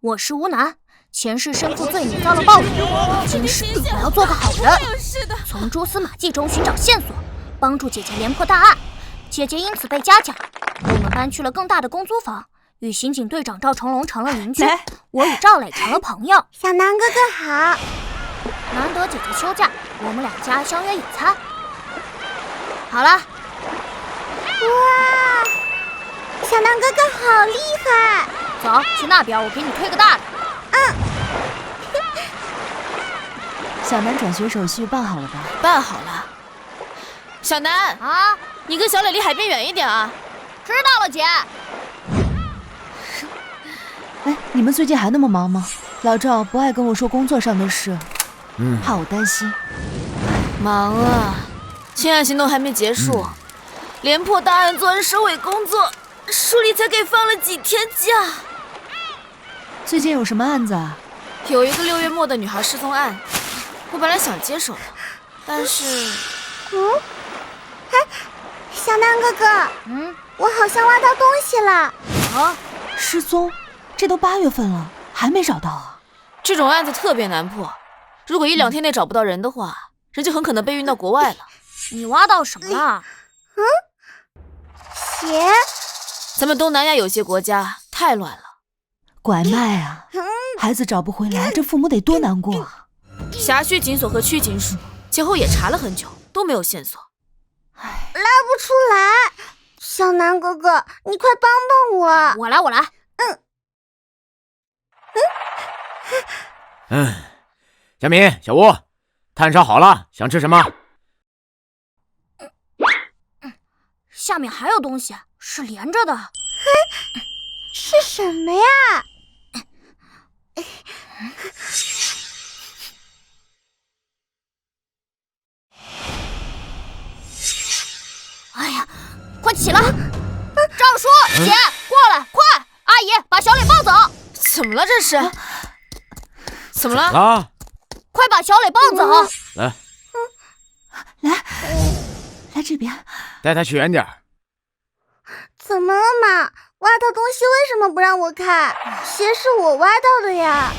我是吴楠，前世身负罪孽遭了报应，今世我要做个好人，从蛛丝马迹中寻找线索，帮助姐姐连破大案。姐姐因此被嘉奖，我们搬去了更大的公租房，与刑警队长赵成龙成了邻居，我与赵磊成了朋友。小南哥哥好。难得姐姐休假，我们两家相约野餐。好了，哇，小南哥哥好厉害！走，去那边，我给你推个大的。小南转学手续办好了吧？办好了。小南啊，你跟小磊离海边远一点啊！知道了，姐。哎，你们最近还那么忙吗？老赵不爱跟我说工作上的事，怕我担心。忙啊，清案行动还没结束，连破大案做完收尾工作，署里才给放了几天假。最近有什么案子啊？有一个6月末的女孩失踪案，我本来想接手的，但是……小南哥哥，我好像挖到东西了。啊，失踪？这都8月份了，还没找到啊？这种案子特别难破，如果1-2天内找不到人的话，人就很可能被运到国外了。你挖到什么了？鞋？咱们东南亚有些国家太乱了，拐卖啊！孩子找不回来，这父母得多难过啊！辖区警所和区警署前后也查了很久，都没有线索。拉不出来。小南哥哥，你快帮帮我！我来。小敏、小吴，炭烧好了，想吃什么？下面还有东西，是连着的。是什么呀？哎呀，快起来！赵叔，姐，过来，快！阿姨，把小磊抱走。怎么了这是？怎么了？啊！快把小磊抱走！来这边，带他去远点。怎么了嘛？挖到东西为什么不让我看？鞋是我挖到的呀。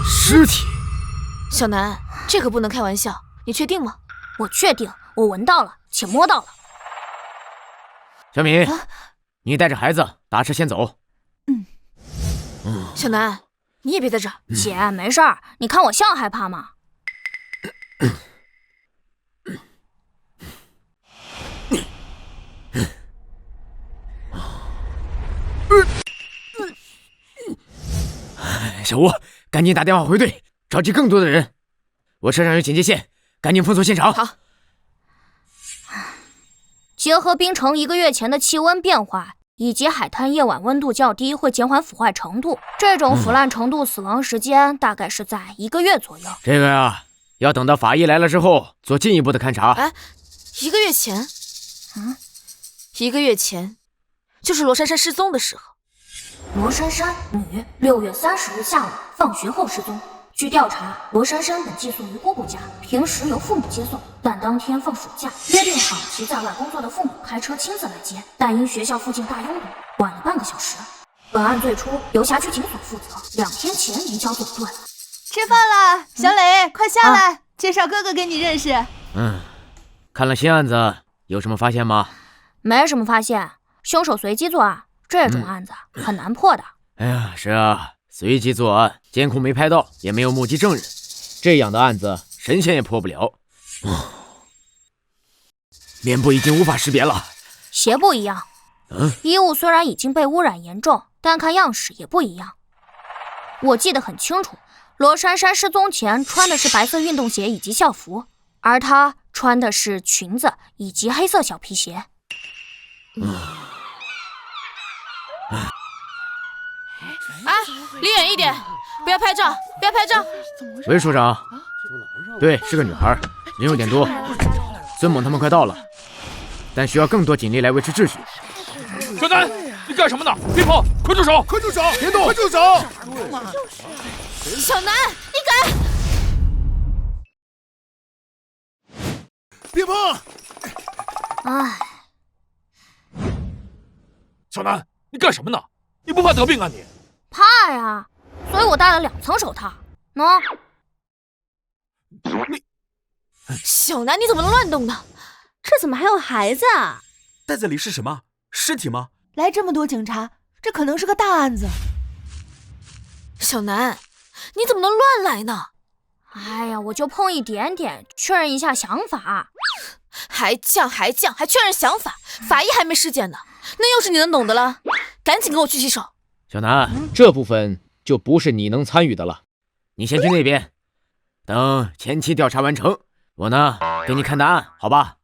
尸体？小南，这可不能开玩笑，你确定吗？我确定，我闻到了，且摸到了。小敏，你带着孩子搭车先走。小南，你也别在这儿。姐，没事儿，你看我像害怕吗？小吴，赶紧打电话回队，召集更多的人。我车上有警戒线，赶紧封锁现场。好。结合冰城1个月前的气温变化，以及海滩夜晚温度较低会减缓腐坏程度，这种腐烂程度死亡时间大概是在1个月左右。这个呀，要等到法医来了之后做进一步的勘查。1个月前？1个月前，就是罗珊珊失踪的时候。罗珊珊，女，6月30日下午放学后失踪。据调查，罗珊珊本寄宿于姑姑家，平时由父母接送，但当天放暑假，约定好其在外工作的父母开车亲自来接，但因学校附近大拥堵，晚了半个小时。本案最初由辖区警所负责，2天前移交总队。吃饭了，小磊，快下来，介绍哥哥给你认识。看了新案子，有什么发现吗？没什么发现，凶手随机作案，这种案子很难破的。哎呀，是啊，随机作案，监控没拍到，也没有目击证人，这样的案子神仙也破不了。面部已经无法识别了。鞋不一样，衣物虽然已经被污染严重，但看样式也不一样。我记得很清楚，罗珊珊失踪前穿的是白色运动鞋以及校服，而她穿的是裙子以及黑色小皮鞋。离远一点，不要拍照，不要拍照。喂，署长。对，是个女孩，人有点多。孙猛他们快到了，但需要更多警力来维持秩序。小南，你干什么呢？别跑！快住手！快住手！别动！快住手！小南，你敢！别碰！唉，小南，你干什么呢？你不怕得病啊你？怕呀，所以我戴了2层手套。喏，小南，你怎么能乱动呢？这怎么还有孩子啊？袋子里是什么？尸体吗？来这么多警察，这可能是个大案子。小南，你怎么能乱来呢？哎呀，我就碰一点点，确认一下想法。还犟，还确认想法，法医还没尸检呢，那又是你能懂的了。赶紧跟我去洗手。小南，这部分就不是你能参与的了，你先去那边，等前期调查完成，我呢给你看答案，好吧？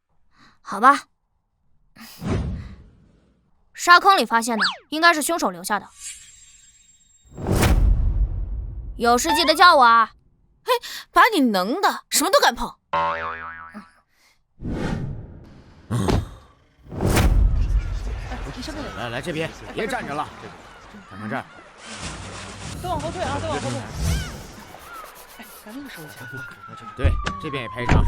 好吧。沙坑里发现的应该是凶手留下的，有事记得叫我啊！嘿，把你能的，什么都敢碰。来这边，别站着了，看看这儿，都往后退啊，都往后退。哎，赶紧收起来。对，这边也拍一张。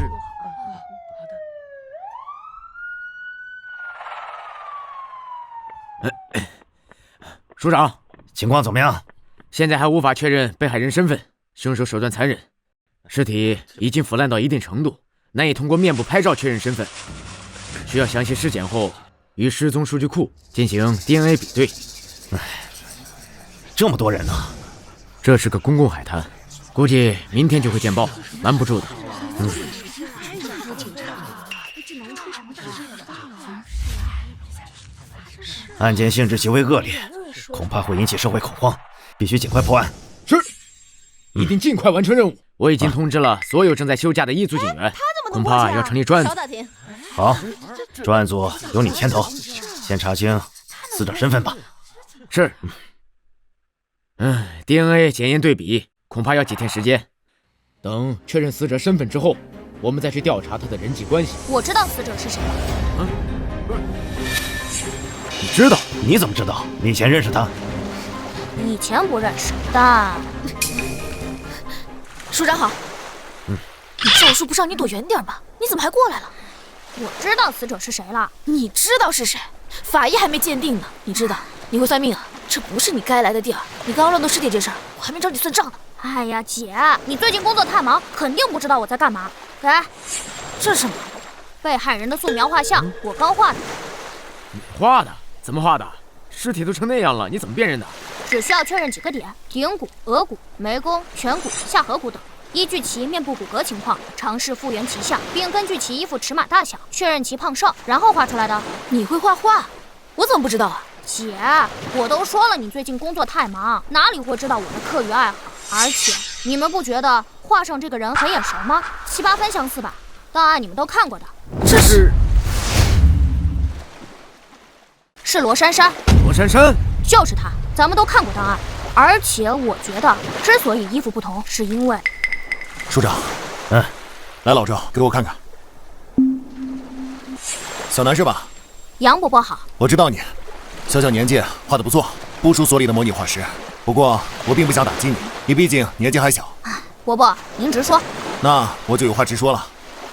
署长，情况怎么样？现在还无法确认被害人身份，凶手手段残忍，尸体已经腐烂到一定程度，难以通过面部拍照确认身份，需要详细尸检后与失踪数据库进行 DNA 比对。这么多人呢？这是个公共海滩，估计明天就会见报，瞒不住的。案件性质极为恶劣，恐怕会引起社会恐慌，必须尽快破案。是，一定尽快完成任务。我已经通知了所有正在休假的一组警员，恐怕要成立专案组。好，专案组由你牵头，先查清死者身份吧。是。DNA 检验对比恐怕要几天时间，等确认死者身份之后，我们再去调查他的人际关系。我知道死者是谁了。你知道？你怎么知道？你以前认识他？以前不认识，但……署长好。你招数不上，你躲远点吧。你怎么还过来了？我知道死者是谁了。你知道是谁？法医还没鉴定呢。你知道？你会算命啊？这不是你该来的地儿。你刚刚乱动尸体这事儿，我还没找你算账呢。哎呀，姐，你最近工作太忙，肯定不知道我在干嘛。给，这是什么？被害人的素描画像，我刚画的。你画的？怎么画的？尸体都成那样了，你怎么辨认的？只需要确认几个点：顶骨、额骨、眉弓、颧骨、下颌骨等，依据其面部骨骼情况，尝试复原其像，并根据其衣服尺码大小确认其胖瘦，然后画出来的。你会画画？我怎么不知道啊？姐，我都说了，你最近工作太忙，哪里会知道我的课余爱好？而且，你们不觉得画上这个人很眼熟吗？7、8分相似吧？档案你们都看过的。这是罗珊珊。罗珊珊，就是她，咱们都看过档案。而且我觉得，之所以衣服不同，是因为……署长，来老赵，给我看看。小南是吧？杨伯伯好。我知道你，小年纪画得不错，不输所里的模拟画师。不过我并不想打击你，你毕竟年纪还小。伯伯，您直说。那我就有话直说了。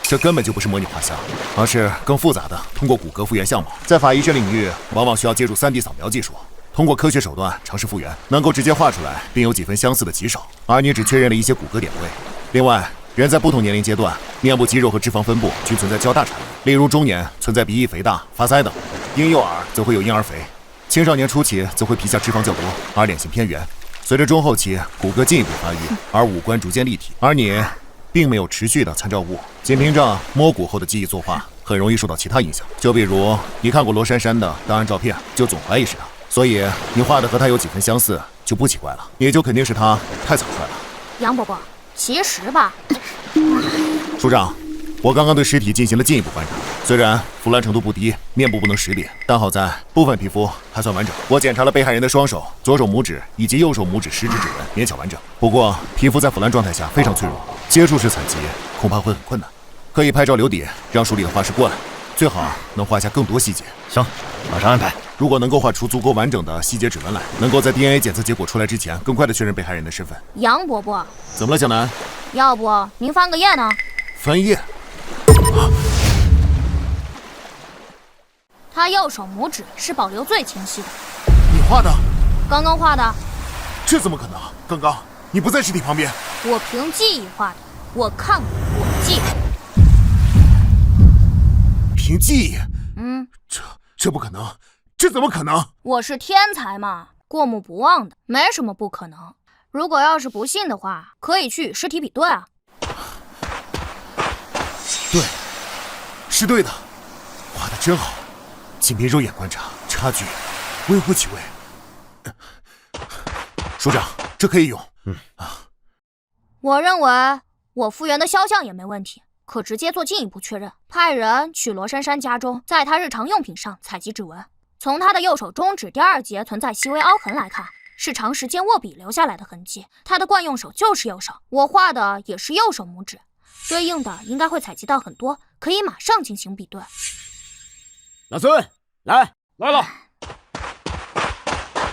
这根本就不是模拟画像，而是更复杂的通过骨骼复原相貌。在法医学领域，往往需要借助3D 扫描技术，通过科学手段尝试复原，能够直接画出来并有几分相似的极少。而你只确认了一些骨骼点位。另外，人在不同年龄阶段，面部肌肉和脂肪分布均存在较大差异。例如，中年存在鼻翼肥大、发腮等，婴幼儿则会有婴儿肥，青少年初期则会皮下脂肪较多，而脸型偏圆。随着中后期，骨骼进一步发育，而五官逐渐立体。而你并没有持续的参照物，仅凭着摸骨后的记忆作画，很容易受到其他影响。就比如你看过罗珊珊的档案照片，就总怀疑是她，所以你画的和她有几分相似就不奇怪了，也就肯定是她太草率了。杨伯伯，其实吧，署长，我刚刚对尸体进行了进一步观察，虽然腐烂程度不低，面部不能识别，但好在部分皮肤还算完整。我检查了被害人的双手、左手拇指以及右手拇指食指指纹，勉强完整。不过皮肤在腐烂状态下非常脆弱，接触式采集恐怕会很困难。可以拍照留底，让署里的画师过来，最好能画下更多细节。行，马上安排。如果能够画出足够完整的细节指纹来，能够在 DNA 检测结果出来之前，更快的确认被害人的身份。杨伯伯，怎么了，小南？要不您翻个页呢？翻页？他右手拇指是保留最清晰的。你画的？刚刚画的。这怎么可能？刚刚你不在尸体旁边。我凭记忆画的，我看过，我记得。凭记忆？这不可能，这怎么可能？我是天才嘛，过目不忘的，没什么不可能。如果要是不信的话，可以去与尸体比对啊。对，是对的，画的真好。仅凭肉眼观察，差距微乎其微。署长，这可以用。我认为我复原的肖像也没问题，可直接做进一步确认。派人去罗珊珊家中，在她日常用品上采集指纹。从她的右手中指第2节存在细微凹痕来看，是长时间握笔留下来的痕迹。她的惯用手就是右手，我画的也是右手拇指，对应的应该会采集到很多，可以马上进行比对。老孙，来了，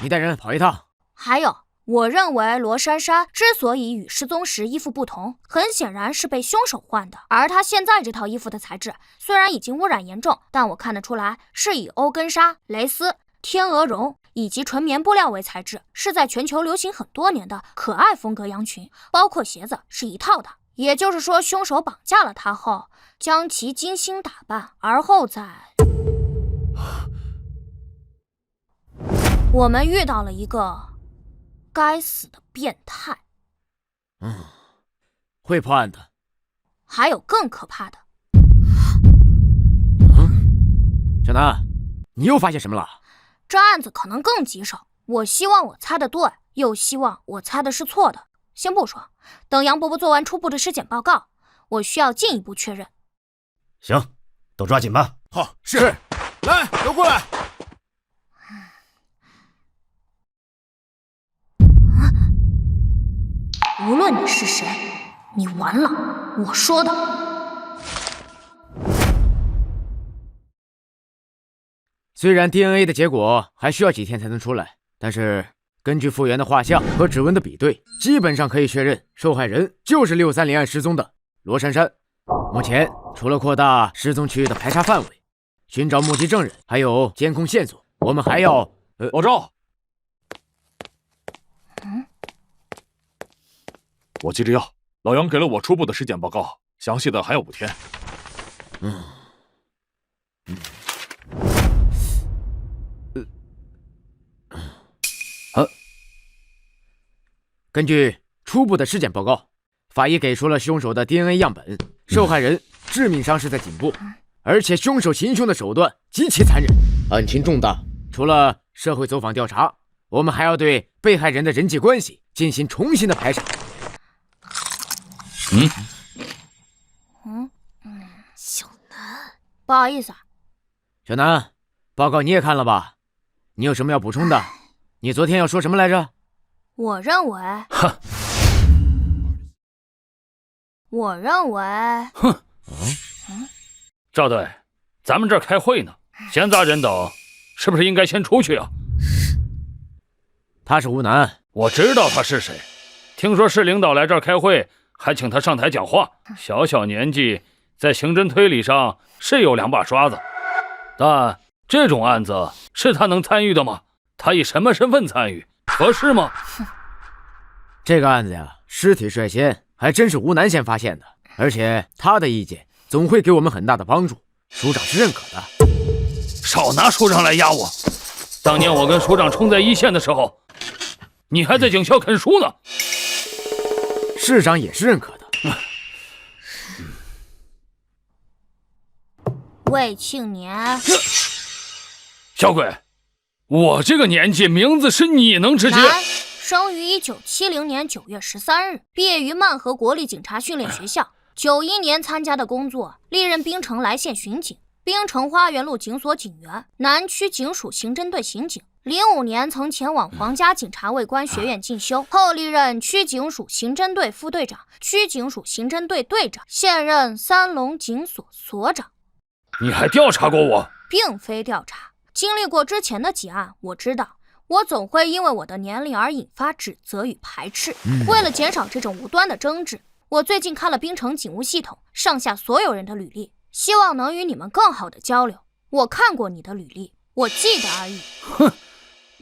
你带人跑一趟。还有，我认为罗珊珊之所以与失踪时衣服不同，很显然是被凶手换的。而她现在这套衣服的材质虽然已经污染严重，但我看得出来是以欧根纱、蕾丝、天鹅绒以及纯棉布料为材质，是在全球流行很多年的可爱风格羊群，包括鞋子是一套的。也就是说，凶手绑架了她后，将其精心打扮，而后再……我们遇到了一个该死的变态。会破案的。还有更可怕的。小南，你又发现什么了？这案子可能更棘手，我希望我猜的对，又希望我猜的是错的。先不说，等杨伯伯做完初步的尸检报告，我需要进一步确认。行，都抓紧吧。好，是。来，都过来。无论你是谁，你完了！我说的。虽然 DNA 的结果还需要几天才能出来，但是根据复原的画像和指纹的比对，基本上可以确认受害人就是630案失踪的罗珊珊。目前除了扩大失踪区域的排查范围，寻找目击证人，还有监控线索，我们还要老赵。我急着要，老杨给了我初步的尸检报告，详细的还要5天。根据初步的尸检报告，法医给出了凶手的 DNA 样本，受害人致命伤是在颈部，而且凶手行凶的手段极其残忍，案情重大。除了社会走访调查，我们还要对被害人的人际关系进行重新的排查。小南，不好意思啊。小南，报告你也看了吧？你有什么要补充的？你昨天要说什么来着？我认为，赵队，咱们这儿开会呢，闲杂人等是不是应该先出去啊？他是吴楠，我知道他是谁，听说市领导来这儿开会，还请他上台讲话。小小年纪，在刑侦推理上是有2把刷子，但这种案子是他能参与的吗？他以什么身份参与？合适吗？这个案子呀，尸体率先还真是吴楠先发现的，而且他的意见总会给我们很大的帮助，署长是认可的。少拿署长来压我！当年我跟署长冲在一线的时候，你还在警校啃书呢。市长也是认可的。魏庆年，小鬼，我这个年纪，名字是你能直接。男，生于1970年9月13日，毕业于曼河国立警察训练学校。91年参加的工作，历任槟城来县巡警、槟城花园路警所警员、南区警署刑侦队刑警。05年曾前往皇家警察卫官学院进修，后历任区警署刑侦队副队长、区警署刑侦队队长，现任三龙警所所长。你还调查过我？并非调查，经历过之前的几案，我知道我总会因为我的年龄而引发指责与排斥。为了减少这种无端的争执，我最近看了滨城警务系统上下所有人的履历，希望能与你们更好的交流。我看过你的履历，我记得而已。哼，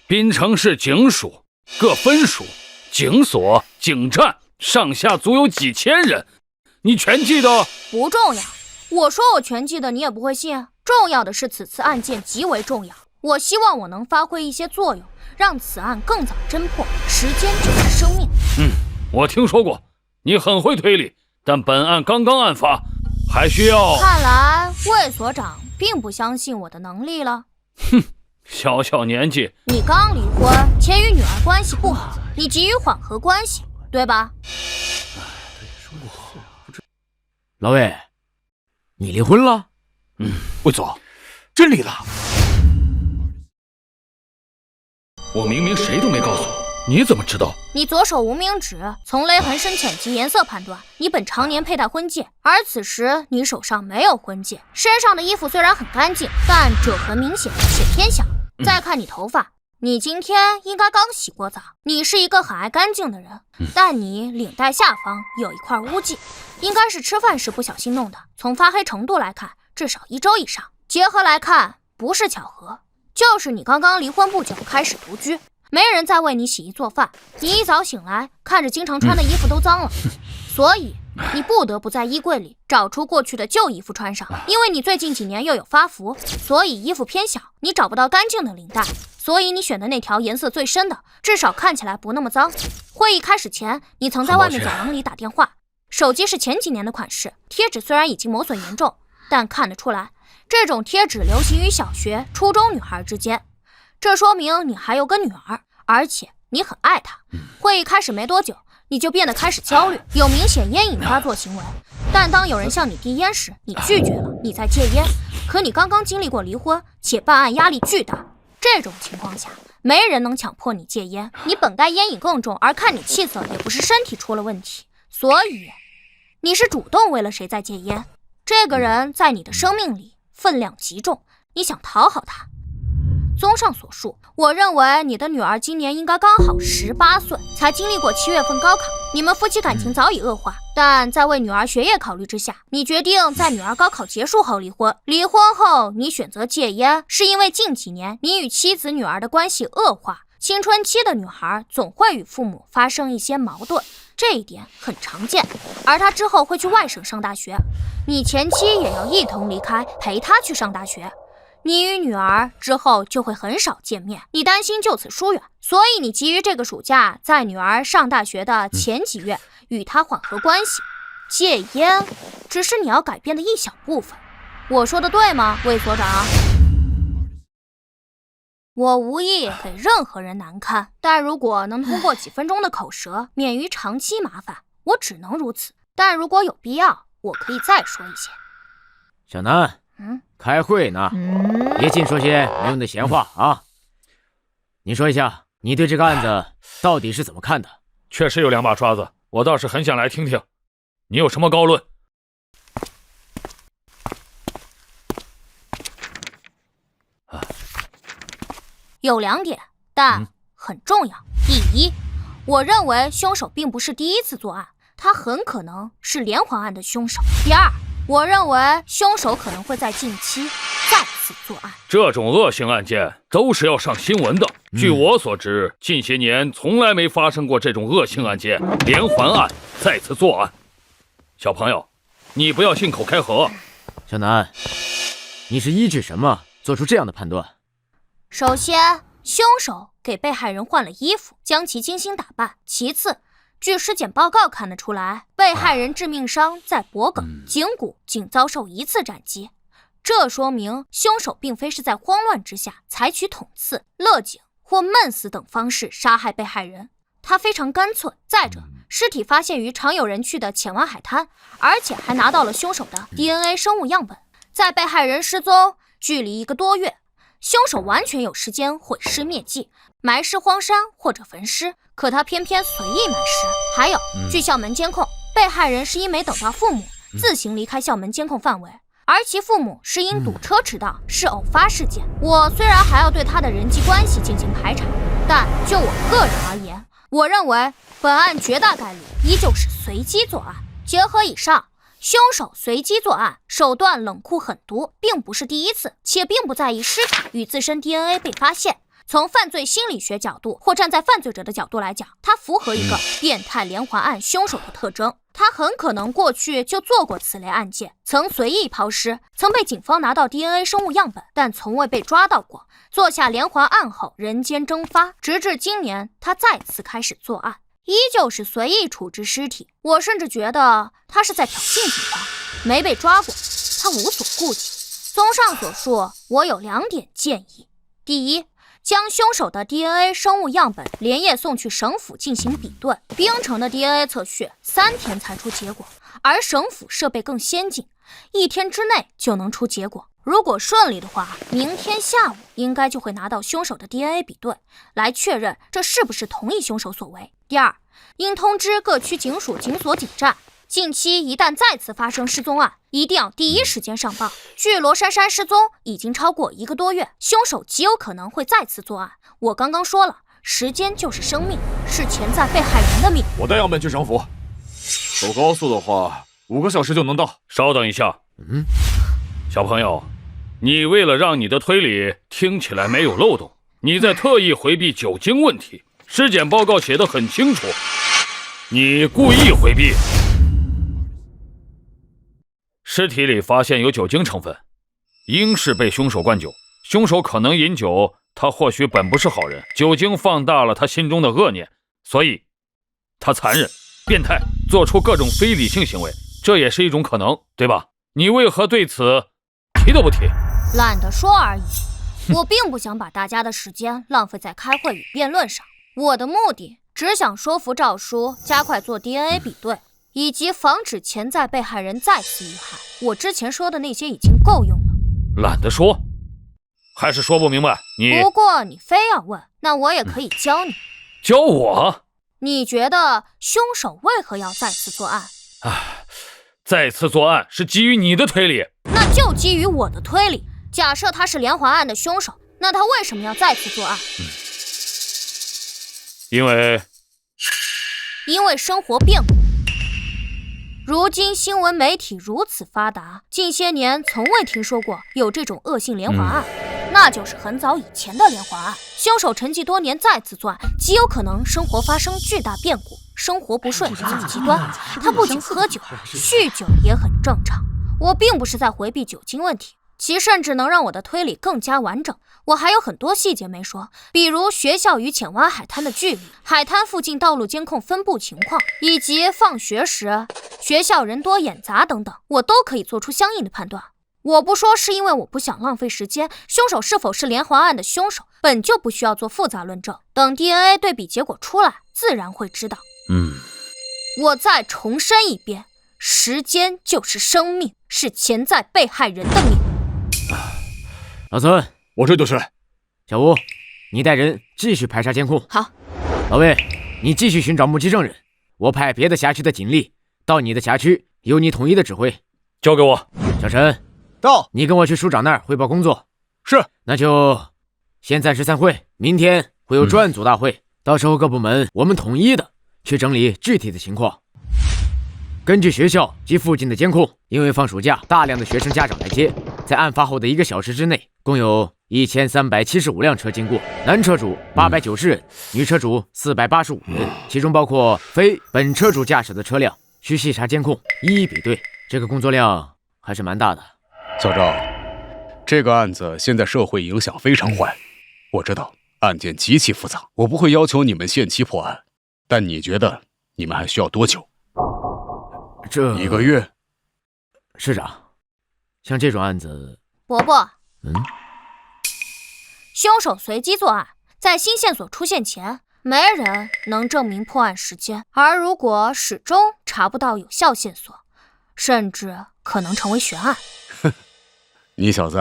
滨城市警署各分署、警所、警站上下足有几千人，你全记得？不重要，我说我全记得你也不会信。重要的是此次案件极为重要，我希望我能发挥一些作用，让此案更早侦破。时间就是生命。我听说过，你很会推理，但本案刚刚案发，还需要……看来魏所长并不相信我的能力了。哼，小小年纪，你刚离婚，且与女儿关系不好，你急于缓和关系，对吧？老魏，你离婚了？魏总，真离了？我明明谁都没告诉你，你怎么知道？你左手无名指，从勒痕深浅及颜色判断，你本常年佩戴婚戒，而此时你手上没有婚戒，身上的衣服虽然很干净，但褶痕明显且偏小。再看你头发，你今天应该刚洗过澡。你是一个很爱干净的人，但你领带下方有一块污迹，应该是吃饭时不小心弄的。从发黑程度来看，至少1周以上。结合来看，不是巧合，就是你刚刚离婚不久开始独居，没人再为你洗衣做饭，你一早醒来看着经常穿的衣服都脏了，所以你不得不在衣柜里找出过去的旧衣服穿上。因为你最近几年又有发福，所以衣服偏小，你找不到干净的领带，所以你选的那条颜色最深的，至少看起来不那么脏。会议开始前，你曾在外面走廊里打电话，手机是前几年的款式，贴纸虽然已经磨损严重，但看得出来这种贴纸流行于小学、初中女孩之间，这说明你还有个女儿，而且你很爱她。会议开始没多久，你就变得开始焦虑，有明显烟瘾发作行为。但当有人向你递烟时，你拒绝了，你在戒烟。可你刚刚经历过离婚，且办案压力巨大，这种情况下，没人能强迫你戒烟。你本该烟瘾更重，而看你气色也不是身体出了问题，所以你是主动为了谁在戒烟。这个人在你的生命里分量极重，你想讨好他。综上所述，我认为你的女儿今年应该刚好18岁，才经历过7月份高考，你们夫妻感情早已恶化，但在为女儿学业考虑之下，你决定在女儿高考结束后离婚。离婚后，你选择戒烟，是因为近几年你与妻子、女儿的关系恶化。青春期的女孩总会与父母发生一些矛盾，这一点很常见，而她之后会去外省上大学，你前妻也要一同离开，陪她去上大学。你与女儿之后就会很少见面，你担心就此疏远，所以你急于这个暑假在女儿上大学的前几月与她缓和关系。戒烟只是你要改变的一小部分，我说的对吗，魏所长？我无意给任何人难堪，但如果能通过几分钟的口舌免于长期麻烦，我只能如此。但如果有必要，我可以再说一些。小南，开会呢，别净说些没用的闲话啊！你说一下，你对这个案子到底是怎么看的？确实有2把刷子，我倒是很想来听听，你有什么高论？有2点，但很重要。第一，我认为凶手并不是第一次作案，他很可能是连环案的凶手。第二，我认为凶手可能会在近期再次作案。这种恶性案件都是要上新闻的。据我所知，近些年从来没发生过这种恶性案件，连环案再次作案。小朋友，你不要信口开河。小南，你是依据什么做出这样的判断？首先，凶手给被害人换了衣服，将其精心打扮。其次，据尸检报告看得出来，被害人致命伤在脖颈、颈骨仅遭受1次斩击，这说明凶手并非是在慌乱之下采取捅刺、勒颈或闷死等方式杀害被害人，他非常干脆。再者，尸体发现于常有人去的浅湾海滩，而且还拿到了凶手的 DNA 生物样本。在被害人失踪距离1个多月，凶手完全有时间毁尸灭迹，埋尸荒山或者焚尸，可他偏偏随意埋尸。还有，据校门监控，被害人是因没等到父母，自行离开校门监控范围，而其父母是因堵车迟到，是偶发事件。我虽然还要对他的人际关系进行排查，但就我个人而言，我认为本案绝大概率依旧是随机作案。结合以上，凶手随机作案，手段冷酷狠毒，并不是第一次，且并不在意尸体与自身 DNA 被发现。从犯罪心理学角度，或站在犯罪者的角度来讲，它符合一个变态连环案凶手的特征。他很可能过去就做过此类案件，曾随意抛尸，曾被警方拿到 DNA 生物样本，但从未被抓到过。做下连环案后人间蒸发，直至今年他再次开始作案，依旧是随意处置尸体。我甚至觉得他是在挑衅警方，没被抓过，他无所顾忌。综上所述，我有2点建议：第一，将凶手的 DNA 生物样本连夜送去省府进行比对。冰城的 DNA 测序3天才出结果，而省府设备更先进，1天之内就能出结果。如果顺利的话，明天下午应该就会拿到凶手的 DNA 比对，来确认这是不是同一凶手所为。第二，应通知各区警署、警所、警站，近期一旦再次发生失踪案，一定要第一时间上报。据罗珊珊失踪已经超过1个多月，凶手极有可能会再次作案。我刚刚说了，时间就是生命，是潜在被害人的命。我带样本去省府，走高速的话5个小时就能到。稍等一下，小朋友，你为了让你的推理听起来没有漏洞，你在特意回避酒精问题。尸检报告写得很清楚，你故意回避。尸体里发现有酒精成分，应是被凶手灌酒。凶手可能饮酒，他或许本不是好人，酒精放大了他心中的恶念，所以他残忍、变态，做出各种非理性行为，这也是一种可能，对吧？你为何对此提都不提？懒得说而已。我并不想把大家的时间浪费在开会与辩论上，我的目的只想说服赵叔加快做 DNA 比对，以及防止潜在被害人再次遇害。我之前说的那些已经够用了。懒得说，还是说不明白。不过你非要问，那我也可以教你。教我？你觉得凶手为何要再次作案？再次作案是基于你的推理，那就基于我的推理。假设他是连环案的凶手，那他为什么要再次作案？因为生活变故。如今新闻媒体如此发达，近些年从未听说过有这种恶性连环案，那就是很早以前的连环案。凶手沉寂多年再次作案，极有可能生活发生巨大变故，生活不顺，走极端。他不仅喝酒，酗酒也很正常。我并不是在回避酒精问题，其甚至能让我的推理更加完整。我还有很多细节没说，比如学校与浅湾海滩的距离，海滩附近道路监控分布情况，以及放学时学校人多眼杂等等，我都可以做出相应的判断。我不说是因为我不想浪费时间，凶手是否是连环案的凶手本就不需要做复杂论证，等 DNA 对比结果出来自然会知道。我再重申一遍，时间就是生命，是潜在被害人的命。老孙，我这就是。小吴，你带人继续排查监控。好。老魏，你继续寻找目击证人，我派别的辖区的警力到你的辖区，由你统一的指挥。交给我。小陈，到。你跟我去署长那儿汇报工作。是。那就先暂时散会，明天会有专案组大会，到时候各部门我们统一的去整理具体的情况。根据学校及附近的监控，因为放暑假，大量的学生家长来接，在案发后的1个小时之内，共有1375辆车经过，男车主890人，女车主485人，其中包括非本车主驾驶的车辆，需细查监控，一一比对。这个工作量还是蛮大的。小赵，这个案子现在社会影响非常坏，我知道案件极其复杂，我不会要求你们限期破案，但你觉得你们还需要多久？1个月。市长，像这种案子，伯伯，凶手随机作案，在新线索出现前，没人能证明破案时间，而如果始终查不到有效线索，甚至可能成为悬案。你小子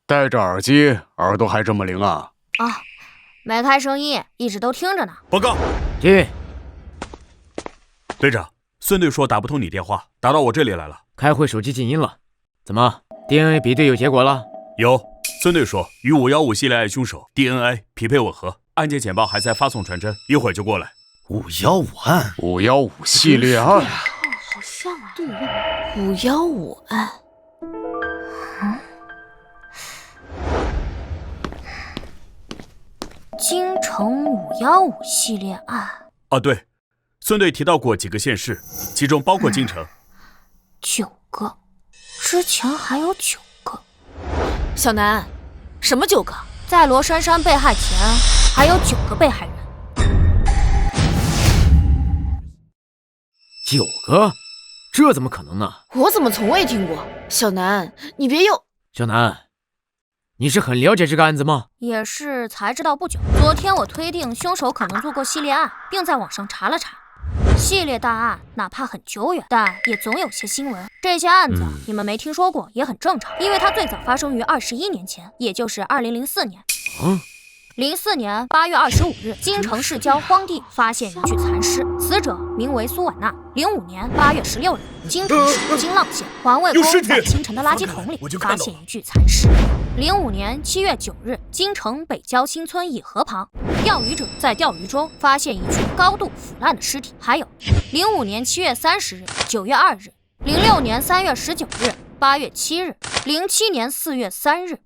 戴着耳机，耳朵还这么灵啊？没开声音，一直都听着呢。报告，进。队长，孙队说打不通你电话，打到我这里来了。开会手机静音了，怎么 DNA 比对有结果了？有，孙队说与515系列案凶手 DNA 匹配吻合，案件简报还在发送传真，一会儿就过来。515案，515系列案，好像啊。对515案。京城515系列案。啊，对，孙队提到过几个县市，其中包括京城。9个，之前还有9个。小南，什么9个？在罗珊珊被害前，还有9个被害人。9个？这怎么可能呢？我怎么从未听过？小南，你别又……小南，你是很了解这个案子吗？也是才知道不久。昨天我推定凶手可能做过系列案，并在网上查了查。系列大案哪怕很久远，但也总有些新闻。这些案子你们没听说过也很正常，因为它最早发生于21年前，也就是2004年。04年8月25日，京城市郊荒地发现一具残尸，死者名为苏婉娜。05年8月16日，京城市金浪县环卫工在清晨的垃圾桶里发现一具残尸。05年7月9日，京城北郊新村野河旁，钓鱼者在钓鱼中发现一具高度腐烂的尸体。还有05年7月30日、9月2日、06年3月19日、8月7日、07年4月3日。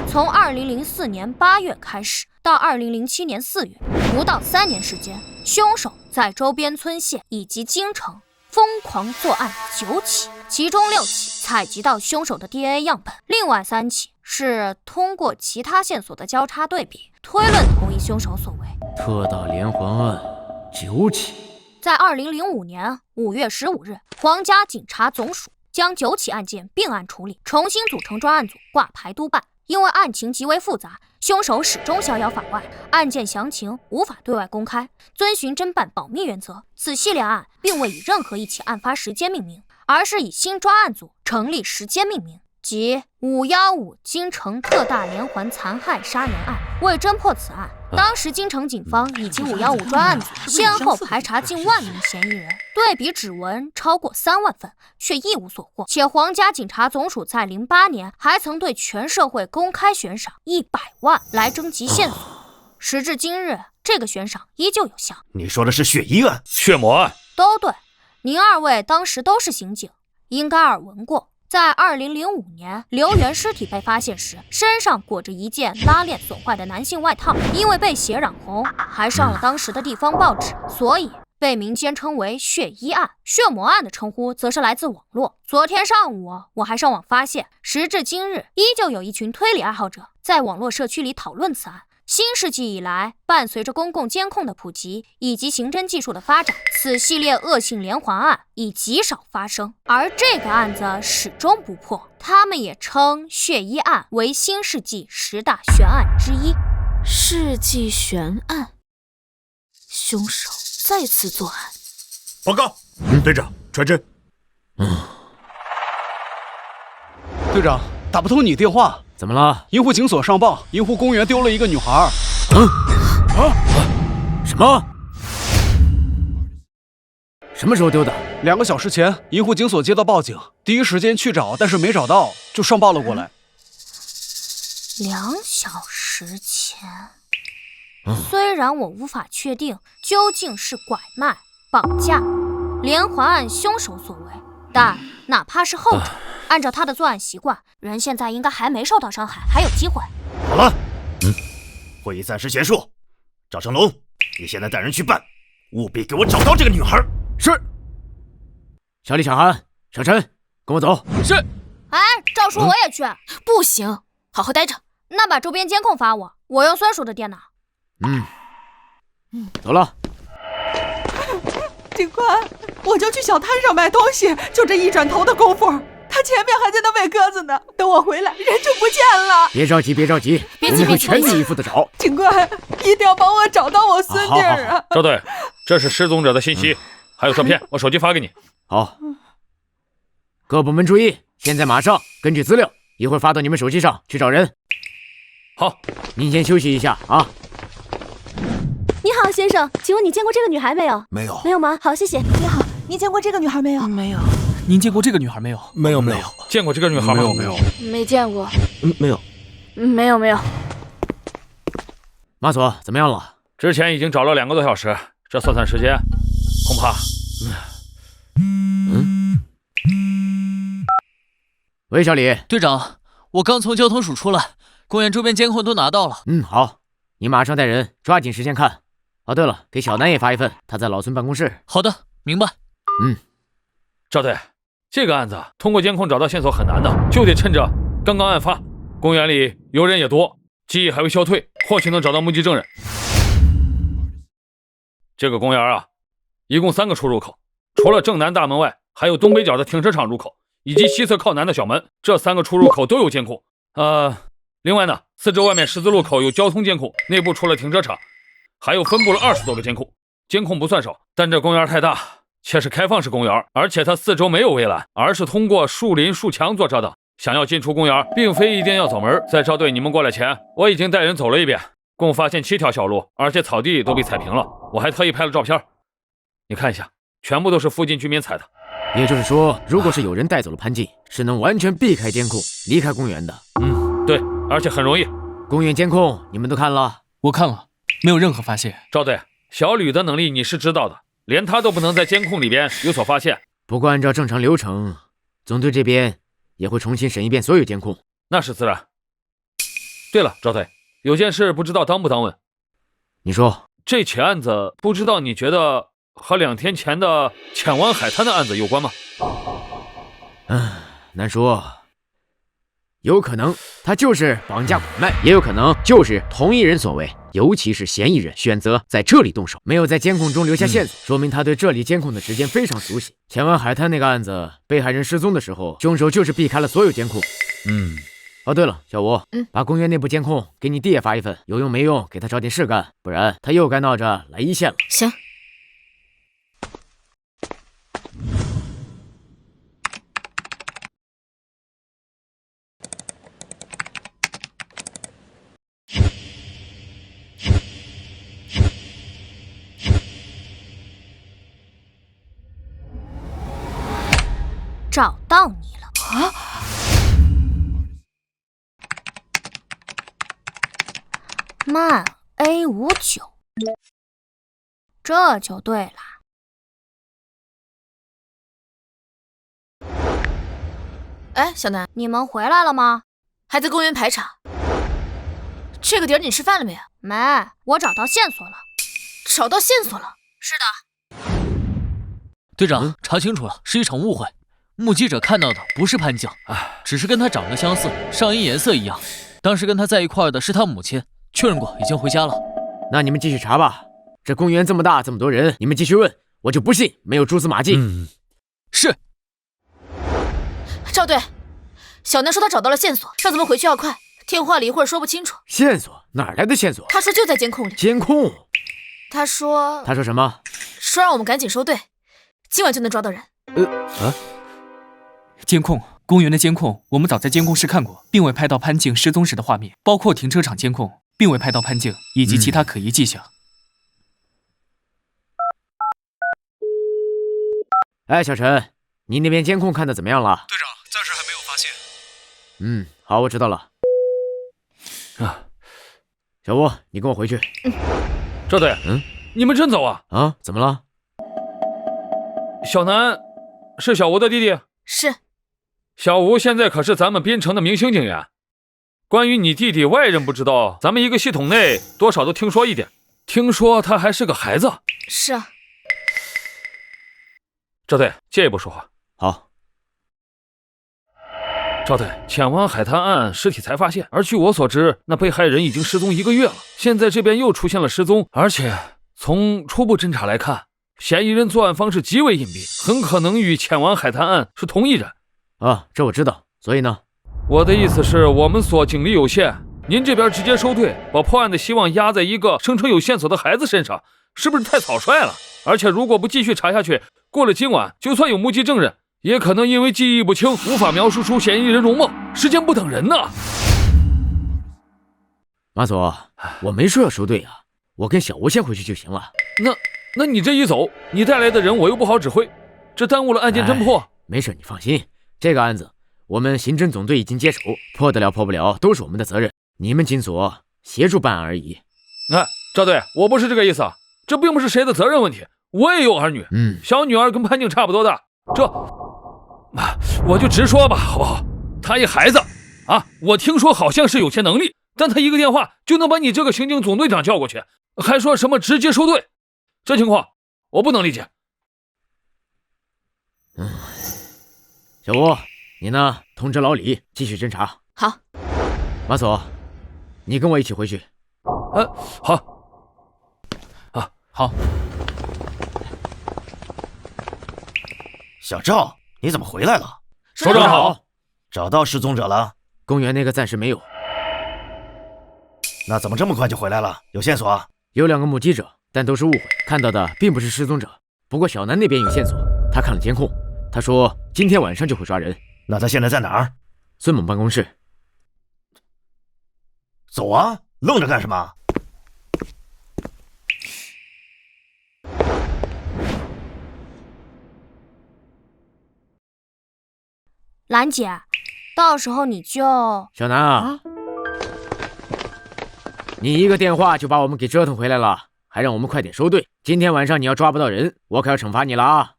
从2004年8月开始到2007年4月，不到3年时间，凶手在周边村县以及京城疯狂作案9起，其中6起采集到凶手的 DNA 样本，另外3起是通过其他线索的交叉对比，推论同一凶手所为。特大连环案9起。在2005年5月15日，皇家警察总署将9起案件并案处理，重新组成专案组挂牌督办。因为案情极为复杂，凶手始终逍遥法外，案件详情无法对外公开，遵循侦办保密原则。此系列案并未以任何一起案发时间命名，而是以新专案组成立时间命名，即515京城特大连环残害杀人案。为侦破此案，当时京城警方以及515专案组先后排查近万名嫌疑人，对比指纹超过3万份，却一无所获。且皇家警察总署在08年还曾对全社会公开悬赏100万来征集线索，时至今日，这个悬赏依旧有效。你说的是血衣案、血魔案？都对，您2位当时都是刑警，应该耳闻过。在2005年，刘源尸体被发现时，身上裹着一件拉链损坏的男性外套，因为被血染红，还上了当时的地方报纸，所以被民间称为血衣案。血魔案的称呼则是来自网络。昨天上午，我还上网发现，时至今日，依旧有一群推理爱好者在网络社区里讨论此案。新世纪以来，伴随着公共监控的普及以及刑侦技术的发展，此系列恶性连环案已极少发生，而这个案子始终不破。他们也称血衣案为新世纪10大悬案之一。世纪悬案，凶手再次作案。报告，队长，传真。队长，打不通你电话。怎么了？银湖警所上报，银湖公园丢了一个女孩。什么？什么时候丢的？2个小时前，银湖警所接到报警，第一时间去找，但是没找到，就上报了过来。2小时前。虽然我无法确定究竟是拐卖、绑架、连环案凶手所为，但哪怕是后者，按照他的作案习惯，人现在应该还没受到伤害，还有机会。好了，会议暂时结束。赵成龙，你现在带人去办，务必给我找到这个女孩。是。小李、小韩、小陈，跟我走。是。哎，赵叔，我也去。不行，好好待着。那把周边监控发我，我用孙叔的电脑。走了。警官，我就去小摊上买东西，就这一转头的功夫，他前面还在那喂鸽子呢。等我回来，人就不见了。别着急，别着急，我们会全力以赴的找。警官，一定要帮我找到我孙女儿啊！赵队，这是失踪者的信息，还有照片，我手机发给你。好，各部门注意，现在马上根据资料，一会儿发到你们手机上去找人。好，您先休息一下啊。你好，先生，请问你见过这个女孩没有？没有吗？好，谢谢。你好，您见过这个女孩没有？没有。您见过这个女孩没有？没有。见过这个女孩吗？没有。没见过。没有。没有。马佐怎么样了？之前已经找了2个多小时，这算时间，恐怕……喂，小李队长，我刚从交通署出来，公园周边监控都拿到了。好，你马上带人抓紧时间看。哦，对了，给小南也发一份，他在老孙办公室。好的，明白。赵队，这个案子通过监控找到线索很难的，就得趁着刚刚案发，公园里游人也多，记忆还未消退，或许能找到目击证人。这个公园啊，一共3个出入口，除了正南大门外，还有东北角的停车场入口，以及西侧靠南的小门，这3个出入口都有监控。另外呢，四周外面十字路口有交通监控，内部除了停车场，还有分布了20多个监控。监控不算少，但这公园太大，且是开放式公园，而且它四周没有围栏，而是通过树林树墙做遮挡。想要进出公园，并非一定要走门。在赵队你们过来前，我已经带人走了一遍，共发现7条小路，而且草地都被踩平了。我还特意拍了照片，你看一下，全部都是附近居民踩的。也就是说，如果是有人带走了潘静，是能完全避开监控，离开公园的。对，而且很容易。公园监控你们都看了？我看了，没有任何发现。赵队，小吕的能力你是知道的，连他都不能在监控里边有所发现。不过按照正常流程，总队这边也会重新审一遍所有监控。那是自然。对了，赵队，有件事不知道当不当问。你说。这起案子不知道你觉得和2天前的浅湾海滩的案子有关吗？难说。有可能他就是绑架拐卖，也有可能就是同一人所为，尤其是嫌疑人选择在这里动手，没有在监控中留下线索，说明他对这里监控的时间非常熟悉。浅湾海滩那个案子，被害人失踪的时候，凶手就是避开了所有监控。哦，对了，小吴，把公园内部监控给你弟也发一份，有用没用给他找点事干，不然他又该闹着来一线了。行。找到你了啊！曼 A59，这就对了。哎，小南，你们回来了吗？还在公园排场。这个点你吃饭了没？没，我找到线索了。找到线索了？是的。队长，查清楚了，是一场误会。目击者看到的不是潘静，只是跟他长得相似，上衣颜色一样。当时跟他在一块的是他母亲，确认过，已经回家了。那你们继续查吧。这公园这么大，这么多人，你们继续问，我就不信没有蛛丝马迹。是。赵队，小南说他找到了线索，让咱们回去要快。电话里一会儿说不清楚。线索？哪来的线索？他说就在监控里。监控？他说什么？说让我们赶紧收队，今晚就能抓到人。监控，公园的监控，我们早在监控室看过，并未拍到潘静失踪时的画面，包括停车场监控，并未拍到潘静以及其他可疑迹象。哎，小陈，你那边监控看的怎么样了？队长，暂时还没有发现。好，我知道了。小吴，你跟我回去。赵队，你们真走啊？怎么了？小南是小吴的弟弟？是。小吴现在可是咱们滨城的明星警员。关于你弟弟，外人不知道，咱们一个系统内多少都听说一点。听说他还是个孩子。是啊。赵队，借一步说话。好。赵队，浅湾海滩案尸体才发现，而据我所知，那被害人已经失踪1个月了。现在这边又出现了失踪，而且从初步侦查来看，嫌疑人作案方式极为隐蔽，很可能与浅湾海滩案是同一人。这我知道。所以呢？我的意思是，我们所警力有限，您这边直接收队，把破案的希望压在一个声称有线索的孩子身上，是不是太草率了？而且如果不继续查下去，过了今晚，就算有目击证人，也可能因为记忆不清，无法描述出嫌疑人容貌。时间不等人呐。马佐，我没说要收队啊，我跟小吴先回去就行了。那你这一走，你带来的人我又不好指挥，这耽误了案件侦破。没事，你放心，这个案子我们刑侦总队已经接手，破得了破不了都是我们的责任，你们警所协助办案而已。赵队，我不是这个意思，这并不是谁的责任问题，我也有儿女，小女儿跟潘静差不多大，我就直说吧，好不好？她一孩子啊，我听说好像是有些能力，但她一个电话就能把你这个刑警总队长叫过去，还说什么直接收队，这情况我不能理解。小吴，你呢？通知老李继续侦查。好。马索，你跟我一起回去。好。好。小赵，你怎么回来了？首长好。找到失踪者了？公园那个暂时没有。那怎么这么快就回来了？有线索？有2个目击者，但都是误会，看到的并不是失踪者。不过小南那边有线索，他看了监控，他说今天晚上就会抓人。那他现在在哪儿？孙猛办公室。走啊，愣着干什么？兰姐，到时候你就……小南啊，你一个电话就把我们给折腾回来了，还让我们快点收队。今天晚上你要抓不到人，我可要惩罚你了啊！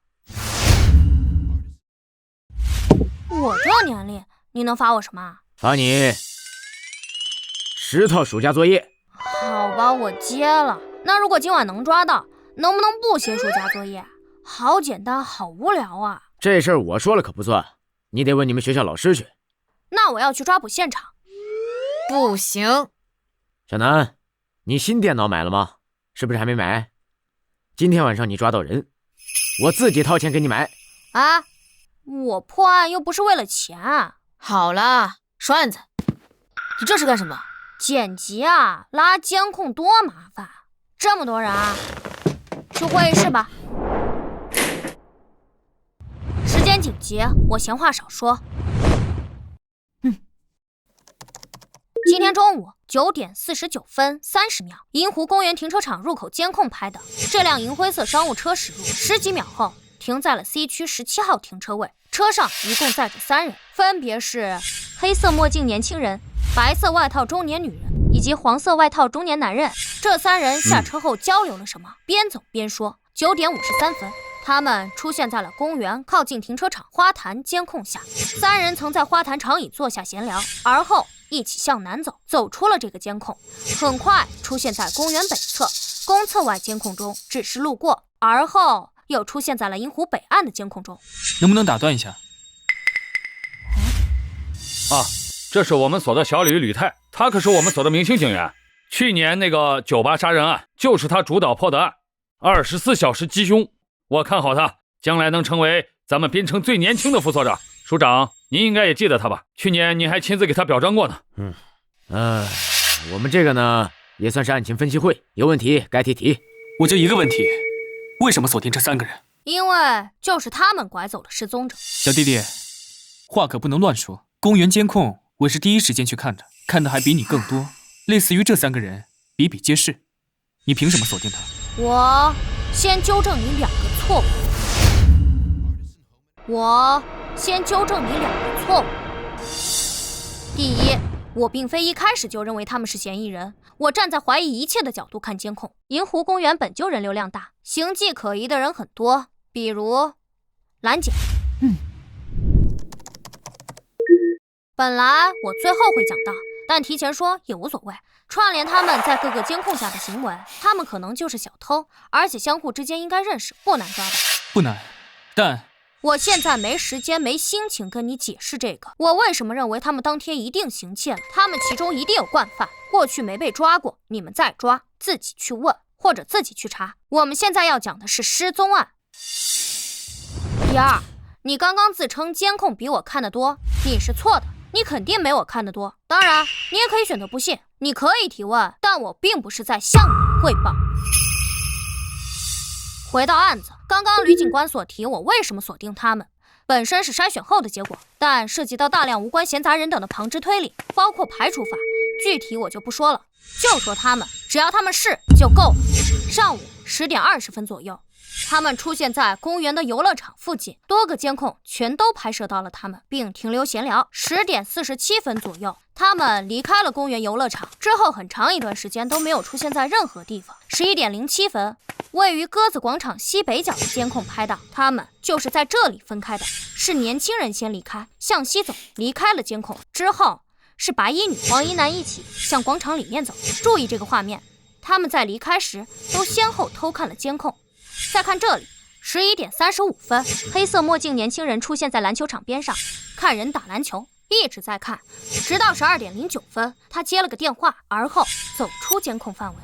我这年龄，你能罚我什么？罚你10套暑假作业。好吧，我接了。那如果今晚能抓到，能不能不写暑假作业？好简单，好无聊啊！这事儿我说了可不算，你得问你们学校老师去。那我要去抓捕现场。不行。小南，你新电脑买了吗？是不是还没买？今天晚上你抓到人，我自己掏钱给你买。啊，我破案又不是为了钱啊。好了，说案子。你这是干什么？剪辑啊，拉监控多麻烦，这么多人啊。去会议室吧。时间紧急，我闲话少说。今天中午9点49分30秒，银湖公园停车场入口监控拍的，这辆银灰色商务车驶入，10几秒后停在了 C 区17号停车位，车上一共载着3人，分别是黑色墨镜年轻人、白色外套中年女人以及黄色外套中年男人。这3人下车后交流了什么？边走边说。9点53分，他们出现在了公园靠近停车场花坛监控下。3人曾在花坛长椅坐下闲聊，而后一起向南走，走出了这个监控，很快出现在公园北侧，公厕外监控中只是路过，而后又出现在了银湖北岸的监控中。能不能打断一下？这是我们所的小吕泰，他可是我们所的明星警员。去年那个酒吧杀人案就是他主导破的案，24小时缉凶。我看好他，将来能成为咱们边城最年轻的副所长。署长，您应该也记得他吧？去年您还亲自给他表彰过呢。我们这个呢，也算是案情分析会，有问题该提。我就一个问题，为什么锁定这3个人？因为就是他们拐走了失踪者。小弟弟，话可不能乱说。公园监控我是第一时间去看的，看的还比你更多。类似于这3个人比比皆是，你凭什么锁定他？我先纠正你2个错误。第一，我并非一开始就认为他们是嫌疑人，我站在怀疑一切的角度看监控。银湖公园本就人流量大，形迹可疑的人很多，比如兰姐。本来我最后会讲到，但提前说也无所谓。串联他们在各个监控下的行为，他们可能就是小偷，而且相互之间应该认识，不难抓到。不难，但我现在没时间没心情跟你解释这个。我为什么认为他们当天一定行窃了？他们其中一定有惯犯，过去没被抓过，你们再抓，自己去问或者自己去查。我们现在要讲的是失踪案。第二，你刚刚自称监控比我看得多，你是错的。你肯定没我看得多，当然你也可以选择不信，你可以提问，但我并不是在向你汇报。回到案子，刚刚吕警官所提我为什么锁定他们，本身是筛选后的结果，但涉及到大量无关闲杂人等的旁支推理，包括排除法，具体我就不说了，就说他们，只要他们是就够了。上午10点20分左右，他们出现在公园的游乐场附近，多个监控全都拍摄到了他们，并停留闲聊。10点47分左右，他们离开了公园游乐场，之后很长一段时间都没有出现在任何地方。11点07分，位于鸽子广场西北角的监控拍到，他们就是在这里分开的，是年轻人先离开，向西走，离开了监控，之后是白衣女、黄衣男一起向广场里面走。注意这个画面，他们在离开时都先后偷看了监控。再看这里，11点35分，黑色墨镜年轻人出现在篮球场边上，看人打篮球，一直在看，直到12点09分，他接了个电话，而后走出监控范围。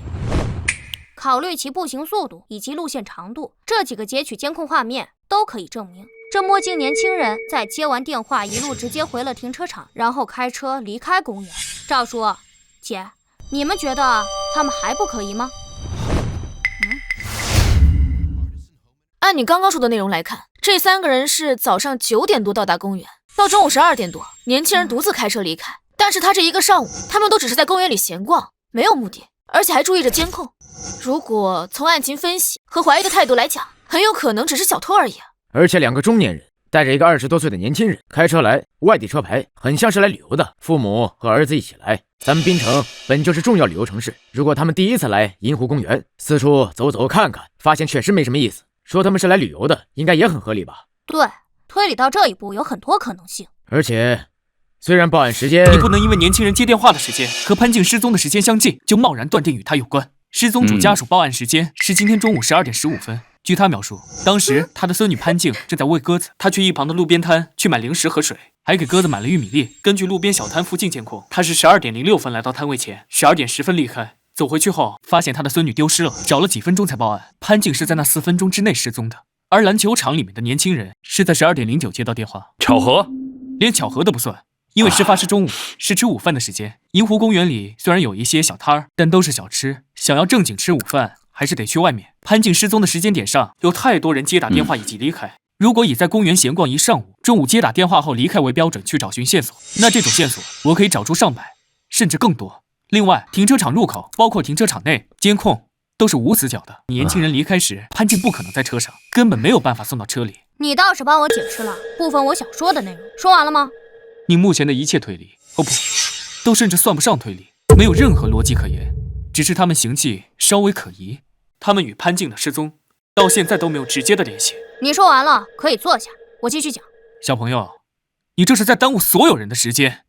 考虑其步行速度以及路线长度，这几个截取监控画面都可以证明，这墨镜年轻人在接完电话一路直接回了停车场，然后开车离开公园。赵叔，姐，你们觉得他们还不可疑吗？按你刚刚说的内容来看，这3个人是早上9点多到达公园，到中午12点多，年轻人独自开车离开。但是他这一个上午，他们都只是在公园里闲逛，没有目的，而且还注意着监控。如果从案情分析和怀疑的态度来讲，很有可能只是小偷而已。而且2个中年人带着一个20多岁的年轻人开车来，外地车牌，很像是来旅游的，父母和儿子一起来。咱们滨城本就是重要旅游城市，如果他们第一次来银湖公园，四处走走看看，发现确实没什么意思，说他们是来旅游的，应该也很合理吧？对，推理到这一步有很多可能性。而且，虽然报案时间，你不能因为年轻人接电话的时间和潘静失踪的时间相近，就贸然断定与他有关。失踪主家属报案时间是今天中午12点15分。据他描述，当时他的孙女潘静正在喂鸽子，他去一旁的路边摊去买零食和水，还给鸽子买了玉米粒。根据路边小摊附近监控，他是12点06分来到摊位前，12点10分离开。走回去后，发现他的孙女丢失了，找了几分钟才报案。潘静是在那4分钟之内失踪的，而篮球场里面的年轻人是在12点09接到电话。巧合？连巧合都不算，因为事发是中午，是吃午饭的时间。银湖公园里虽然有一些小摊儿，但都是小吃，想要正经吃午饭，还是得去外面。潘静失踪的时间点上，有太多人接打电话以及离开。如果以在公园闲逛一上午，中午接打电话后离开为标准去找寻线索，那这种线索我可以找出上百，甚至更多。另外，停车场入口包括停车场内监控都是无死角的。年轻人离开时，潘静不可能在车上，根本没有办法送到车里。你倒是帮我解释了部分我想说的内容，说完了吗？你目前的一切推理，哦不，都甚至算不上推理，没有任何逻辑可言，只是他们行迹稍微可疑。他们与潘静的失踪到现在都没有直接的联系。你说完了，可以坐下，我继续讲。小朋友，你这是在耽误所有人的时间。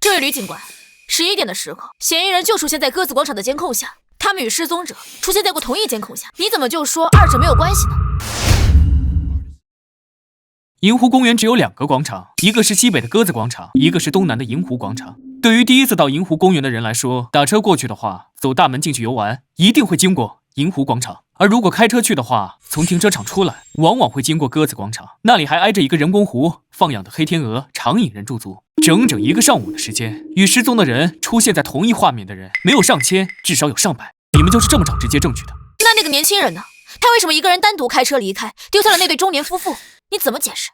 这位吕警官，11点的时候，嫌疑人就出现在鸽子广场的监控下，他们与失踪者出现在过同一监控下，你怎么就说二者没有关系呢？银湖公园只有2个广场，一个是西北的鸽子广场，一个是东南的银湖广场。对于第一次到银湖公园的人来说，打车过去的话，走大门进去游玩，一定会经过银湖广场。而如果开车去的话，从停车场出来，往往会经过鸽子广场，那里还挨着一个人工湖，放养的黑天鹅常引人驻足。整整1个上午的时间，与失踪的人出现在同一画面的人，没有上千，至少有上百。你们就是这么找直接证据的？那个年轻人呢？他为什么一个人单独开车离开，丢下了那对中年夫妇？你怎么解释？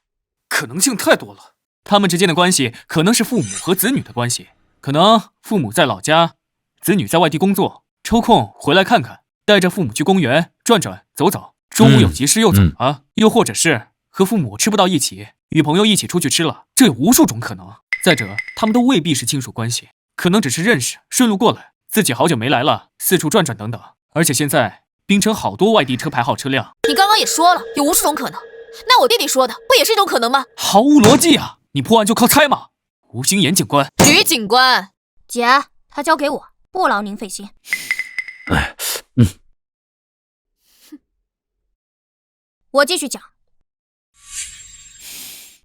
可能性太多了。他们之间的关系可能是父母和子女的关系，可能父母在老家，子女在外地工作，抽空回来看看，带着父母去公园转转走走，中午有急事又走了，又或者是和父母吃不到一起，与朋友一起出去吃了，这有无数种可能。再者，他们都未必是亲属关系，可能只是认识，顺路过来，自己好久没来了，四处转转等等。而且现在滨城好多外地车牌号车辆，你刚刚也说了，有无数种可能。那我弟弟说的不也是一种可能吗？毫无逻辑啊！你破案就靠猜吗？吴心言警官，吕警官，姐，他交给我，不劳您费心。我继续讲。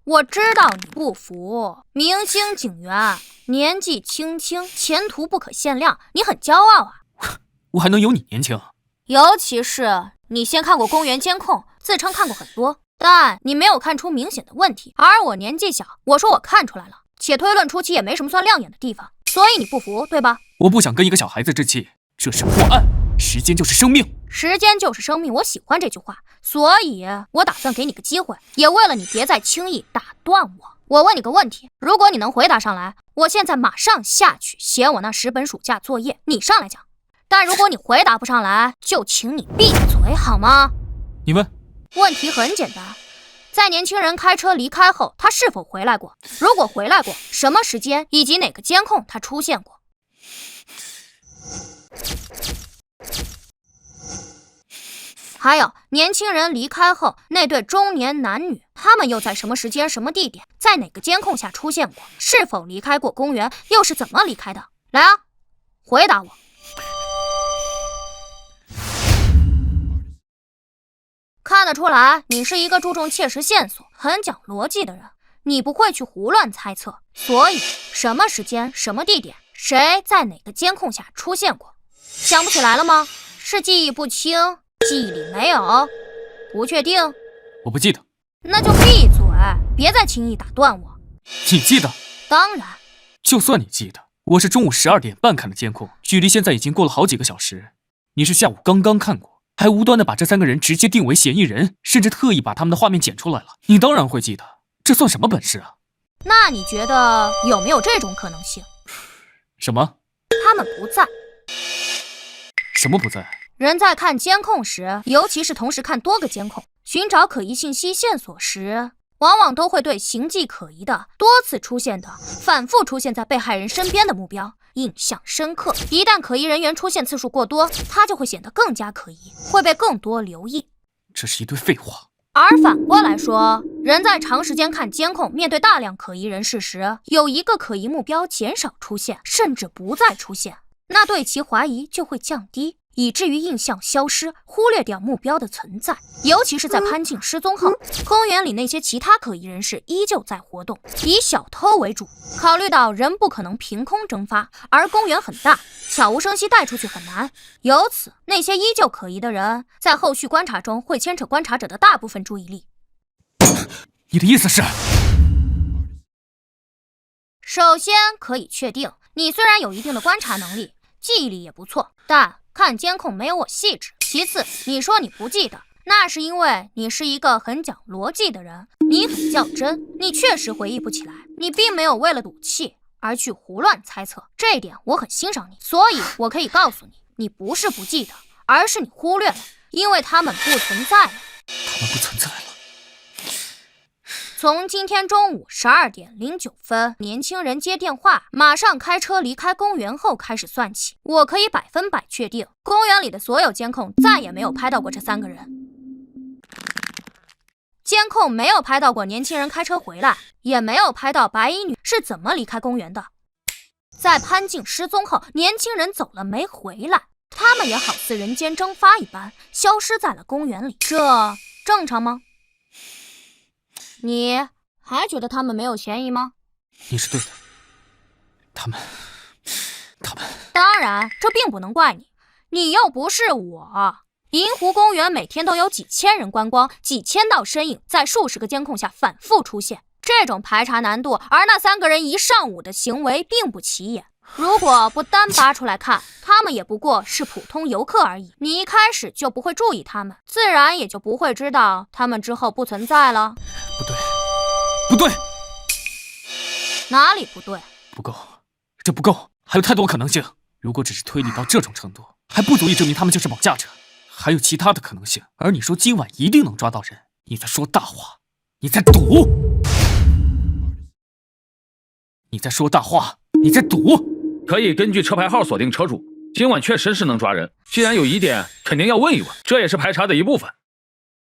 我知道你不服，明星警员，年纪轻轻，前途不可限量，你很骄傲啊。我还能有你年轻？尤其是你先看过公园监控，自称看过很多，但你没有看出明显的问题。而我年纪小，我说我看出来了，且推论出其也没什么算亮眼的地方，所以你不服，对吧？我不想跟一个小孩子置气，这是破案，时间就是生命。时间就是生命，我喜欢这句话，所以我打算给你个机会，也为了你别再轻易打断我。我问你个问题，如果你能回答上来，我现在马上下去写我那10本暑假作业，你上来讲。但如果你回答不上来，就请你闭嘴好吗？你问。问题很简单，在年轻人开车离开后，他是否回来过？如果回来过，什么时间以及哪个监控他出现过？还有，年轻人离开后，那对中年男女，他们又在什么时间、什么地点，在哪个监控下出现过？是否离开过公园？又是怎么离开的？来啊，回答我！看得出来，你是一个注重切实线索、很讲逻辑的人，你不会去胡乱猜测。所以，什么时间、什么地点，谁在哪个监控下出现过？想不起来了吗？是记忆不清？记忆里没有？不确定？我不记得。那就闭嘴，别再轻易打断我。你记得？当然。就算你记得，我是中午12点半看的监控，距离现在已经过了好几个小时。你是下午刚刚看过，还无端的把这3个人直接定为嫌疑人，甚至特意把他们的画面剪出来了。你当然会记得，这算什么本事啊？那你觉得有没有这种可能性？什么？他们不在。什么不在？人在看监控时，尤其是同时看多个监控，寻找可疑信息线索时，往往都会对形迹可疑的、多次出现的、反复出现在被害人身边的目标印象深刻。一旦可疑人员出现次数过多，他就会显得更加可疑，会被更多留意。这是一堆废话。而反过来说，人在长时间看监控，面对大量可疑人士时，有一个可疑目标减少出现，甚至不再出现，那对其怀疑就会降低，以至于印象消失，忽略掉目标的存在。尤其是在潘静失踪后，公园里那些其他可疑人士依旧在活动，以小偷为主。考虑到人不可能凭空蒸发，而公园很大，悄无声息带出去很难，由此那些依旧可疑的人在后续观察中会牵扯观察者的大部分注意力。你的意思是？首先可以确定，你虽然有一定的观察能力，记忆力也不错，但看监控没有我细致。其次，你说你不记得，那是因为你是一个很讲逻辑的人，你很较真，你确实回忆不起来，你并没有为了赌气而去胡乱猜测，这一点我很欣赏你。所以我可以告诉你，你不是不记得，而是你忽略了，因为他们不存在了。他们不存在了。从今天中午12点09分，年轻人接电话，马上开车离开公园后开始算起，我可以100%确定，公园里的所有监控再也没有拍到过这3个人。监控没有拍到过年轻人开车回来，也没有拍到白衣女是怎么离开公园的。在潘静失踪后，年轻人走了没回来，他们也好似人间蒸发一般，消失在了公园里，这正常吗？你还觉得他们没有嫌疑吗？你是对的，他们，当然，这并不能怪你，你又不是我。银湖公园每天都有几千人观光，几千道身影在数十个监控下反复出现，这种排查难度，而那3个人一上午的行为并不起眼。如果不单拔出来看，他们也不过是普通游客而已。你一开始就不会注意他们，自然也就不会知道他们之后不存在了。不对，哪里不对？不够，这不够，还有太多可能性。如果只是推理到这种程度，还不足以证明他们就是绑架者，还有其他的可能性。而你说今晚一定能抓到人，你在说大话，你在赌，你在说大话，你在赌。可以根据车牌号锁定车主，今晚确实是能抓人。既然有疑点，肯定要问一问，这也是排查的一部分。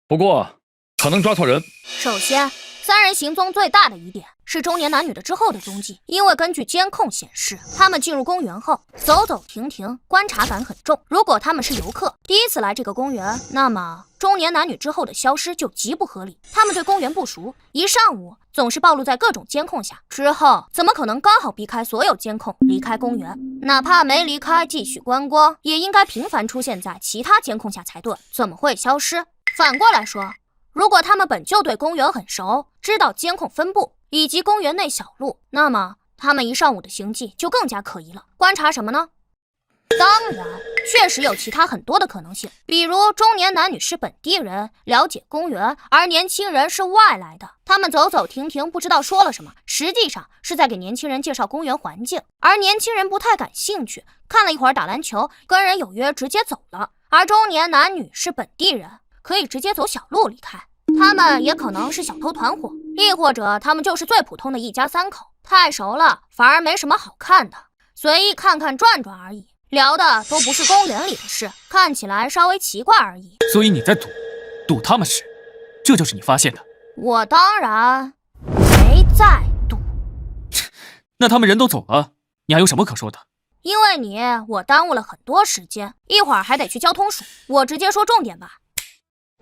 不过，可能抓错人。首先，3人行踪最大的疑点是中年男女的之后的踪迹，因为根据监控显示，他们进入公园后走走停停，观察感很重。如果他们是游客，第一次来这个公园，那么中年男女之后的消失就极不合理。他们对公园不熟，一上午总是暴露在各种监控下，之后怎么可能刚好避开所有监控离开公园？哪怕没离开继续观光，也应该频繁出现在其他监控下才对，怎么会消失？反过来说，如果他们本就对公园很熟，知道监控分布以及公园内小路，那么他们一上午的行迹就更加可疑了。观察什么呢？当然，确实有其他很多的可能性，比如中年男女是本地人，了解公园，而年轻人是外来的，他们走走停停，不知道说了什么，实际上是在给年轻人介绍公园环境，而年轻人不太感兴趣，看了一会儿打篮球，跟人有约直接走了。而中年男女是本地人，可以直接走小路离开。他们也可能是小偷团伙，亦或者他们就是最普通的一家三口，太熟了反而没什么好看的，随意看看转转而已，聊的都不是公园里的事，看起来稍微奇怪而已。所以你在赌他们时，这就是你发现的。我当然没在赌。那他们人都走了，你还有什么可说的？因为你，我耽误了很多时间，一会儿还得去交通署。我直接说重点吧。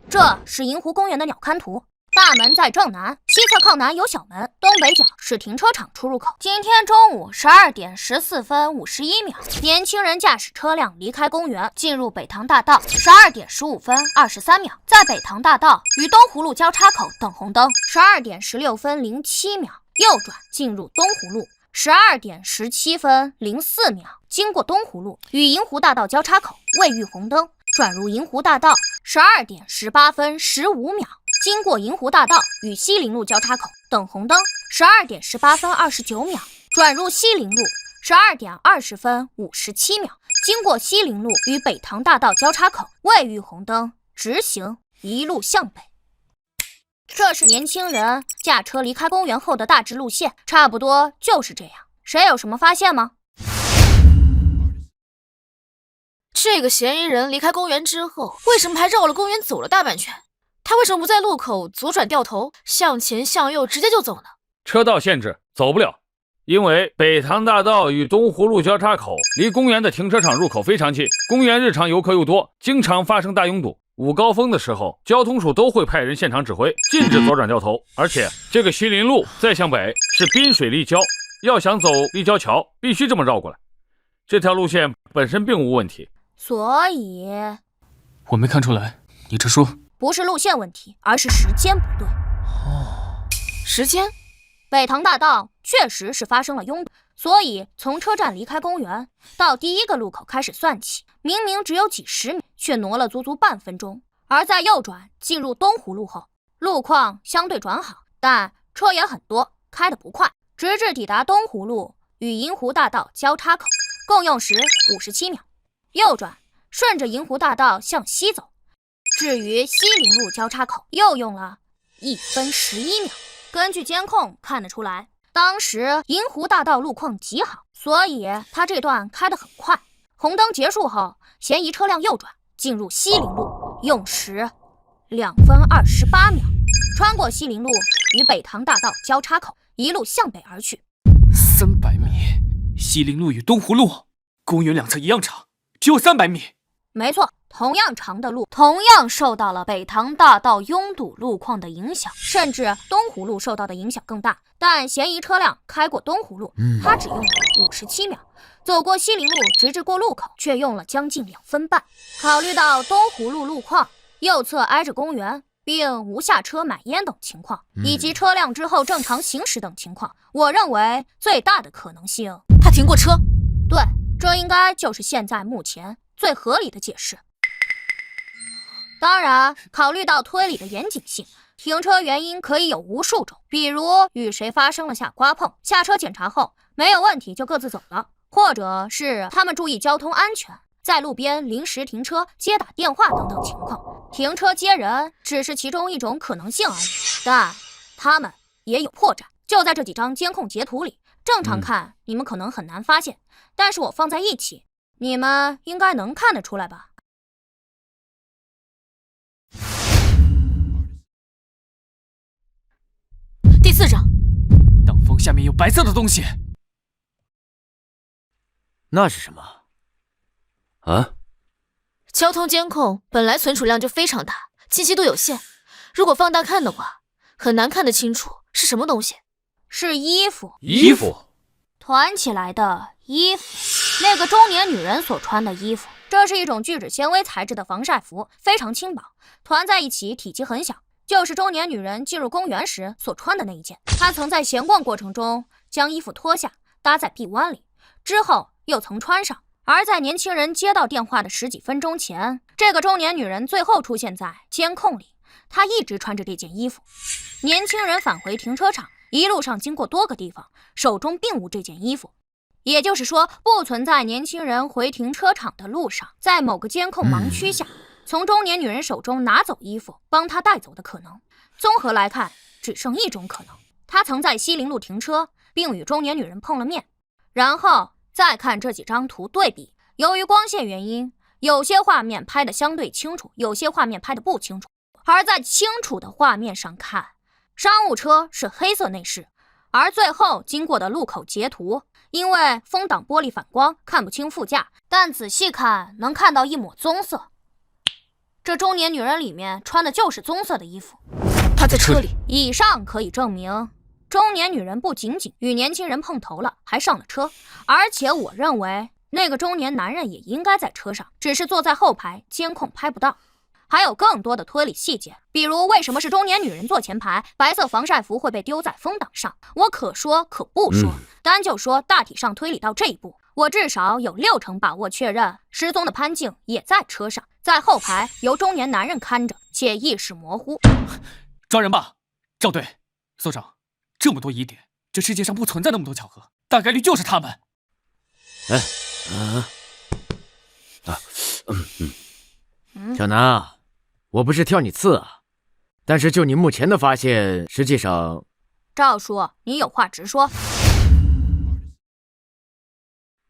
这是银湖公园的鸟瞰图，大门在正南，西侧靠南有小门，东北角是停车场出入口。今天中午12点14分51秒，年轻人驾驶车辆离开公园，进入北塘大道。12点15分23秒，在北塘大道与东湖路交叉口等红灯。12点16分07秒，右转进入东湖路。12点17分04秒，经过东湖路与银湖大道交叉口，未遇红灯，转入银湖大道。12点18分15秒，经过银湖大道与西陵路交叉口，等红灯。12点18分29秒，转入西陵路。12点20分57秒，经过西陵路与北塘大道交叉口，未遇红灯，直行一路向北。这是年轻人驾车离开公园后的大致路线，差不多就是这样。谁有什么发现吗？这个嫌疑人离开公园之后，为什么还绕了公园走了大半圈？他为什么不在路口左转掉头，向前向右直接就走呢？车道限制，走不了。因为北塘大道与东湖路交叉口离公园的停车场入口非常近，公园日常游客又多，经常发生大拥堵。午高峰的时候，交通署都会派人现场指挥，禁止左转掉头。而且这个西林路再向北是滨水立交，要想走立交桥，必须这么绕过来。这条路线本身并无问题，所以我没看出来，你这说不是路线问题，而是时间不对。时间？北塘大道确实是发生了拥堵，所以从车站离开公园到第一个路口开始算起，明明只有几十米，却挪了足足半分钟。而在右转进入东湖路后，路况相对转好，但车也很多，开得不快，直至抵达东湖路与银湖大道交叉口，共用时57秒。右转顺着银湖大道向西走，至于西陵路交叉口又用了1分11秒。根据监控看得出来，当时银湖大道路况极好，所以他这段开得很快。红灯结束后，嫌疑车辆右转进入西陵路，用时2分28秒，穿过西陵路与北塘大道交叉口，一路向北而去。300米，西陵路与东湖路公园两侧一样长，只有300米。没错，同样长的路，同样受到了北塘大道拥堵路况的影响，甚至东湖路受到的影响更大。但嫌疑车辆开过东湖路，他只用了57秒，走过西陵路直至过路口，却用了将近2分半。考虑到东湖路路况右侧挨着公园，并无下车买烟等情况，以及车辆之后正常行驶等情况，我认为最大的可能性，他停过车。对，这应该就是现在目前最合理的解释。当然，考虑到推理的严谨性，停车原因可以有无数种，比如与谁发生了下刮碰，下车检查后没有问题就各自走了，或者是他们注意交通安全，在路边临时停车接打电话等等情况。停车接人只是其中一种可能性而已，但他们也有破绽，就在这几张监控截图里。正常看你们可能很难发现，但是我放在一起，你们应该能看得出来吧。第4张，挡风下面有白色的东西。那是什么？啊？交通监控本来存储量就非常大，清晰度有限，如果放大看的话，很难看得清楚是什么东西。是衣服。衣服？团起来的衣服，那个中年女人所穿的衣服。这是一种聚酯纤维材质的防晒服，非常轻薄，团在一起体积很小，就是中年女人进入公园时所穿的那一件。她曾在闲逛过程中将衣服脱下，搭在臂弯里，之后又曾穿上。而在年轻人接到电话的10几分钟前，这个中年女人最后出现在监控里，她一直穿着这件衣服。年轻人返回停车场，一路上经过多个地方，手中并无这件衣服，也就是说，不存在年轻人回停车场的路上，在某个监控盲区下从中年女人手中拿走衣服，帮她带走的可能。综合来看，只剩一种可能：她曾在西陵路停车，并与中年女人碰了面。然后再看这几张图对比，由于光线原因，有些画面拍得相对清楚，有些画面拍得不清楚。而在清楚的画面上看，商务车是黑色内饰，而最后经过的路口截图，因为风挡玻璃反光看不清副驾，但仔细看能看到一抹棕色。这中年女人里面穿的就是棕色的衣服，她在车里。以上可以证明，中年女人不仅仅与年轻人碰头了，还上了车。而且我认为那个中年男人也应该在车上，只是坐在后排，监控拍不到。还有更多的推理细节，比如为什么是中年女人坐前排，白色防晒服会被丢在风挡上，我可说可不说。单就说大体上推理到这一步，我至少有60%把握确认失踪的潘静也在车上，在后排由中年男人看着，且意识模糊。抓人吧，赵队，所长，这么多疑点，这世界上不存在那么多巧合，大概率就是他们。小南啊，我不是挑你刺啊，但是就你目前的发现，实际上……赵叔，你有话直说。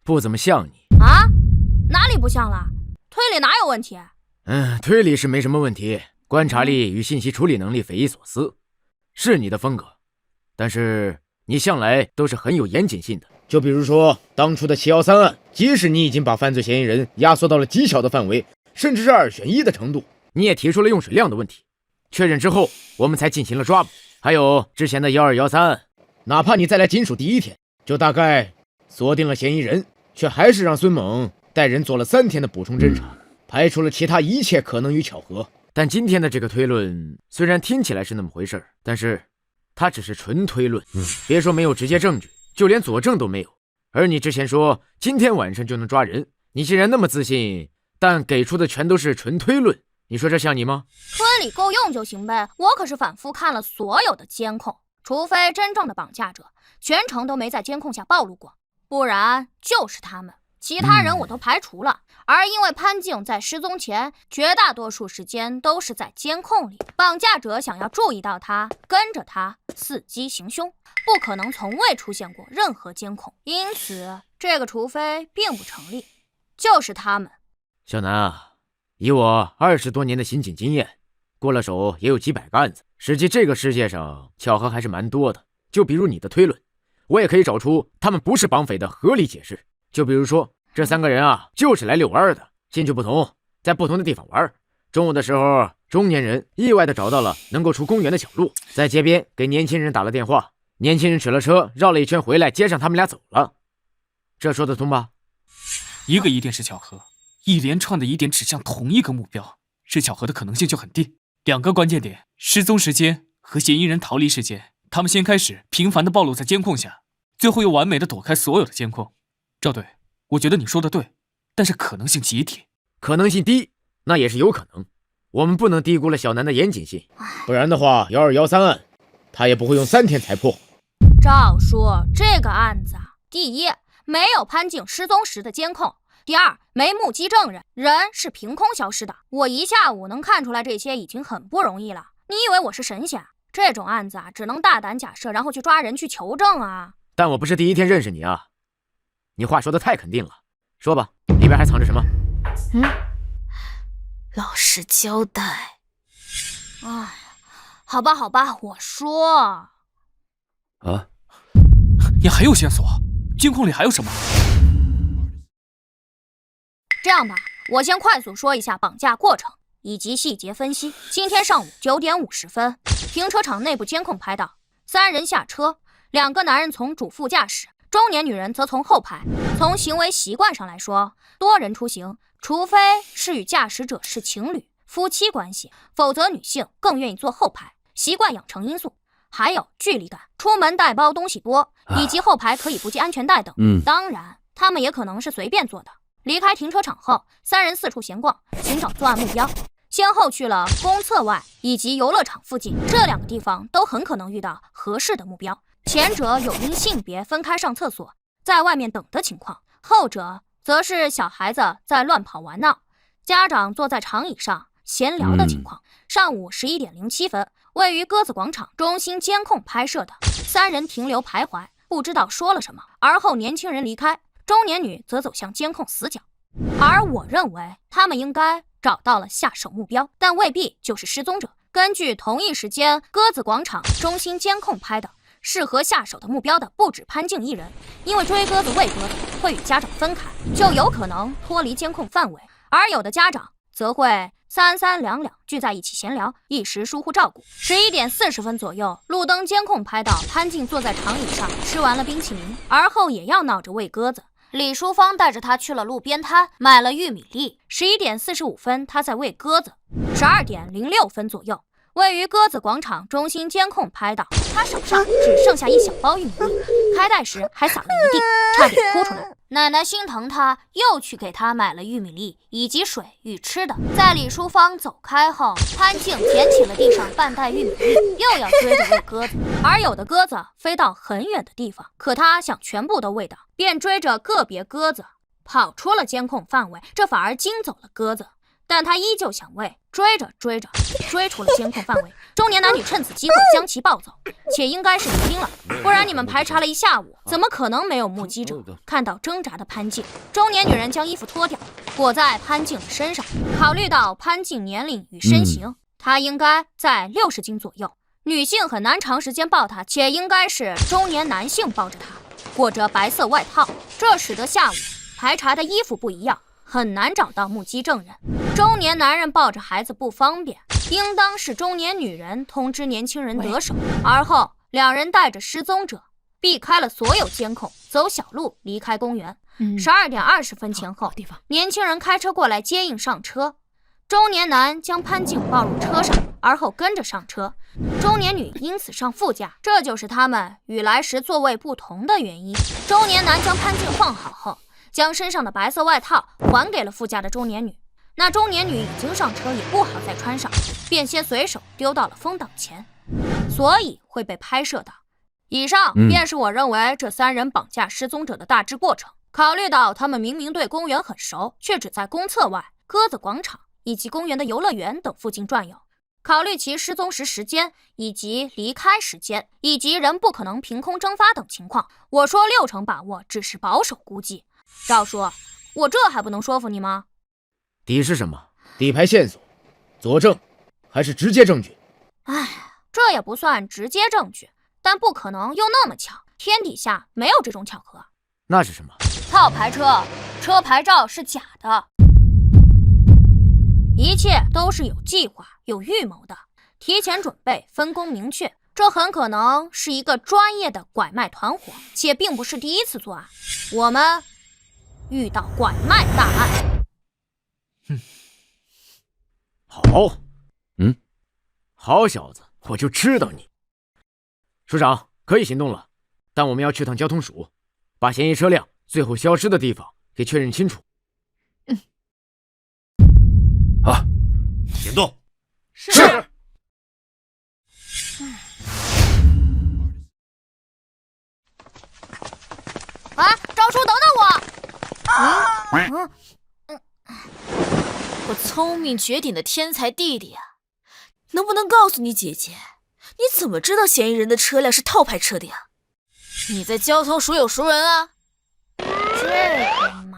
不怎么像你啊？哪里不像了？推理哪有问题？推理是没什么问题，观察力与信息处理能力匪夷所思，是你的风格。但是你向来都是很有严谨性的，就比如说当初的713案，即使你已经把犯罪嫌疑人压缩到了极小的范围，甚至是2选1的程度，你也提出了用水量的问题。确认之后，我们才进行了抓捕。还有之前的1213案，哪怕你再来警署第1天，就大概锁定了嫌疑人，却还是让孙猛带人做了3天的补充侦查，排除了其他一切可能与巧合。但今天的这个推论虽然听起来是那么回事，但是它只是纯推论，别说没有直接证据，就连佐证都没有。而你之前说今天晚上就能抓人，你既然那么自信，但给出的全都是纯推论，你说这像你吗？推理够用就行呗，我可是反复看了所有的监控，除非真正的绑架者全程都没在监控下暴露过，不然就是他们，其他人我都排除了。而因为潘静在失踪前绝大多数时间都是在监控里，绑架者想要注意到他，跟着他伺机行凶，不可能从未出现过任何监控，因此这个除非并不成立，就是他们。小南啊，以我20多年的刑警经验，过了手也有几百个案子，实际这个世界上巧合还是蛮多的。就比如你的推论，我也可以找出他们不是绑匪的合理解释。就比如说这3个人啊，就是来遛弯的，兴趣不同，在不同的地方玩。中午的时候，中年人意外的找到了能够出公园的小路，在街边给年轻人打了电话，年轻人取了车绕了一圈回来，接上他们俩走了。这说得通吧？一个疑点是巧合，一连串的疑点指向同一个目标，是巧合的可能性就很低。2个关键点，失踪时间和嫌疑人逃离时间，他们先开始频繁的暴露在监控下，最后又完美的躲开所有的监控。赵队，我觉得你说的对，但是可能性极低。可能性低，那也是有可能。我们不能低估了小南的严谨性，不然的话，1213案他也不会用3天才破。赵叔，这个案子啊，第一，没有潘静失踪时的监控；第二，没目击证人，人是凭空消失的。我一下午能看出来这些已经很不容易了。你以为我是神仙？这种案子啊，只能大胆假设，然后去抓人去求证啊。但我不是第1天认识你啊，你话说的太肯定了。说吧，里边还藏着什么？老实交代。哎，好吧，好吧，我说。你还有线索？监控里还有什么？这样吧，我先快速说一下绑架过程以及细节分析。今天上午9点50分，停车场内部监控拍到3人下车，2个男人从主副驾驶，中年女人则从后排。从行为习惯上来说，多人出行，除非是与驾驶者是情侣、夫妻关系，否则女性更愿意坐后排，习惯养成因素。还有距离感，出门带包东西多，以及后排可以不系安全带等。当然，他们也可能是随便坐的。离开停车场后，3人四处闲逛，寻找作案目标，先后去了公厕外以及游乐场附近，这2个地方都很可能遇到合适的目标。前者有因性别分开上厕所，在外面等的情况，后者则是小孩子在乱跑玩闹。家长坐在长椅上闲聊的情况。上午11点07分，位于鸽子广场中心监控拍摄的，3人停留徘徊，不知道说了什么，而后年轻人离开，中年女则走向监控死角。而我认为他们应该找到了下手目标，但未必就是失踪者。根据同一时间鸽子广场中心监控拍的，适合下手的目标的不止潘静一人，因为追鸽子喂鸽子会与家长分开，就有可能脱离监控范围，而有的家长则会三三两两聚在一起闲聊，一时疏忽照顾。11点40分左右，路灯监控拍到潘静坐在长椅上吃完了冰淇淋，而后也要闹着喂鸽子。李淑芳带着他去了路边摊，买了玉米粒。11点45分，他在喂鸽子。12点06分左右，位于鸽子广场中心监控拍到他手上只剩下一小包玉米粒，开袋时还撒了一地，差点哭出来。奶奶心疼他，又去给他买了玉米粒以及水与吃的。在李淑芳走开后，潘静捡起了地上半袋玉米粒，又要追着喂鸽子。而有的鸽子飞到很远的地方，可他想全部都喂到，便追着个别鸽子跑出了监控范围，这反而惊走了鸽子。但他依旧想喂，追着追出了监控范围。中年男女趁此机会将其抱走，且应该是离经了，不然你们排查了一下午，怎么可能没有目击者看到挣扎的潘静？中年女人将衣服脱掉，裹在潘静的身上。考虑到潘静年龄与身形，她应该在60斤左右，女性很难长时间抱她，且应该是中年男性抱着她，裹着白色外套，这使得下午排查的衣服不一样，很难找到目击证人。中年男人抱着孩子不方便，应当是中年女人通知年轻人得手，而后两人带着失踪者避开了所有监控，走小路离开公园。12点20分前后，年轻人开车过来接应上车，中年男将潘静抱入车上，而后跟着上车，中年女因此上副驾，这就是他们与来时座位不同的原因。中年男将潘静放好后，将身上的白色外套还给了副驾的中年女，那中年女已经上车，也不好再穿上，便先随手丢到了风挡前，所以会被拍摄到。以上便是我认为这3人绑架失踪者的大致过程。考虑到他们明明对公园很熟，却只在公厕外、鸽子广场以及公园的游乐园等附近转悠，考虑其失踪时间以及离开时间，以及人不可能凭空蒸发等情况，我说60%把握只是保守估计。赵叔，我这还不能说服你吗？底是什么？底牌线索、佐证，还是直接证据？哎，这也不算直接证据，但不可能又那么巧，天底下没有这种巧合。那是什么？套牌车，车牌照是假的，一切都是有计划、有预谋的，提前准备，分工明确。这很可能是一个专业的拐卖团伙，且并不是第一次作案。我们遇到拐卖大案。好，好小子，我就知道你。署长，可以行动了，但我们要去趟交通署，把嫌疑车辆最后消失的地方给确认清楚。好，行动。是。啊，赵叔，等等我！我聪明绝顶的天才弟弟啊，能不能告诉你姐姐，你怎么知道嫌疑人的车辆是套牌车的呀？你在交通署有熟人啊？这个嘛，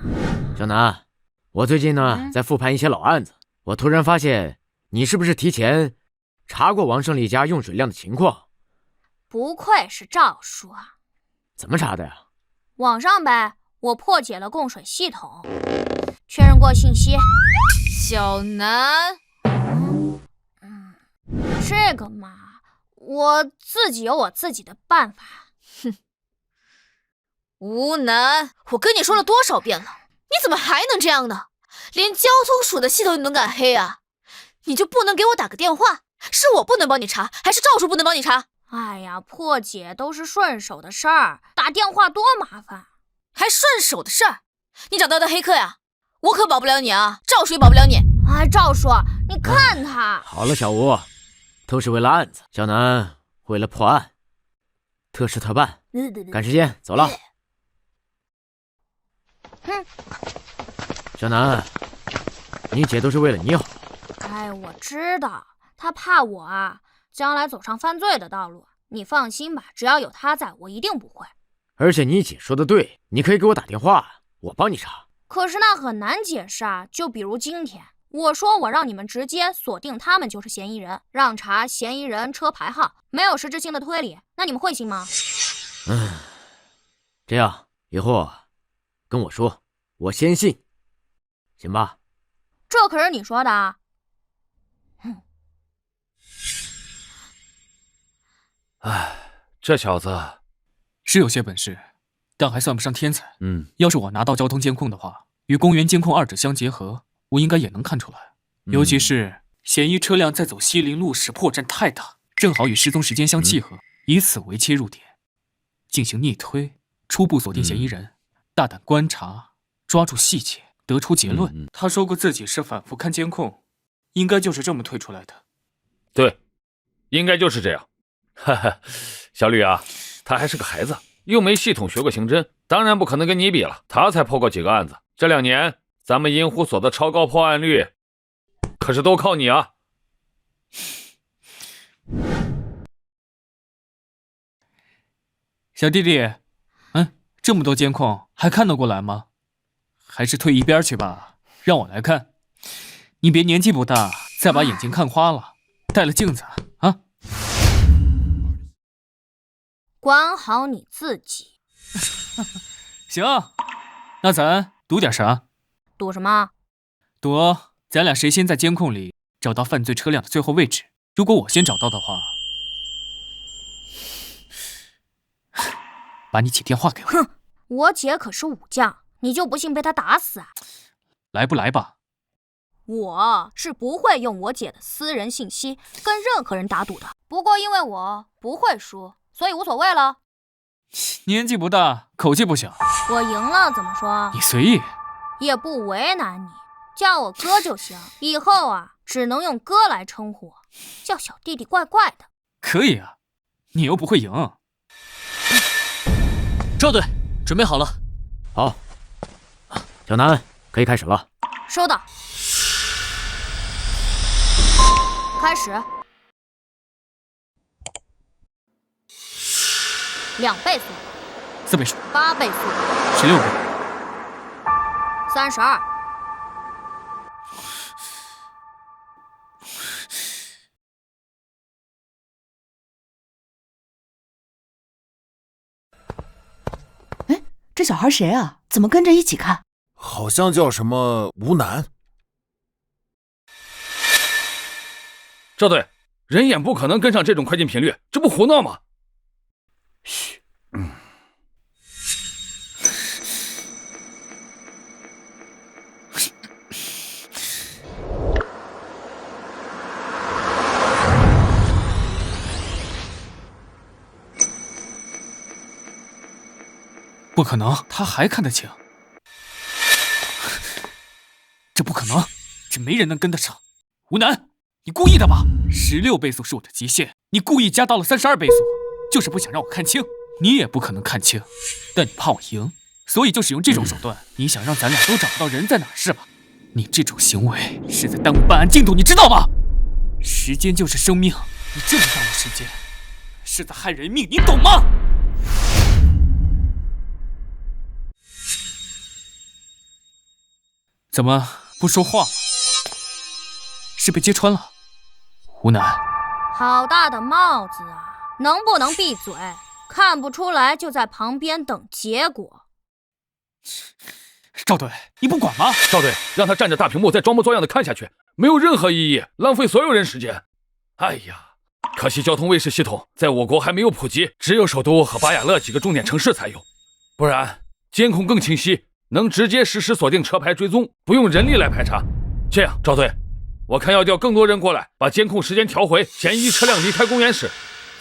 小南，我最近在复盘一些老案子，我突然发现你是不是提前查过王胜利家用水量的情况？不愧是赵叔啊！怎么查的呀？网上呗，我破解了供水系统，确认过信息。小南，这个嘛，我自己有我自己的办法。哼，吴南，我跟你说了多少遍了，你怎么还能这样呢？连交通署的系统你都敢黑啊？你就不能给我打个电话？是我不能帮你查，还是赵叔不能帮你查？哎呀，破解都是顺手的事儿，打电话多麻烦。还顺手的事儿？你找到的黑客呀？我可保不了你啊，赵叔也保不了你。哎，赵叔，你看他。好了，小吴，都是为了案子，小南为了破案，特事特办，赶时间，走了。小南，你姐都是为了你好。哎，我知道，她怕我啊，将来走上犯罪的道路。你放心吧，只要有她在，我一定不会。而且你姐说的对，你可以给我打电话，我帮你查。可是那很难解释啊，就比如今天，我说我让你们直接锁定他们就是嫌疑人，让查嫌疑人车牌号，没有实质性的推理，那你们会信吗？这样以后跟我说，我先信，行吧？这可是你说的啊。这小子是有些本事，但还算不上天才。要是我拿到交通监控的话，与公园监控二者相结合，我应该也能看出来。尤其是嫌疑车辆在走西林路时破绽太大，正好与失踪时间相契合，以此为切入点，进行逆推，初步锁定嫌疑人，大胆观察，抓住细节，得出结论。他说过自己是反复看监控，应该就是这么推出来的。对，应该就是这样。哈哈，小吕啊，他还是个孩子，又没系统学过刑侦，当然不可能跟你比了。他才破过几个案子，这2年咱们银狐所的超高破案率，可是都靠你啊！小弟弟，这么多监控还看得过来吗？还是退一边去吧，让我来看。你别年纪不大，再把眼睛看花了，戴了镜子啊！管好你自己。行，那咱赌点啥？赌什么？赌咱俩谁先在监控里找到犯罪车辆的最后位置。如果我先找到的话，把你姐电话给我。哼，我姐可是武将，你就不信被她打死啊？来不来吧？我是不会用我姐的私人信息跟任何人打赌的。不过因为我不会输，所以无所谓了。年纪不大，口气不小。我赢了怎么说？你随意，也不为难你，叫我哥就行。以后啊，只能用哥来称呼我，叫小弟弟怪怪的。可以啊，你又不会赢。赵队，准备好了。好，小南可以开始了。收到。开始。2倍速，4倍速，8倍速，16倍，32。哎，这小孩谁啊？怎么跟着一起看？好像叫什么吴楠。赵队，人眼不可能跟上这种快进频率，这不胡闹吗？嘘，不可能，他还看得清。这不可能，这没人能跟得上。吴楠，你故意的吧？16倍速是我的极限，你故意加到了32倍速，就是不想让我看清。你也不可能看清，但你怕我赢，所以就使用这种手段。你想让咱俩都找不到人在哪是吧？你这种行为是在耽误办案进度，你知道吗？时间就是生命，你这么耽误时间，是在害人命，你懂吗？怎么不说话？是被揭穿了？吴楠，好大的帽子啊！能不能闭嘴？看不出来就在旁边等结果。赵队，你不管吗？赵队，让他站着大屏幕再装模作样的看下去，没有任何意义，浪费所有人时间。哎呀，可惜交通卫士系统在我国还没有普及，只有首都和巴雅勒几个重点城市才有，不然监控更清晰，能直接实时锁定车牌追踪，不用人力来排查。这样，赵队，我看要调更多人过来，把监控时间调回嫌疑车辆离开公园时，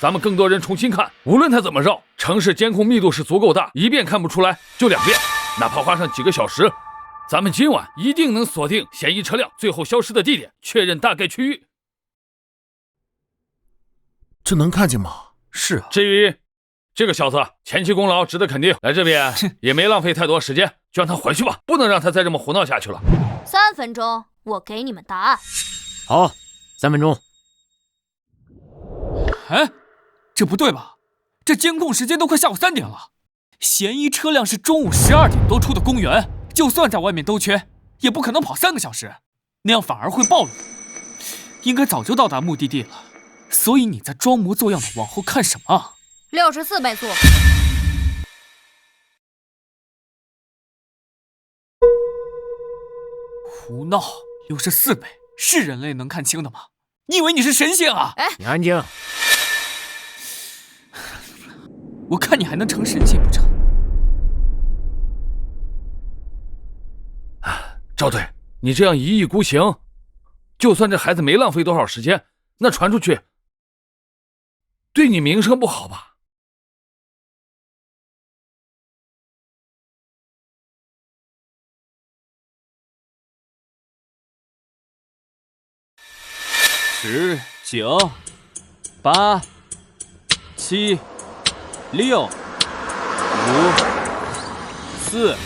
咱们更多人重新看，无论他怎么绕，城市监控密度是足够大，一遍看不出来就2遍，哪怕花上几个小时，咱们今晚一定能锁定嫌疑车辆最后消失的地点，确认大概区域。这能看见吗？是啊。至于这个小子，前期功劳值得肯定，来这边也没浪费太多时间，就让他回去吧，不能让他再这么胡闹下去了。 3分钟，我给你们答案。好，3分钟。哎，这不对吧？这监控时间都快下午3点了，嫌疑车辆是中午12点多出的公园，就算在外面兜圈，也不可能跑3个小时，那样反而会暴露。应该早就到达目的地了，所以你在装模作样的往后看什么？64倍速。胡闹！64倍是人类能看清的吗？你以为你是神仙啊？哎，你安静。我看你还能成神仙不成？赵队，你这样一意孤行，就算这孩子没浪费多少时间，那传出去，对你名声不好吧？10、9、8、7、6、5、4、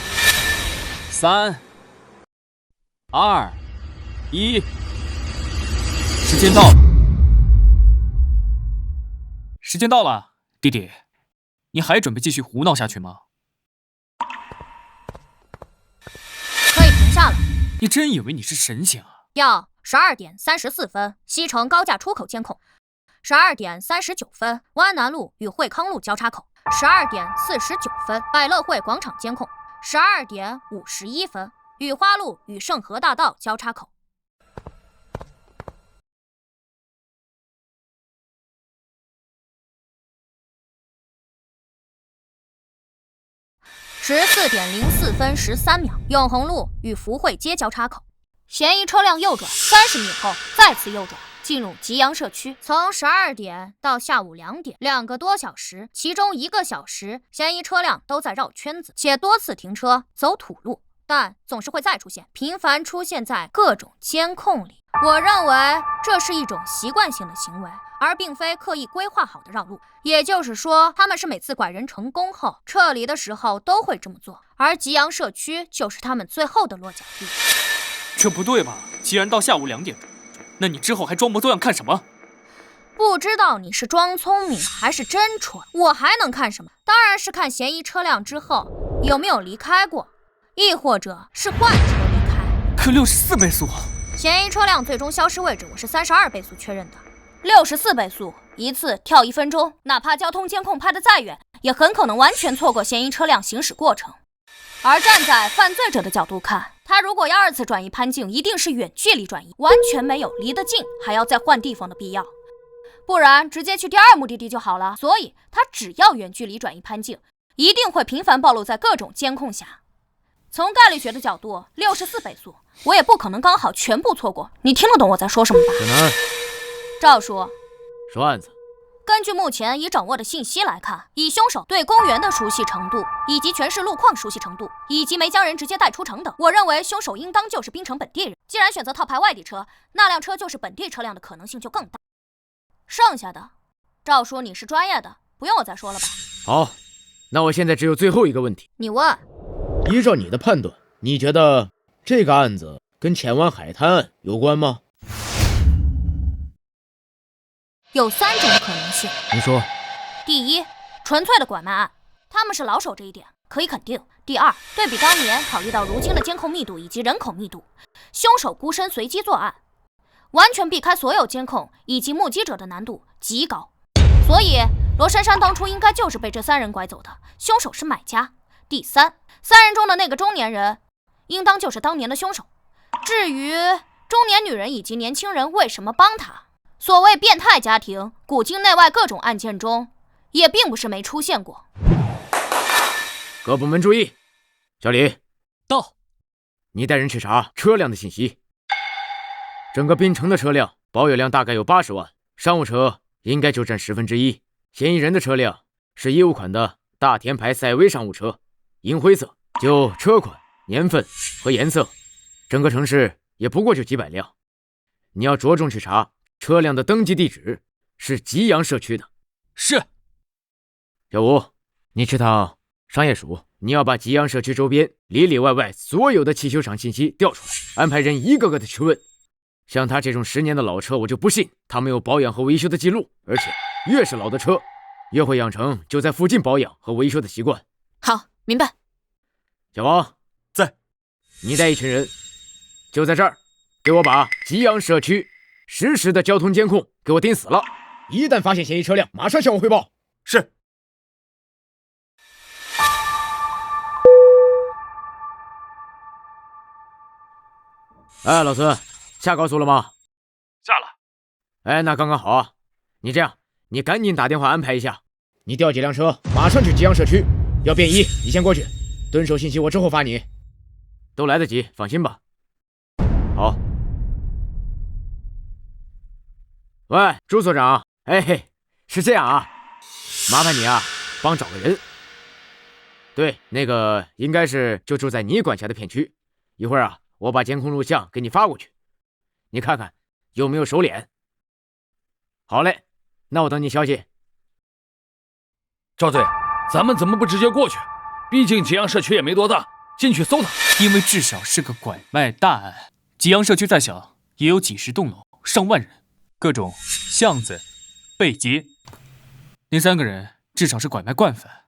3、2、1，时间到了。时间到了，弟弟，你还准备继续胡闹下去吗？可以停下了。你真以为你是神仙啊？要12点34分，西城高架出口监控；12点39分，湾南路与惠康路交叉口；12点49分，百乐汇广场监控；12点51分，雨花路与盛和大道交叉口。14点04分13秒，永恒路与福汇街交叉口。嫌疑车辆右转30米后再次右转，进入吉阳社区。从12点到下午2点，2个多小时，其中1个小时，嫌疑车辆都在绕圈子，且多次停车走土路，但总是会再出现，频繁出现在各种监控里。我认为这是一种习惯性的行为，而并非刻意规划好的绕路。也就是说，他们是每次拐人成功后撤离的时候都会这么做，而吉阳社区就是他们最后的落脚地。这不对吧？既然到下午2点，那你之后还装模作样看什么？不知道你是装聪明还是真蠢，我还能看什么？当然是看嫌疑车辆之后有没有离开过，亦或者是换车离开。可64倍速，嫌疑车辆最终消失位置我是32倍速确认的，64倍速一次跳1分钟，哪怕交通监控拍得再远，也很可能完全错过嫌疑车辆行驶过程。而站在犯罪者的角度看，他如果要2次转移潘静，一定是远距离转移，完全没有离得近还要再换地方的必要，不然直接去第2目的地就好了。所以他只要远距离转移潘静，一定会频繁暴露在各种监控下。从概率学的角度，64倍速，我也不可能刚好全部错过。你听得懂我在说什么吧？可能。赵叔，说案子。根据目前已掌握的信息来看，以凶手对公园的熟悉程度，以及全市路况熟悉程度，以及没将人直接带出城等，我认为凶手应当就是槟城本地人。既然选择套牌外地车，那辆车就是本地车辆的可能性就更大。剩下的，赵叔你是专业的，不用我再说了吧？好，那我现在只有最后一个问题。你问。依照你的判断，你觉得这个案子跟浅湾海滩案有关吗？有3种可能性。你说。第一，纯粹的拐卖案，他们是老手这一点可以肯定。第二，对比当年，考虑到如今的监控密度以及人口密度，凶手孤身随机作案，完全避开所有监控以及目击者的难度极高。所以罗珊珊当初应该就是被这3人拐走的，凶手是买家。第三，3人中的那个中年人应当就是当年的凶手。至于中年女人以及年轻人为什么帮他，所谓变态家庭，古今内外各种案件中也并不是没出现过。各部门注意，小李到，你带人去查车辆的信息。整个槟城的车辆保有量大概有80万，商务车应该就占1/10。嫌疑人的车辆是业务款的大田牌赛威商务车，银灰色。就车款、年份和颜色，整个城市也不过就几百辆。你要着重去查车辆的登记地址是吉阳社区的。是。小吴，你去趟商业署你要把吉阳社区周边里里外外所有的汽修厂信息调出来，安排人一个个的去问。像他这种10年的老车，我就不信他没有保养和维修的记录，而且越是老的车，越会养成就在附近保养和维修的习惯。好，明白。小王在，你带一群人，就在这儿，给我把吉阳社区实时的交通监控给我盯死了。一旦发现嫌疑车辆，马上向我汇报。是。哎，老孙，下高速了吗？下了。哎，那刚刚好啊。你这样，你赶紧打电话安排一下，你调几辆车，马上去吉阳社区。要便衣，你先过去，蹲守信息我之后发你。都来得及，放心吧。好。喂，朱所长，哎嘿，是这样啊，麻烦你啊，帮找个人。对，那个应该是就住在你管辖的片区。一会儿啊，我把监控录像给你发过去，你看看有没有熟脸。好嘞，那我等你消息。赵队，咱们怎么不直接过去？毕竟吉阳社区也没多大，进去搜他。因为至少是个拐卖大案，吉阳社区再小也有几10栋楼，上万人，各种巷子、背街，那3个人至少是拐卖惯犯，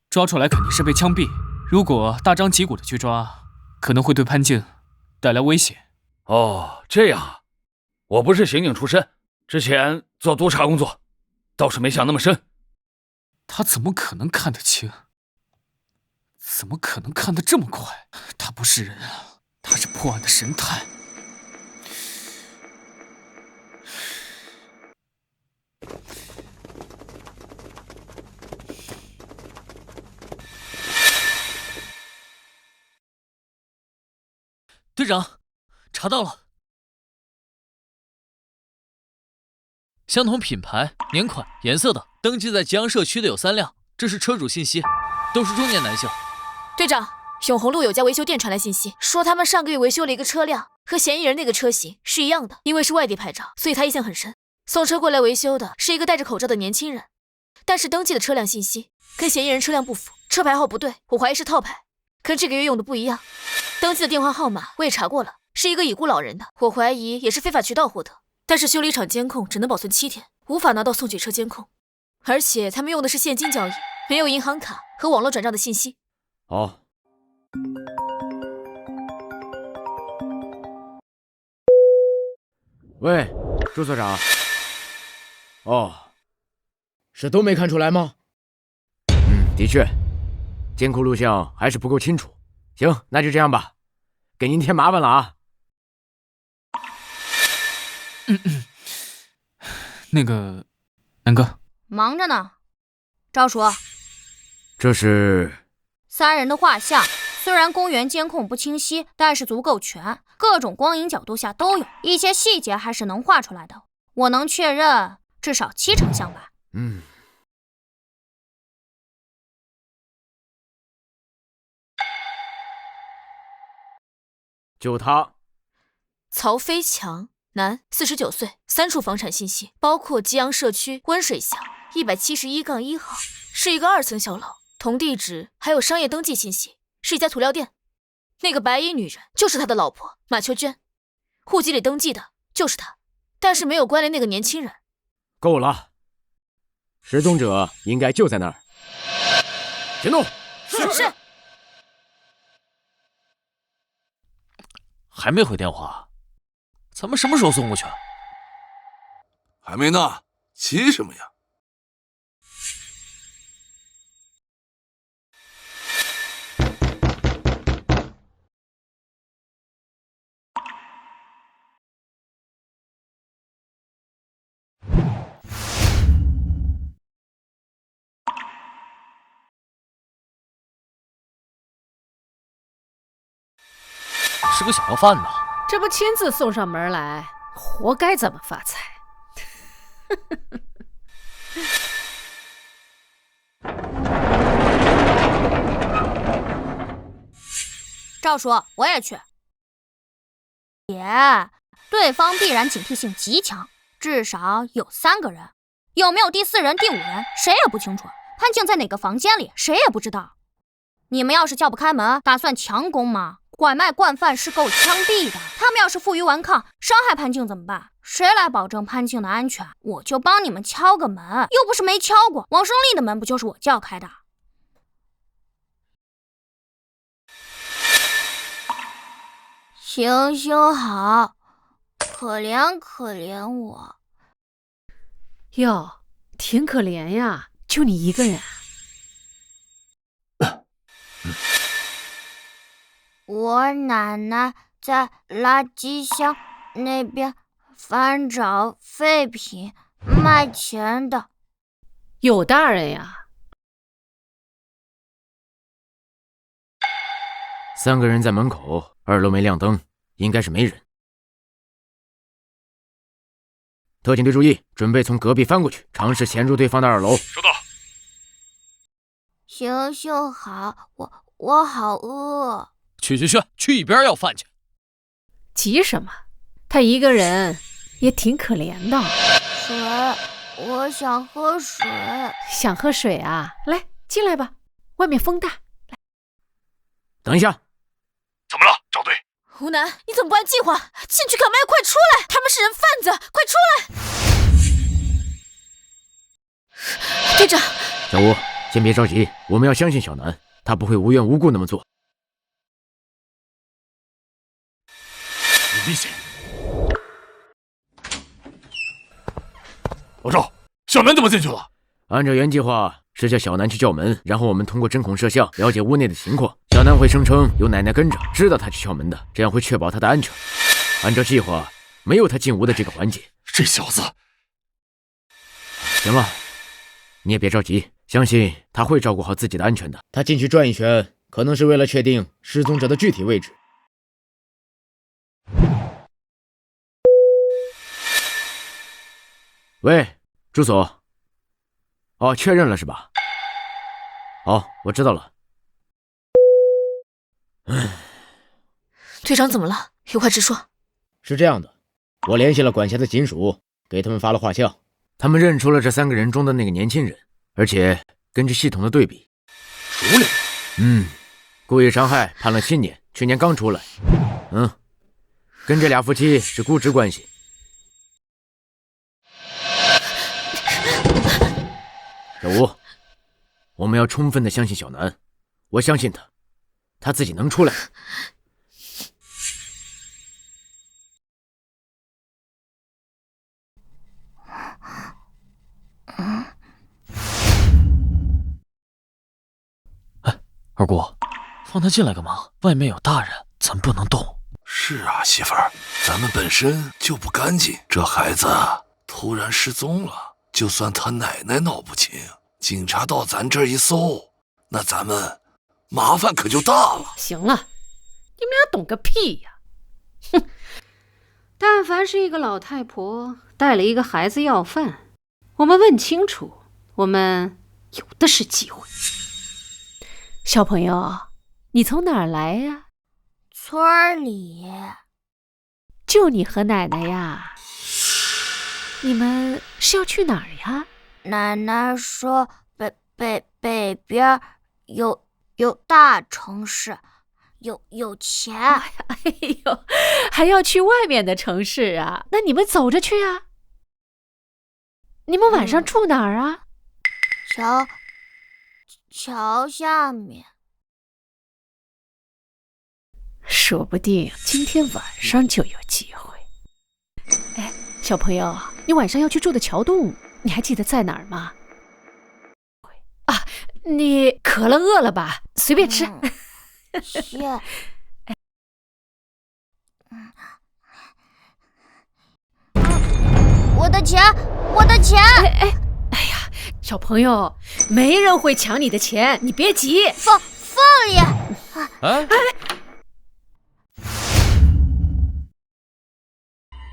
抓出来肯定是被枪毙。如果大张旗鼓的去抓，可能会对潘静带来危险。哦，这样啊，我不是刑警出身，之前做督察工作，倒是没想那么深。他怎么可能看得清？怎么可能看得这么快？他不是人啊，他是破案的神探。队长，查到了，相同品牌、年款、颜色的，登记在吉阳社区的有3辆，这是车主信息，都是中年男性。队长，永红路有家维修店传来信息，说他们上个月维修了一个车辆，和嫌疑人那个车型是一样的。因为是外地牌照，所以他印象很深。送车过来维修的是一个戴着口罩的年轻人，但是登记的车辆信息跟嫌疑人车辆不符，车牌号不对，我怀疑是套牌，跟这个月用的不一样。登记的电话号码我也查过了，是一个已故老人的，我怀疑也是非法渠道获得。但是修理厂监控只能保存7天，无法拿到送取车监控，而且他们用的是现金交易，没有银行卡和网络转账的信息。好。喂，朱所长。哦，是都没看出来吗？的确，监控录像还是不够清楚。行，那就这样吧，给您添麻烦了啊。那个，南哥，忙着呢。赵叔，这是3人的画像，虽然公园监控不清晰，但是足够全，各种光影角度下都有，一些细节还是能画出来的。我能确认至少7成像吧。就他，曹飞强，男，49岁，3处房产信息，包括吉阳社区温水巷171-1号，是一个2层小楼，同地址还有商业登记信息，是一家涂料店。那个白衣女人就是他的老婆马秋娟，户籍里登记的就是他，但是没有关联那个年轻人。够了，失踪者应该就在那儿。行动！是。还没回电话，咱们什么时候送过去？还没呢，急什么呀？是个小要饭的，这不亲自送上门来，活该咱们发财。赵叔，我也去。姐，对方必然警惕性极强，至少有3个人，有没有第4人、第5人，谁也不清楚。潘静在哪个房间里，谁也不知道。你们要是叫不开门，打算强攻吗？拐卖惯犯是够枪毙的。他们要是负隅顽抗，伤害潘静怎么办？谁来保证潘静的安全？我就帮你们敲个门，又不是没敲过。王胜利的门不就是我叫开的？行行好，可怜可怜我。哟，挺可怜呀，就你一个人。我奶奶在垃圾箱那边翻找废品卖钱的。有大人呀。3个人在门口，2楼没亮灯，应该是没人。特警队注意，准备从隔壁翻过去，尝试潜入对方的2楼。收到。行行好，我好饿。去一边要饭去。急什么？他一个人也挺可怜的。水，我想喝水。想喝水啊？来，进来吧，外面风大。来，等一下。怎么了，赵队？湖南，你怎么不按计划进去干嘛？快出来！他们是人贩子，快出来！队长，小吴，先别着急，我们要相信小南，他不会无缘无故那么做。有危险！老赵，小南怎么进去了？按照原计划是叫小南去叫门，然后我们通过针孔摄像了解屋内的情况。小南会声称有奶奶跟着，知道他去敲门的，这样会确保他的安全。按照计划，没有他进屋的这个环节。这小子，行了，你也别着急，相信他会照顾好自己的安全的。他进去转一圈，可能是为了确定失踪者的具体位置。喂，住所。哦，确认了是吧？好，我知道了。队长怎么了？有话直说。是这样的，我联系了管辖的警署，给他们发了画像，他们认出了这3个人中的那个年轻人，而且根据系统的对比，熟练。故意伤害判了7年，去年刚出来。跟这俩夫妻是姑侄关系。小吴，我们要充分的相信小南，我相信他，他自己能出来。二姑，放他进来干嘛？外面有大人，咱不能动。是啊，媳妇儿，咱们本身就不干净，这孩子突然失踪了，就算他奶奶闹不清，警察到咱这儿一搜，那咱们麻烦可就大了。行了，你们俩懂个屁呀！哼，但凡是一个老太婆带了一个孩子要饭，我们问清楚，我们有的是机会。小朋友，你从哪儿来呀？村里。就你和奶奶呀？你们是要去哪儿呀？奶奶说北边有大城市，有钱。哎呦，还要去外面的城市啊？那你们走着去啊。你们晚上住哪儿啊？桥下面。说不定今天晚上就有机会。哎，小朋友，你晚上要去住的桥洞，你还记得在哪儿吗？啊，你渴了饿了吧？随便吃。谢。我的钱，我的钱！哎呀，小朋友，没人会抢你的钱，你别急。放里。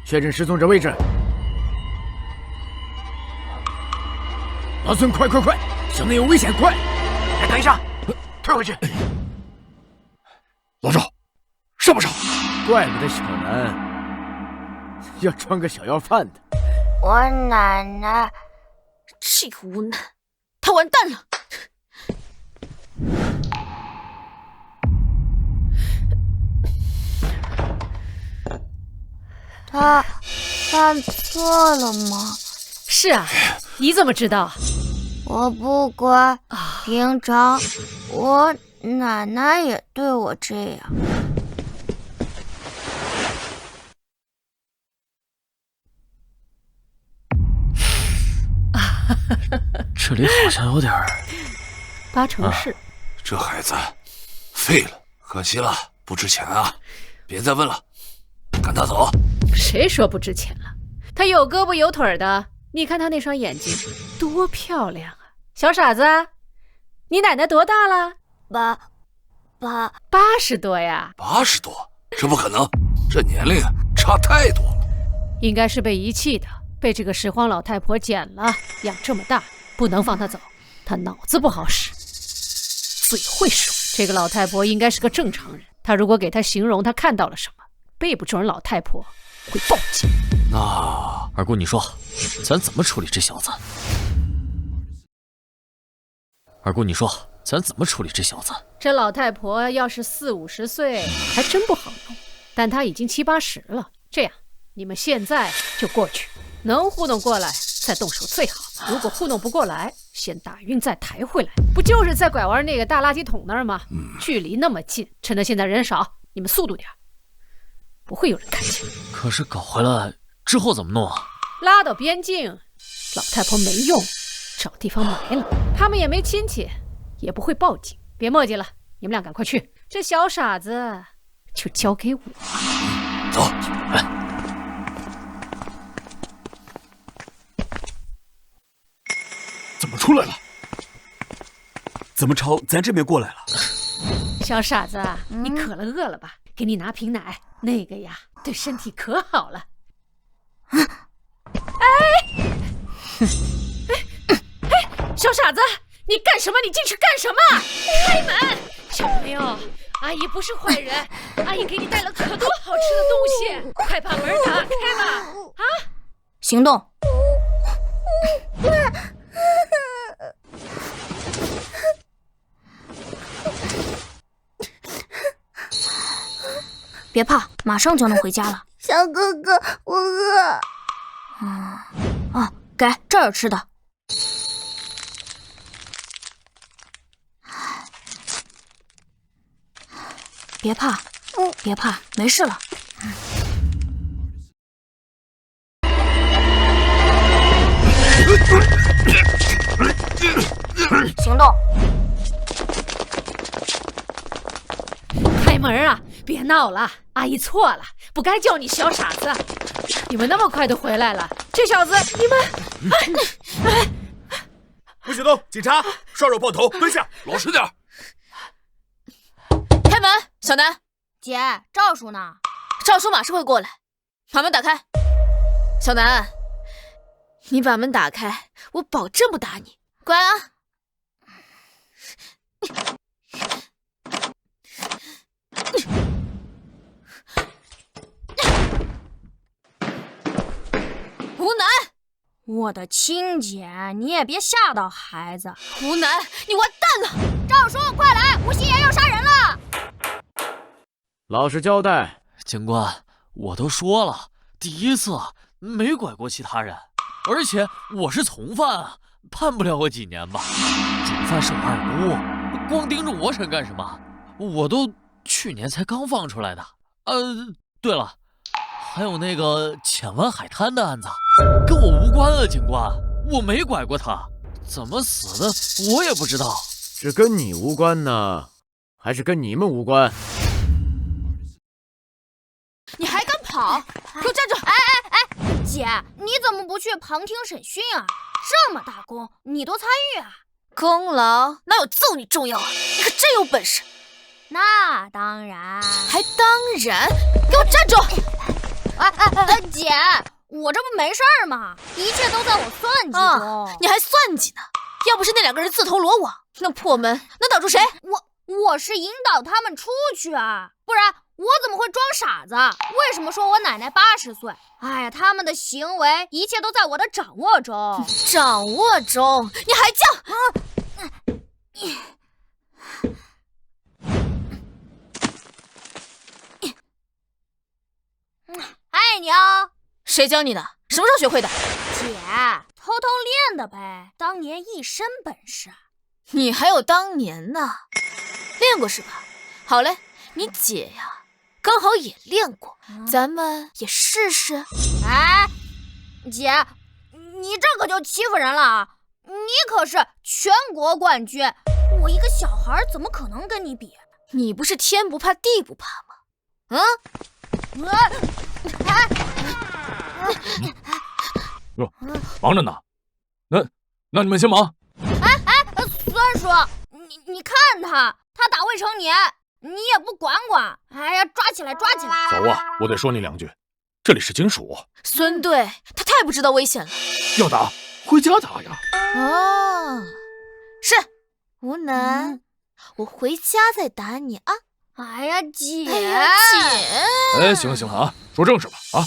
确认失踪者位置。老孙，快！小南有危险，快！哎，等一下，退回去。老赵，上不上？怪不得小南要装个小要饭的。我奶奶，这个无能，他完蛋了。他犯错了吗？是啊，你怎么知道？我不乖，平常我奶奶也对我这样。这里好像有点八成是。这孩子废了，可惜了，不值钱啊！别再问了，赶他走。谁说不值钱了？他有胳膊有腿的，你看他那双眼睛多漂亮啊！小傻子，你奶奶多大了？80多呀？80多？这不可能，这年龄差太多了。应该是被遗弃的，被这个拾荒老太婆捡了，养这么大，不能放她走。她脑子不好使，嘴会说。这个老太婆应该是个正常人，她如果给她形容她看到了什么，背不准老太婆会报警。那二姑，你说，咱怎么处理这小子？二姑，你说，咱怎么处理这小子？这老太婆要是40、50岁，还真不好弄，但她已经70、80了。这样，你们现在就过去，能糊弄过来再动手最好。如果糊弄不过来，先打晕再抬回来。不就是在拐弯那个大垃圾桶那儿吗？距离那么近，趁着现在人少，你们速度点，不会有人看见。可是搞回来之后怎么弄啊？拉到边境，老太婆没用，找地方埋了。他们也没亲戚，也不会报警。别墨迹了，你们俩赶快去。这小傻子就交给我。走。怎么出来了？怎么朝咱这边过来了？小傻子，你渴了饿了吧？给你拿瓶奶，那个呀，对身体可好了。小傻子，你干什么？你进去干什么？开门！小朋友，阿姨不是坏人，阿姨给你带了可多好吃的东西，快把门打开吧！啊！行动！别怕，马上就能回家了。小哥哥，我饿。给，这儿有吃的。别怕，别怕，没事了。行动！开门啊！别闹了，阿姨错了，不该叫你小傻子。你们那么快就回来了，这小子，你们……不许动！警察，双手抱头，蹲下，老实点。开门，小南。姐，赵叔呢？赵叔马上会过来，把门打开。小南，你把门打开，我保证不打你，乖啊。胡南，我的亲姐，你也别吓到孩子。胡南，你完蛋了！赵叔，快来，吴希言要杀人了！老实交代。警官，我都说了，第一次没拐过其他人，而且我是从犯啊，判不了我几年吧。主犯是我二姑，光盯着我审干什么？我都去年才刚放出来的。对了，还有那个浅湾海滩的案子，跟我无关啊，警官，我没拐过他，怎么死的我也不知道。是跟你无关呢，还是跟你们无关？你还敢跑？给我站住！姐，你怎么不去旁听审讯啊？这么大功，你都参与啊？功劳哪有揍你重要啊？你可真有本事！那当然，还当然！给我站住！姐，我这不没事儿吗？一切都在我算计中。你还算计呢？要不是那两个人自投罗网，那破门能挡住谁？我是引导他们出去啊，不然我怎么会装傻子？为什么说我奶奶80岁？哎呀，他们的行为一切都在我的掌握中。掌握中？你还犟？爱你哦。谁教你的？什么时候学会的？姐，偷偷练的呗，当年一身本事。你还有当年呢，练过是吧？好嘞，你姐呀，刚好也练过，咱们也试试。哎，姐，你这可就欺负人了啊！你可是全国冠军，我一个小孩怎么可能跟你比？你不是天不怕地不怕吗？哟，忙着呢。那你们先忙。孙叔，你看他打未成年，你也不管管。哎呀，抓起来！小吴啊，我得说你2句，这里是金属。孙队，他太不知道危险了。要打，回家打呀。哦，是，吴楠，我回家再打你啊。哎呀，姐，哎，行了啊，说正事吧啊。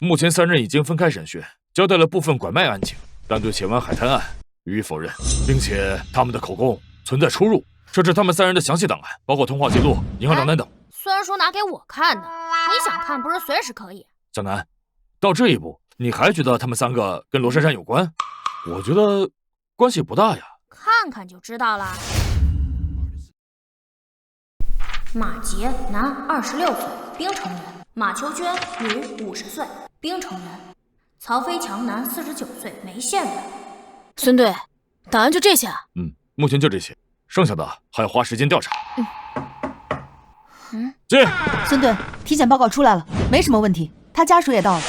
目前3人已经分开审讯，交代了部分拐卖案情，但对前湾海滩案予以否认，并且他们的口供存在出入。这是他们3人的详细档案，包括通话记录、银行账单等。孙叔拿给我看的，你想看不是随时可以。小南，到这一步，你还觉得他们3个跟罗珊珊有关？我觉得关系不大呀。看看就知道了。马杰，男，26岁，冰城人；马秋娟，女，50岁，冰城人；曹飞强，男，49岁，眉县人。孙队，档案就这些啊？目前就这些，剩下的还要花时间调查。进。孙队，体检报告出来了，没什么问题，他家属也到了。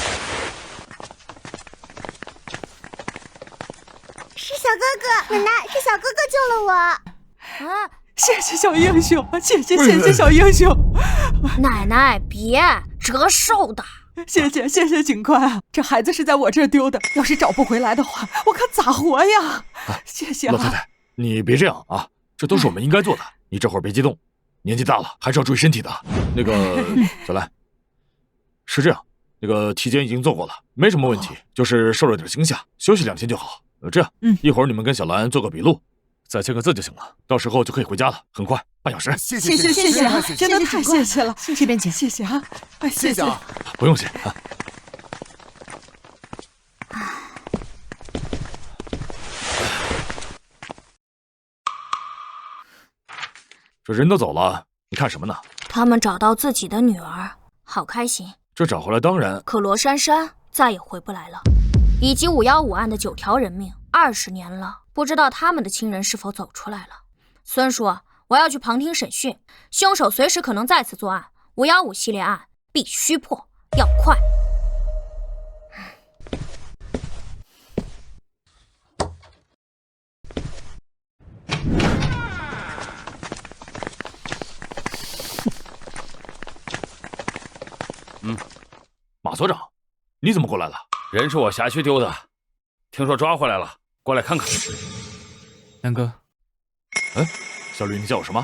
是小哥哥，奶奶，是小哥哥救了我。啊！谢谢小英雄，谢谢小英雄。奶奶，别折寿的。谢谢警官啊！这孩子是在我这儿丢的，要是找不回来的话，我可咋活呀？谢谢啊。老太太，你别这样啊，这都是我们应该做的。你这会儿别激动，年纪大了还是要注意身体的。那个小兰，是这样，那个体检已经做过了，没什么问题，就是受了点惊吓，休息2天就好。这样，一会儿你们跟小兰做个笔录，再签个字就行了，到时候就可以回家了，很快，半小时。谢谢啊，真的太谢谢了，这边请。谢谢啊，谢谢啊，不用谢啊。这人都走了，你看什么呢？他们找到自己的女儿，好开心。这找回来当然，可罗珊珊再也回不来了。以及515案的9条人命，20年了，不知道他们的亲人是否走出来了。孙叔，我要去旁听审讯，凶手随时可能再次作案，515系列案必须破，要快。马所长，你怎么过来了？人是我辖区丢的，听说抓回来了，过来看看。南哥，小吕，你叫我什么？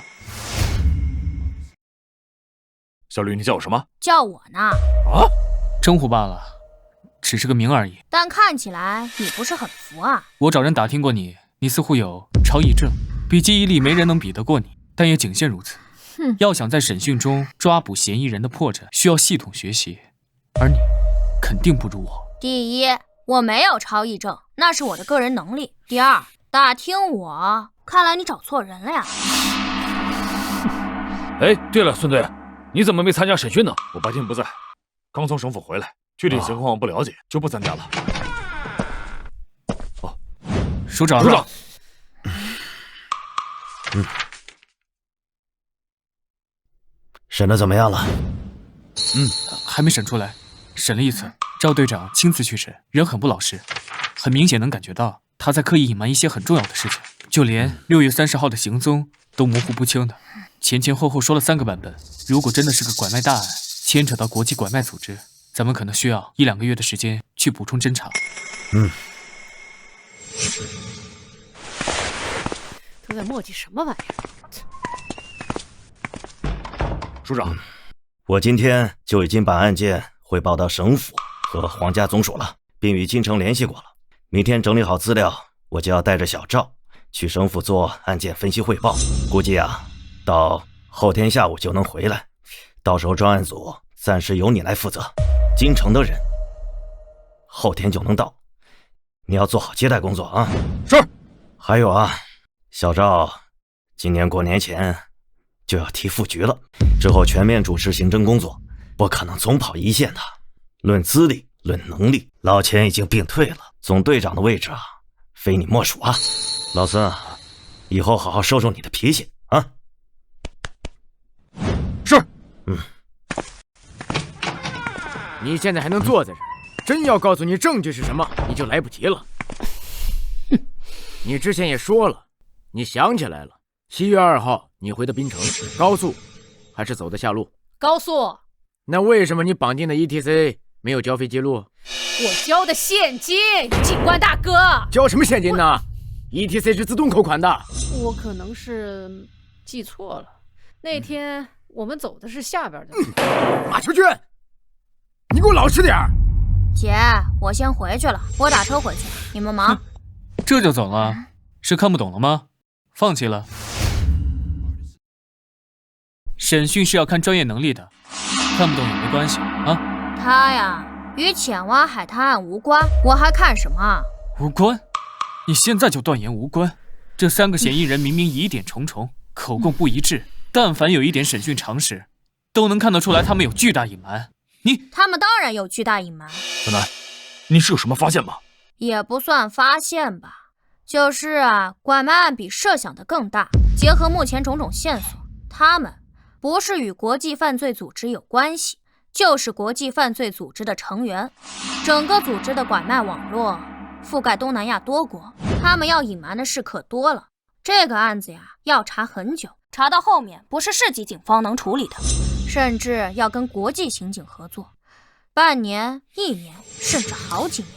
小吕，你叫我什么？叫我呢？啊，称呼罢了，只是个名而已。但看起来你不是很服啊。我找人打听过你，你似乎有超忆症，笔记忆力没人能比得过你，但也仅限如此。要想在审讯中抓捕嫌疑人的破绽，需要系统学习，而你肯定不如我。第一，我没有超忆症，那是我的个人能力。第二，打听我，看来你找错人了呀。哎，对了，孙队，你怎么没参加审讯呢？我白天不在，刚从省府回来，具体情况不了解，就不参加了。哦，署长，审的怎么样了？还没审出来，审了一次，赵队长亲自去审，人很不老实，很明显能感觉到他在刻意隐瞒一些很重要的事情，就连6月30号的行踪都模糊不清的，前后说了3个版本。如果真的是个拐卖大案，牵扯到国际拐卖组织，咱们可能需要1-2个月的时间去补充侦查。都在磨叽什么玩意儿？署长，我今天就已经把案件汇报到省府和皇家总署了，并与京城联系过了。明天整理好资料，我就要带着小赵去省府做案件分析汇报，估计啊，到后天下午就能回来。到时候专案组暂时由你来负责，京城的人后天就能到，你要做好接待工作啊。是。还有啊，小赵今年过年前就要提副局了，之后全面主持行政工作，不可能总跑一线的。论资历，论能力，老钱已经病退了，总队长的位置啊，非你莫属啊。老孙啊，以后好好收收你的脾气啊。是。你现在还能坐在这儿，真要告诉你证据是什么，你就来不及了。你之前也说了，你想起来了，7月2号你回的滨城，高速还是走的下路？高速。那为什么你绑定的 ETC 没有交费记录？我交的现金，警官大哥。交什么现金呢？ETC 是自动扣款的。我可能是记错了，那天我们走的是下边的。马秋娟，你给我老实点儿。姐，我先回去了，我打车回去，你们忙。这就走了？是看不懂了吗？放弃了？审讯是要看专业能力的，看不懂也没关系啊。他呀，与浅湾海滩案无关，我还看什么？无关？你现在就断言无关？这3个嫌疑人明明疑点重重，口供不一致，但凡有一点审讯常识，都能看得出来他们有巨大隐瞒。他们当然有巨大隐瞒。小南，你是有什么发现吗？也不算发现吧，就是啊，拐卖案比设想的更大。结合目前种种线索，他们不是与国际犯罪组织有关系，就是国际犯罪组织的成员。整个组织的拐卖网络覆盖东南亚多国，他们要隐瞒的事可多了。这个案子呀，要查很久，查到后面不是市级警方能处理的，甚至要跟国际刑警合作，半年、1年，甚至好几年。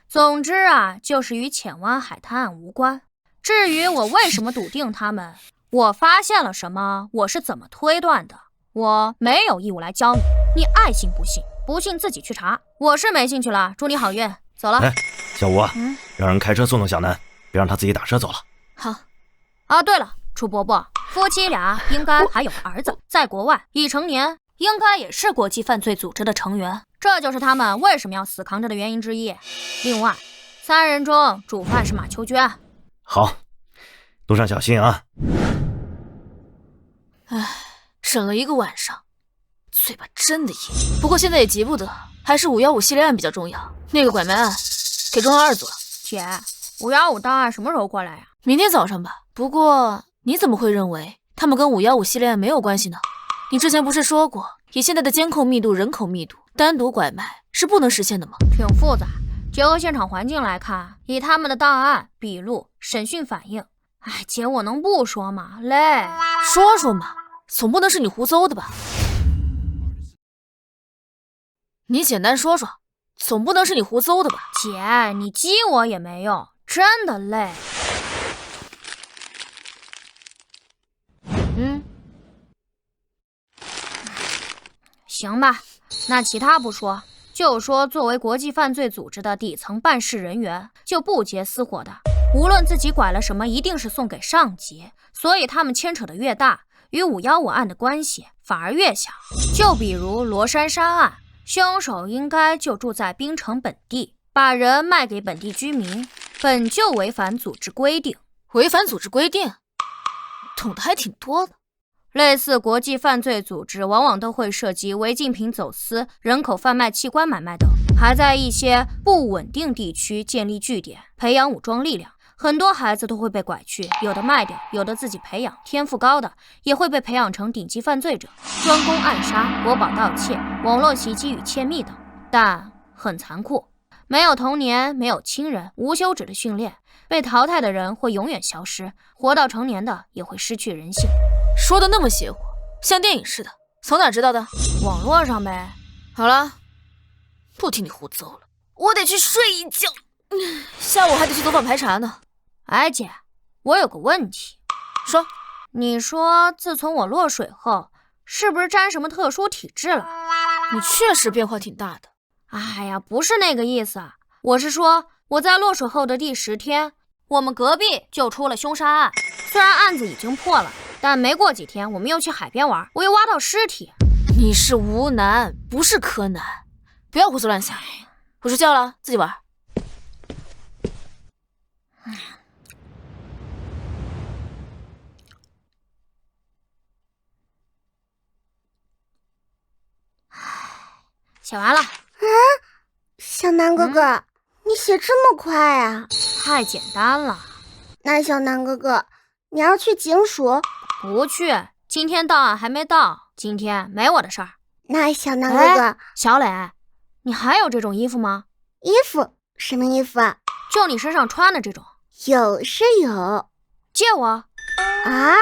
总之啊，就是与浅湾海滩案无关。至于我为什么笃定他们，我发现了什么，我是怎么推断的，我没有义务来教你，你爱信不信，不信自己去查。我是没兴趣了，祝你好运，走了。哎，小吴啊，让人开车送送小南，别让他自己打车走了。好。啊，对了，楚伯伯，夫妻俩应该还有儿子，在国外已成年，应该也是国际犯罪组织的成员，这就是他们为什么要死扛着的原因之一。另外，3人中主犯是马秋娟。好，路上小心啊。唉，审了1个晚上，嘴巴真的硬。不过现在也急不得，还是515系列案比较重要。那个拐卖案给中2组了。姐，515档案什么时候过来呀？明天早上吧。不过你怎么会认为他们跟515系列案没有关系呢？你之前不是说过，以现在的监控密度、人口密度，单独拐卖是不能实现的吗？挺复杂，结合现场环境来看，以他们的档案、笔录、审讯反应，哎，姐，我能不说吗？累。说说嘛，总不能是你胡诌的吧？你简单说说，总不能是你胡诌的吧？姐，你激我也没用，真的累。行吧，那其他不说，就说作为国际犯罪组织的底层办事人员，就不结私货的，无论自己拐了什么，一定是送给上级，所以他们牵扯的越大，与515案的关系反而越小。就比如罗珊珊案，凶手应该就住在槟城本地，把人卖给本地居民，本就违反组织规定。违反组织规定？懂得还挺多的。类似国际犯罪组织往往都会涉及违禁品走私、人口贩卖、器官买卖等，还在一些不稳定地区建立据点，培养武装力量。很多孩子都会被拐去，有的卖掉，有的自己培养，天赋高的也会被培养成顶级犯罪者，专攻暗杀、国宝盗窃、网络袭击与窃密等。但很残酷，没有童年，没有亲人，无休止的训练，被淘汰的人会永远消失，活到成年的也会失去人性。说的那么邪乎，像电影似的，从哪知道的？网络上呗。好了，不听你胡诌了，我得去睡一觉，下午还得去走访排查呢。哎姐，我有个问题。说。你说自从我落水后，是不是沾什么特殊体质了？你确实变化挺大的。哎呀，不是那个意思，我是说我在落水后的第10天，我们隔壁就出了凶杀案，虽然案子已经破了，但没过几天我们又去海边玩，我又挖到尸体。你是吴楠，不是柯南，不要胡思乱想。我睡觉了，自己玩。写完了。小南哥哥，你写这么快啊？太简单了。那小南哥哥，你要去警署？不去，今天档案还没到，今天没我的事儿。那小南哥哥，小磊，你还有这种衣服吗？衣服？什么衣服啊？就你身上穿的这种。有是有。借我。啊？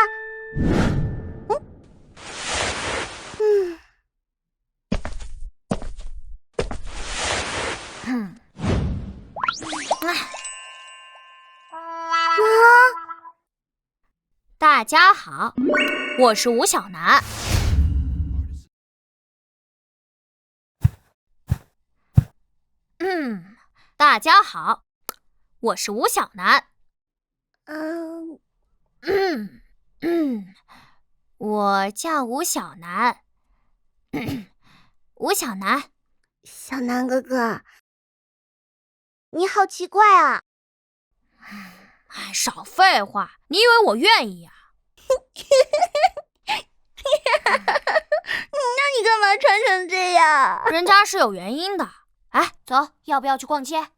大家好，我是吴小楠。大家好，我是吴小楠。我叫吴小楠。吴小楠。小南哥哥，你好奇怪啊！哎，少废话，你以为我愿意呀？那你干嘛穿成这样？人家是有原因的。哎，走，要不要去逛街？好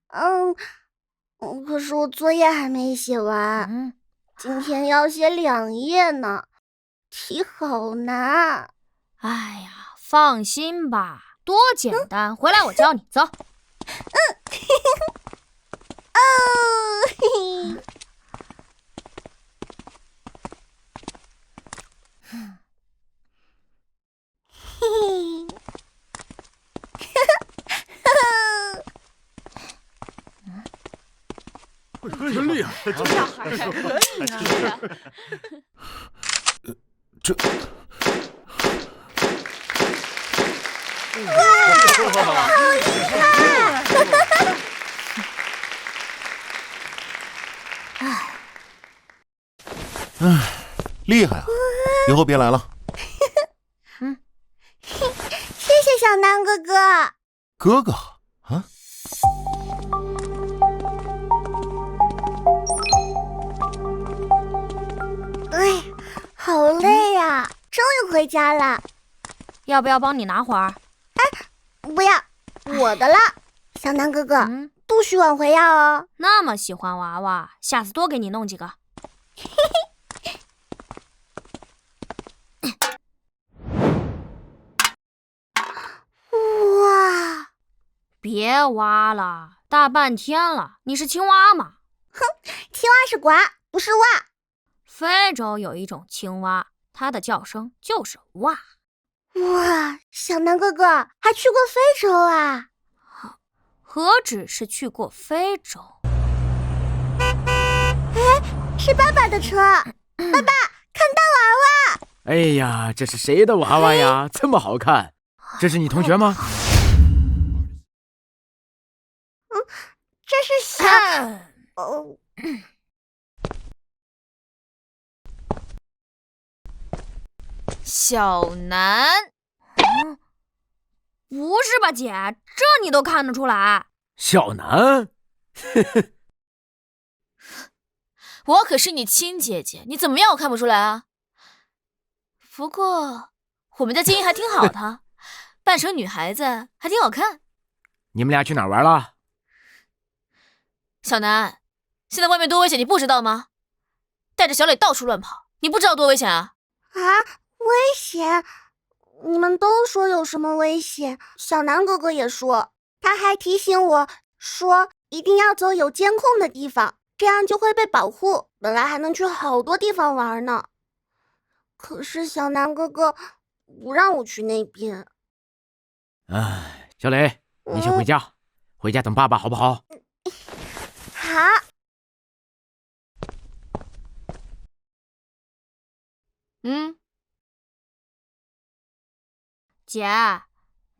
啊。可是我作业还没写完，今天要写2页呢，题好难。哎呀，放心吧，多简单，回来我教你，走。真厉害，这小孩还可以啊！这。哇，好厉害！厉害啊！以后别来了。谢谢小南哥哥。哥哥啊？哎，好累呀，终于回家了。要不要帮你拿会儿？不要，我的了。小南哥哥，不许往回要哦。那么喜欢娃娃，下次多给你弄几个。哇！别挖了，大半天了，你是青蛙吗？哼，青蛙是呱，不是蛙。非洲有一种青蛙，它的叫声就是哇。哇，小南哥哥还去过非洲啊？何止是去过非洲？哎，是爸爸的车。爸爸，看到娃娃！哎呀，这是谁的娃娃呀？这么好看，这是你同学吗？这是小……小南。不是吧，姐，这你都看得出来？小南，我可是你亲姐姐，你怎么样我看不出来啊？不过我们家基因还挺好的，扮成女孩子还挺好看。你们俩去哪儿玩了？小南，现在外面多危险，你不知道吗？带着小磊到处乱跑，你不知道多危险啊？啊，危险？你们都说有什么危险？小南哥哥也说，他还提醒我说一定要走有监控的地方，这样就会被保护，本来还能去好多地方玩呢。可是小南哥哥不让我去那边。哎，小磊，你先回家，回家等爸爸好不好？好。姐，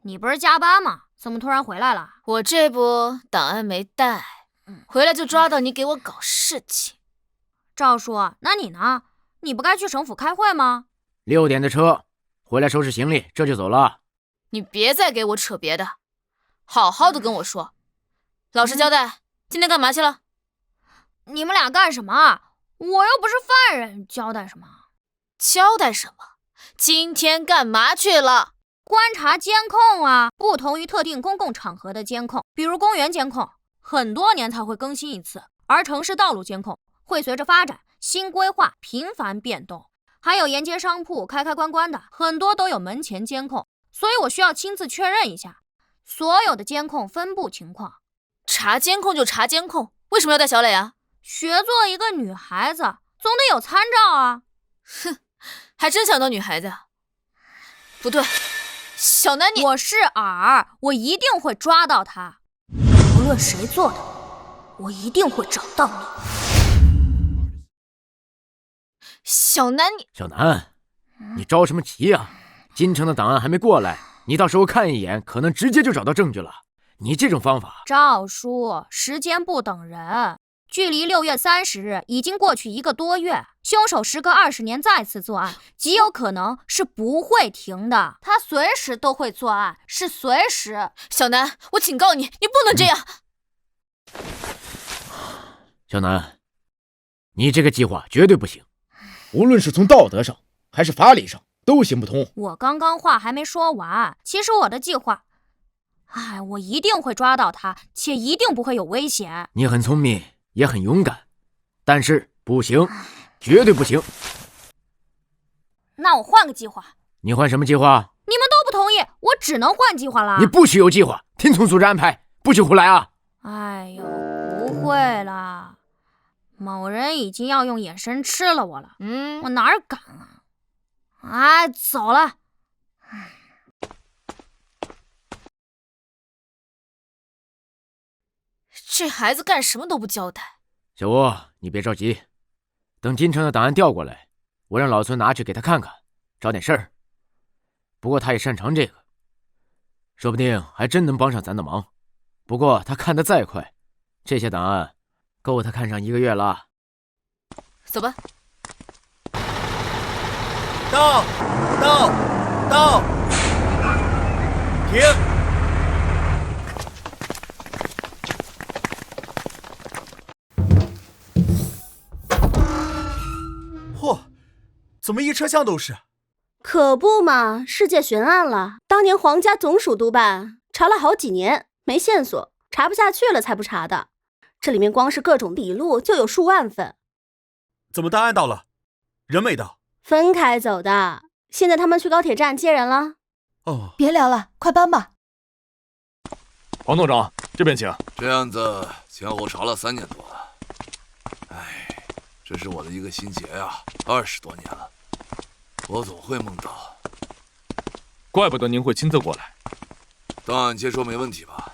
你不是加班吗？怎么突然回来了？我这不档案没带。回来就抓到你给我搞事情。赵叔，那你呢？你不该去省府开会吗？6点的车，回来收拾行李，这就走了。你别再给我扯别的，好好的跟我说。老实交代，今天干嘛去了？你们俩干什么？我又不是犯人，交代什么？交代什么？今天干嘛去了？观察监控啊，不同于特定公共场合的监控，比如公园监控，很多年才会更新一次，而城市道路监控会随着发展、新规划频繁变动。还有沿街商铺开关关的，很多都有门前监控，所以我需要亲自确认一下所有的监控分布情况。查监控就查监控，为什么要带小磊啊？学做一个女孩子，总得有参照啊。哼，还真想当女孩子啊？不对，小南你……我是尔，我一定会抓到他，无论谁做的，我一定会找到你。小南你……小南，你着什么急呀？京城的档案还没过来，你到时候看一眼，可能直接就找到证据了。你这种方法……赵叔，时间不等人。距离6月30日已经过去1个多月，凶手时隔20年再次作案，极有可能是不会停的。他随时都会作案，是随时。小南，我警告你，你不能这样。小南，你这个计划绝对不行，无论是从道德上还是法理上都行不通。我刚刚话还没说完，其实我的计划，我一定会抓到他，且一定不会有危险。你很聪明。也很勇敢，但是不行，绝对不行。那我换个计划。你换什么计划？你们都不同意，我只能换计划了。你不许有计划，听从组织安排，不许胡来啊！哎呦，不会啦，某人已经要用眼神吃了我了。我哪敢啊！走了。这孩子干什么都不交代。小吴，你别着急，等京城的档案调过来，我让老孙拿去给他看看，找点事儿。不过他也擅长这个，说不定还真能帮上咱的忙。不过他看得再快，这些档案够他看上1个月了。走吧。到，停！嚯，怎么一车厢都是？可不嘛，世界悬案了。当年皇家总署督办，查了好几年，没线索，查不下去了才不查的。这里面光是各种笔录就有数万份。怎么档案到了，人没到？分开走的。现在他们去高铁站接人了。哦，别聊了，快搬吧。黄董长，这边请。这案子前后查了3年多了。这是我的一个心结呀，20多年了，我总会梦到。怪不得您会亲自过来。档案接收没问题吧？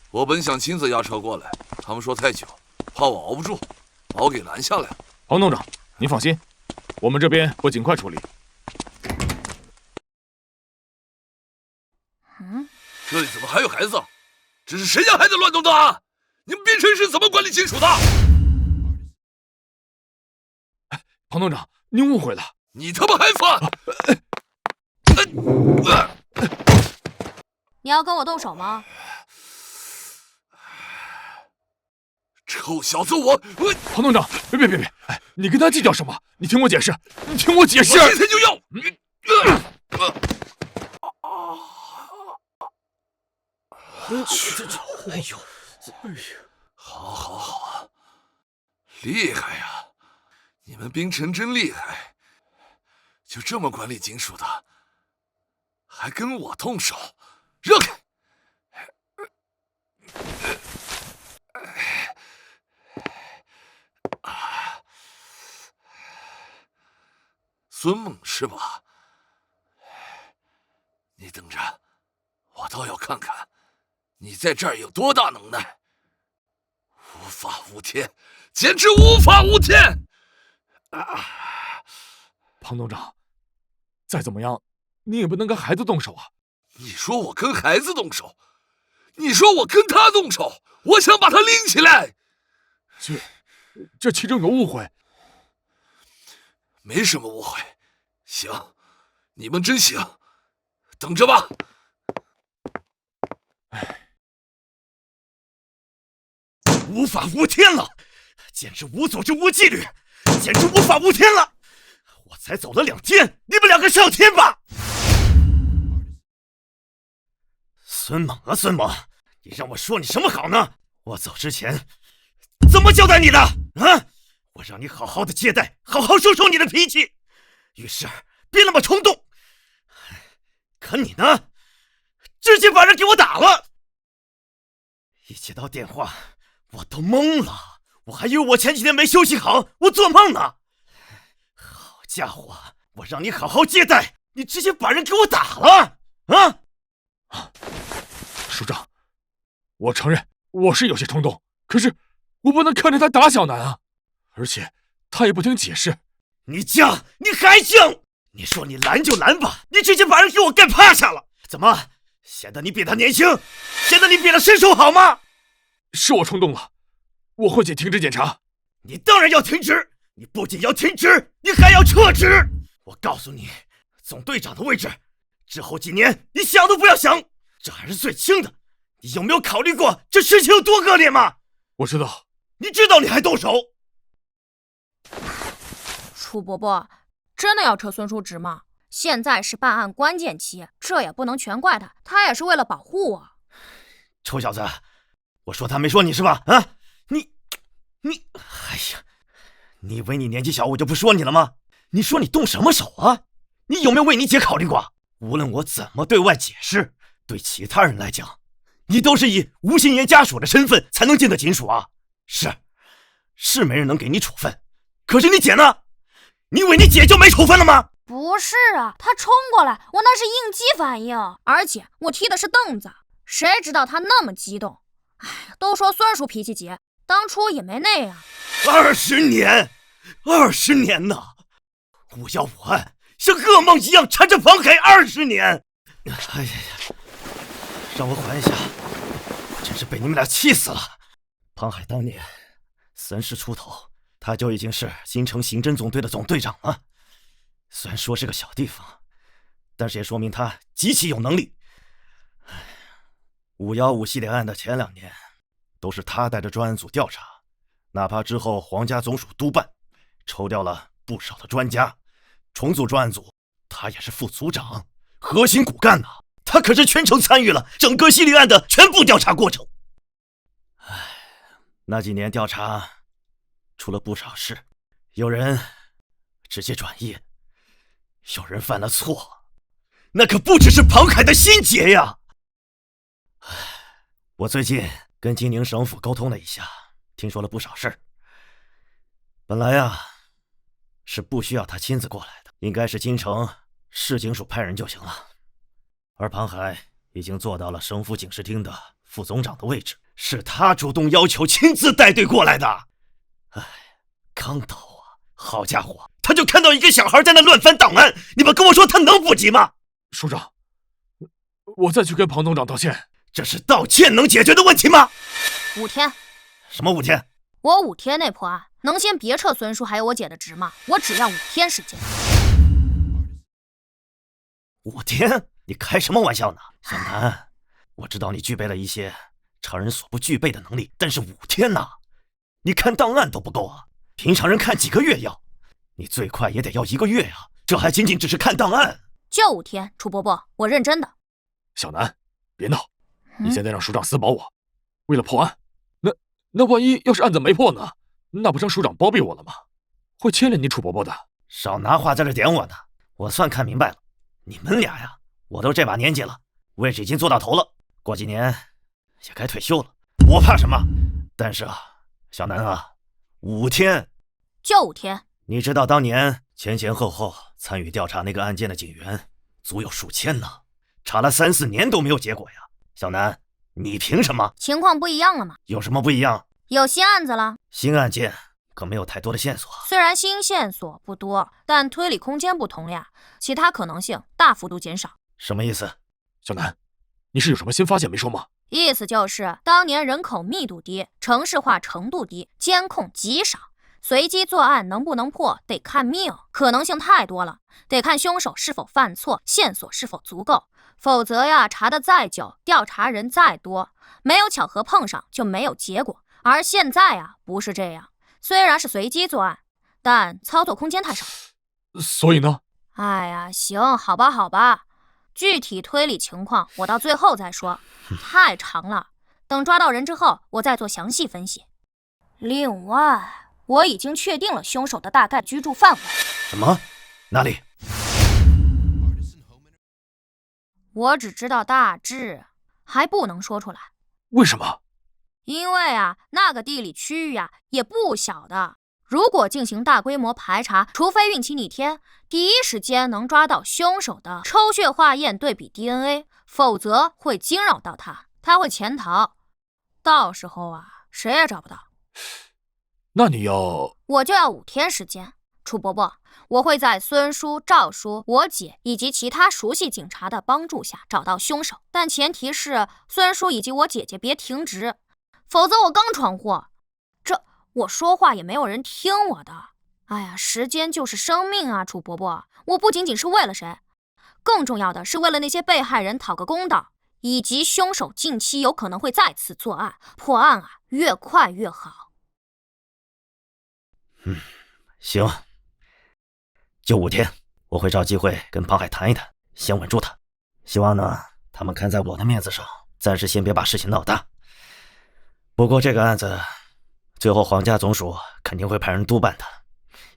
我本想亲自押车过来，他们说太久，怕我熬不住，把我给拦下来了。黄董长，您放心，我们这边会尽快处理。这里怎么还有孩子？这是谁家孩子乱动的啊？你们边城市怎么管理清楚的？黄董长，您误会了。你他妈还反！你要跟我动手吗？臭小子，我黄董长，别！你跟他计较什么？你听我解释，我今天就要！哎呦，好，厉害呀！你们冰城真厉害，就这么管理警署的，还跟我动手，让开！孙猛是吧？你等着，我倒要看看你在这儿有多大能耐！无法无天，简直无法无天！庞董长，再怎么样，你也不能跟孩子动手啊！你说我跟孩子动手，你说我跟他动手，我想把他拎起来。这其中有误会。没什么误会。行，你们真行，等着吧。无法无天了，简直无组织无纪律，简直无法无天了！我才走了2天，你们2个上天吧！孙猛啊，孙猛，你让我说你什么好呢？我走之前怎么交代你的啊？我让你好好的接待，好好收收你的脾气，遇事别那么冲动。可你呢，直接把人给我打了。一接到电话，我都懵了，我还以为我前几天没休息好，我做梦呢。好家伙，我让你好好接待，你直接把人给我打了啊！署长，我承认我是有些冲动，可是我不能看着他打小南啊，而且他也不听解释。你犟，你还犟！你说你拦就拦吧，你直接把人给我干趴下了，怎么显得你比他年轻，显得你比他身手好吗？是我冲动了，我会停止检查。你当然要停止，你不仅要停止，你还要撤职。我告诉你，总队长的位置，之后几年你想都不要想，这还是最轻的。你有没有考虑过这事情有多恶劣吗？我知道。你知道你还动手？楚伯伯，真的要撤孙叔职吗？现在是办案关键期，这也不能全怪他，他也是为了保护我。臭小子，我说他没说你是吧？啊，你，哎呀，你以为你年纪小我就不说你了吗？你说你动什么手啊？你有没有为你姐考虑过？无论我怎么对外解释，对其他人来讲，你都是以吴心言家属的身份才能进的警署啊。是没人能给你处分，可是你姐呢？你以为你姐就没处分了吗？不是啊，他冲过来，我那是应激反应，而且我踢的是凳子，谁知道他那么激动。哎，都说孙叔脾气急，当初也没那样。20年呢！515案像噩梦一样缠着庞海20年。哎呀，让我缓一下，我真是被你们俩气死了。庞海当年30出头，他就已经是新城刑侦总队的总队长了。虽然说是个小地方，但是也说明他极其有能力。515系列案的前2年，都是他带着专案组调查，哪怕之后皇家总署督办，抽调了不少的专家，重组专案组，他也是副组长，核心骨干呐。他可是全程参与了整个系列案的全部调查过程。那几年调查出了不少事，有人直接转业，有人犯了错，那可不只是庞海的心结呀。我最近跟金宁省府沟通了一下，听说了不少事儿。本来呀，是不需要他亲自过来的，应该是京城市警署派人就行了。而庞海已经做到了省府警视厅的副总长的位置，是他主动要求亲自带队过来的。刚到啊，好家伙，他就看到一个小孩在那乱翻档案，你们跟我说他能不急吗？署长，我再去跟庞董长道歉。这是道歉能解决的问题吗？5天。什么5天？我5天内破案，能先别撤孙叔还有我姐的职吗？我只要5天时间。5天？你开什么玩笑呢？小南，我知道你具备了一些常人所不具备的能力，但是5天呢？你看档案都不够啊，平常人看几个月要，你最快也得要1个月啊，这还仅仅只是看档案。就5天，楚伯伯，我认真的。小南，别闹，你现在让署长私保我，为了破案，那万一要是案子没破呢？那不成署长包庇我了吗？会牵连你楚伯伯的。少拿话在这点我呢，我算看明白了，你们俩呀，我都这把年纪了，位置已经做到头了，过几年也该退休了，我怕什么？但是啊，小南啊，5天，就5天。你知道当年前后参与调查那个案件的警员足有数千呢，查了3、4年都没有结果呀。小南，你凭什么？情况不一样了吗？有什么不一样？有新案子了。新案件可没有太多的线索。虽然新线索不多，但推理空间不同了呀，其他可能性大幅度减少。什么意思？小南，你是有什么新发现没说吗？意思就是当年人口密度低，城市化程度低，监控极少，随机作案能不能破得看命，可能性太多了，得看凶手是否犯错，线索是否足够。否则呀，查得再久，调查人再多，没有巧合碰上就没有结果。而现在啊，不是这样，虽然是随机作案，但操作空间太少。所以呢？哎呀，行，好吧，具体推理情况我到最后再说，太长了，等抓到人之后我再做详细分析。另外，我已经确定了凶手的大概居住范围。什么？哪里？我只知道大致，还不能说出来。为什么？因为啊，那个地理区域啊也不小的。如果进行大规模排查，除非运气逆天，第一时间能抓到凶手的抽血化验对比 DNA， 否则会惊扰到他，他会潜逃，到时候啊，谁也找不到。那你要……我就要5天时间。楚伯伯，我会在孙叔、赵叔、我姐以及其他熟悉警察的帮助下找到凶手，但前提是孙叔以及我姐姐别停职，否则我刚闯祸，我说话也没有人听我的。哎呀，时间就是生命啊，楚伯伯，我不仅仅是为了谁，更重要的是为了那些被害人讨个公道，以及凶手近期有可能会再次作案，破案啊，越快越好。行，就5天，我会找机会跟庞海谈一谈，先稳住他。希望呢，他们看在我的面子上，暂时先别把事情闹大。不过这个案子，最后皇家总署肯定会派人督办的，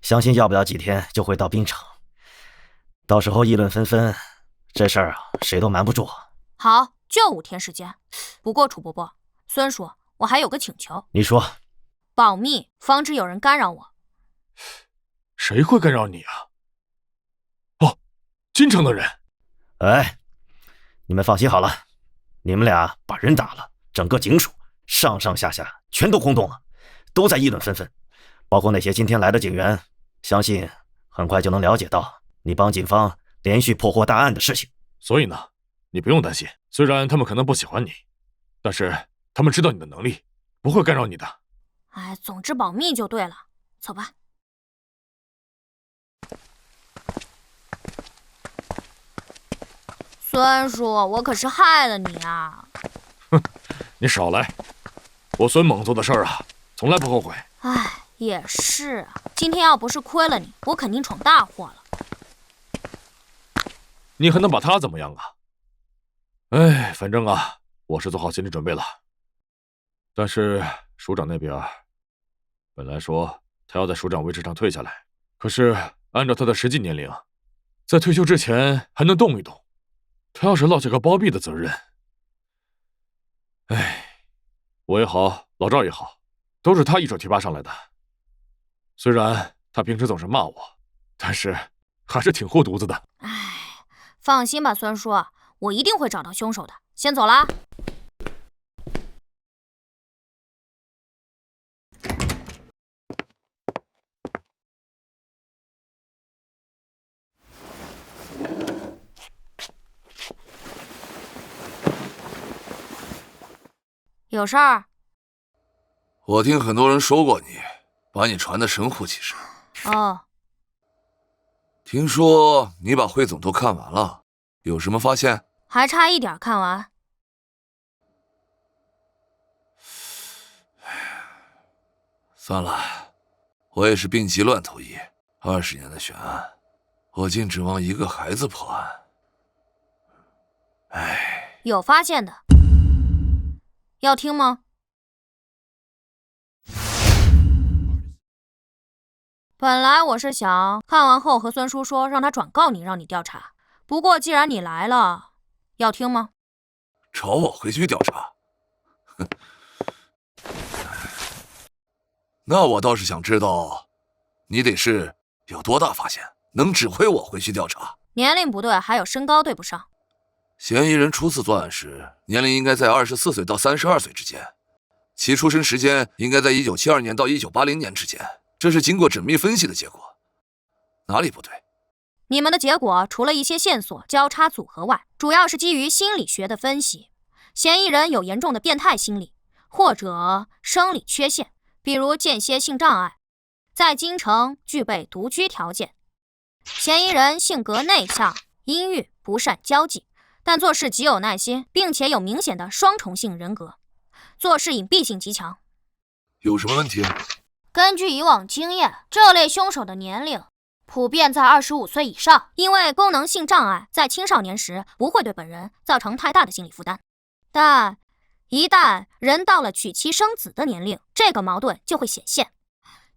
相信要不了几天就会到滨城，到时候议论纷纷，这事儿啊，谁都瞒不住。好，就5天时间。不过楚伯伯、孙叔，我还有个请求。你说。保密，防止有人干扰我。谁会干扰你啊？哦，京城的人。哎，你们放心好了，你们俩把人打了，整个警署上上下下全都轰动了，都在议论纷纷，包括那些今天来的警员，相信很快就能了解到你帮警方连续破获大案的事情。所以呢，你不用担心，虽然他们可能不喜欢你，但是他们知道你的能力，不会干扰你的。哎，总之保密就对了，走吧。孙叔，我可是害了你啊！哼，你少来，我孙猛做的事儿啊，从来不后悔。哎，也是啊，今天要不是亏了你，我肯定闯大祸了。你还能把他怎么样啊？哎，反正啊，我是做好心理准备了。但是署长那边，本来说他要在署长位置上退下来，可是按照他的实际年龄，在退休之前还能动一动。他要是落下个包庇的责任，哎，我也好，老赵也好，都是他一手提拔上来的。虽然他平时总是骂我，但是还是挺护犊子的。哎，放心吧，孙叔，我一定会找到凶手的。先走啦。有事儿？我听很多人说过你，把你传得神乎其神。哦。听说你把汇总都看完了，有什么发现？还差一点看完。算了，我也是病急乱投医，20年的悬案，我竟指望一个孩子破案。哎，有发现的。要听吗？本来我是想看完后和孙叔说，让他转告你，让你调查。不过既然你来了，要听吗？找我回去调查？那我倒是想知道，你得是有多大发现，能指挥我回去调查？年龄不对，还有身高对不上。嫌疑人初次作案时，年龄应该在24岁到32岁之间，其出生时间应该在1972年到1980年之间，这是经过缜密分析的结果。哪里不对？你们的结果除了一些线索交叉组合外，主要是基于心理学的分析。嫌疑人有严重的变态心理或者生理缺陷，比如间歇性障碍，在京城具备独居条件。嫌疑人性格内向、阴郁，不善交际，但做事极有耐心，并且有明显的双重性人格，做事隐蔽性极强。有什么问题？根据以往经验，这类凶手的年龄普遍在25岁以上，因为功能性障碍在青少年时不会对本人造成太大的心理负担，但一旦人到了娶妻生子的年龄，这个矛盾就会显现。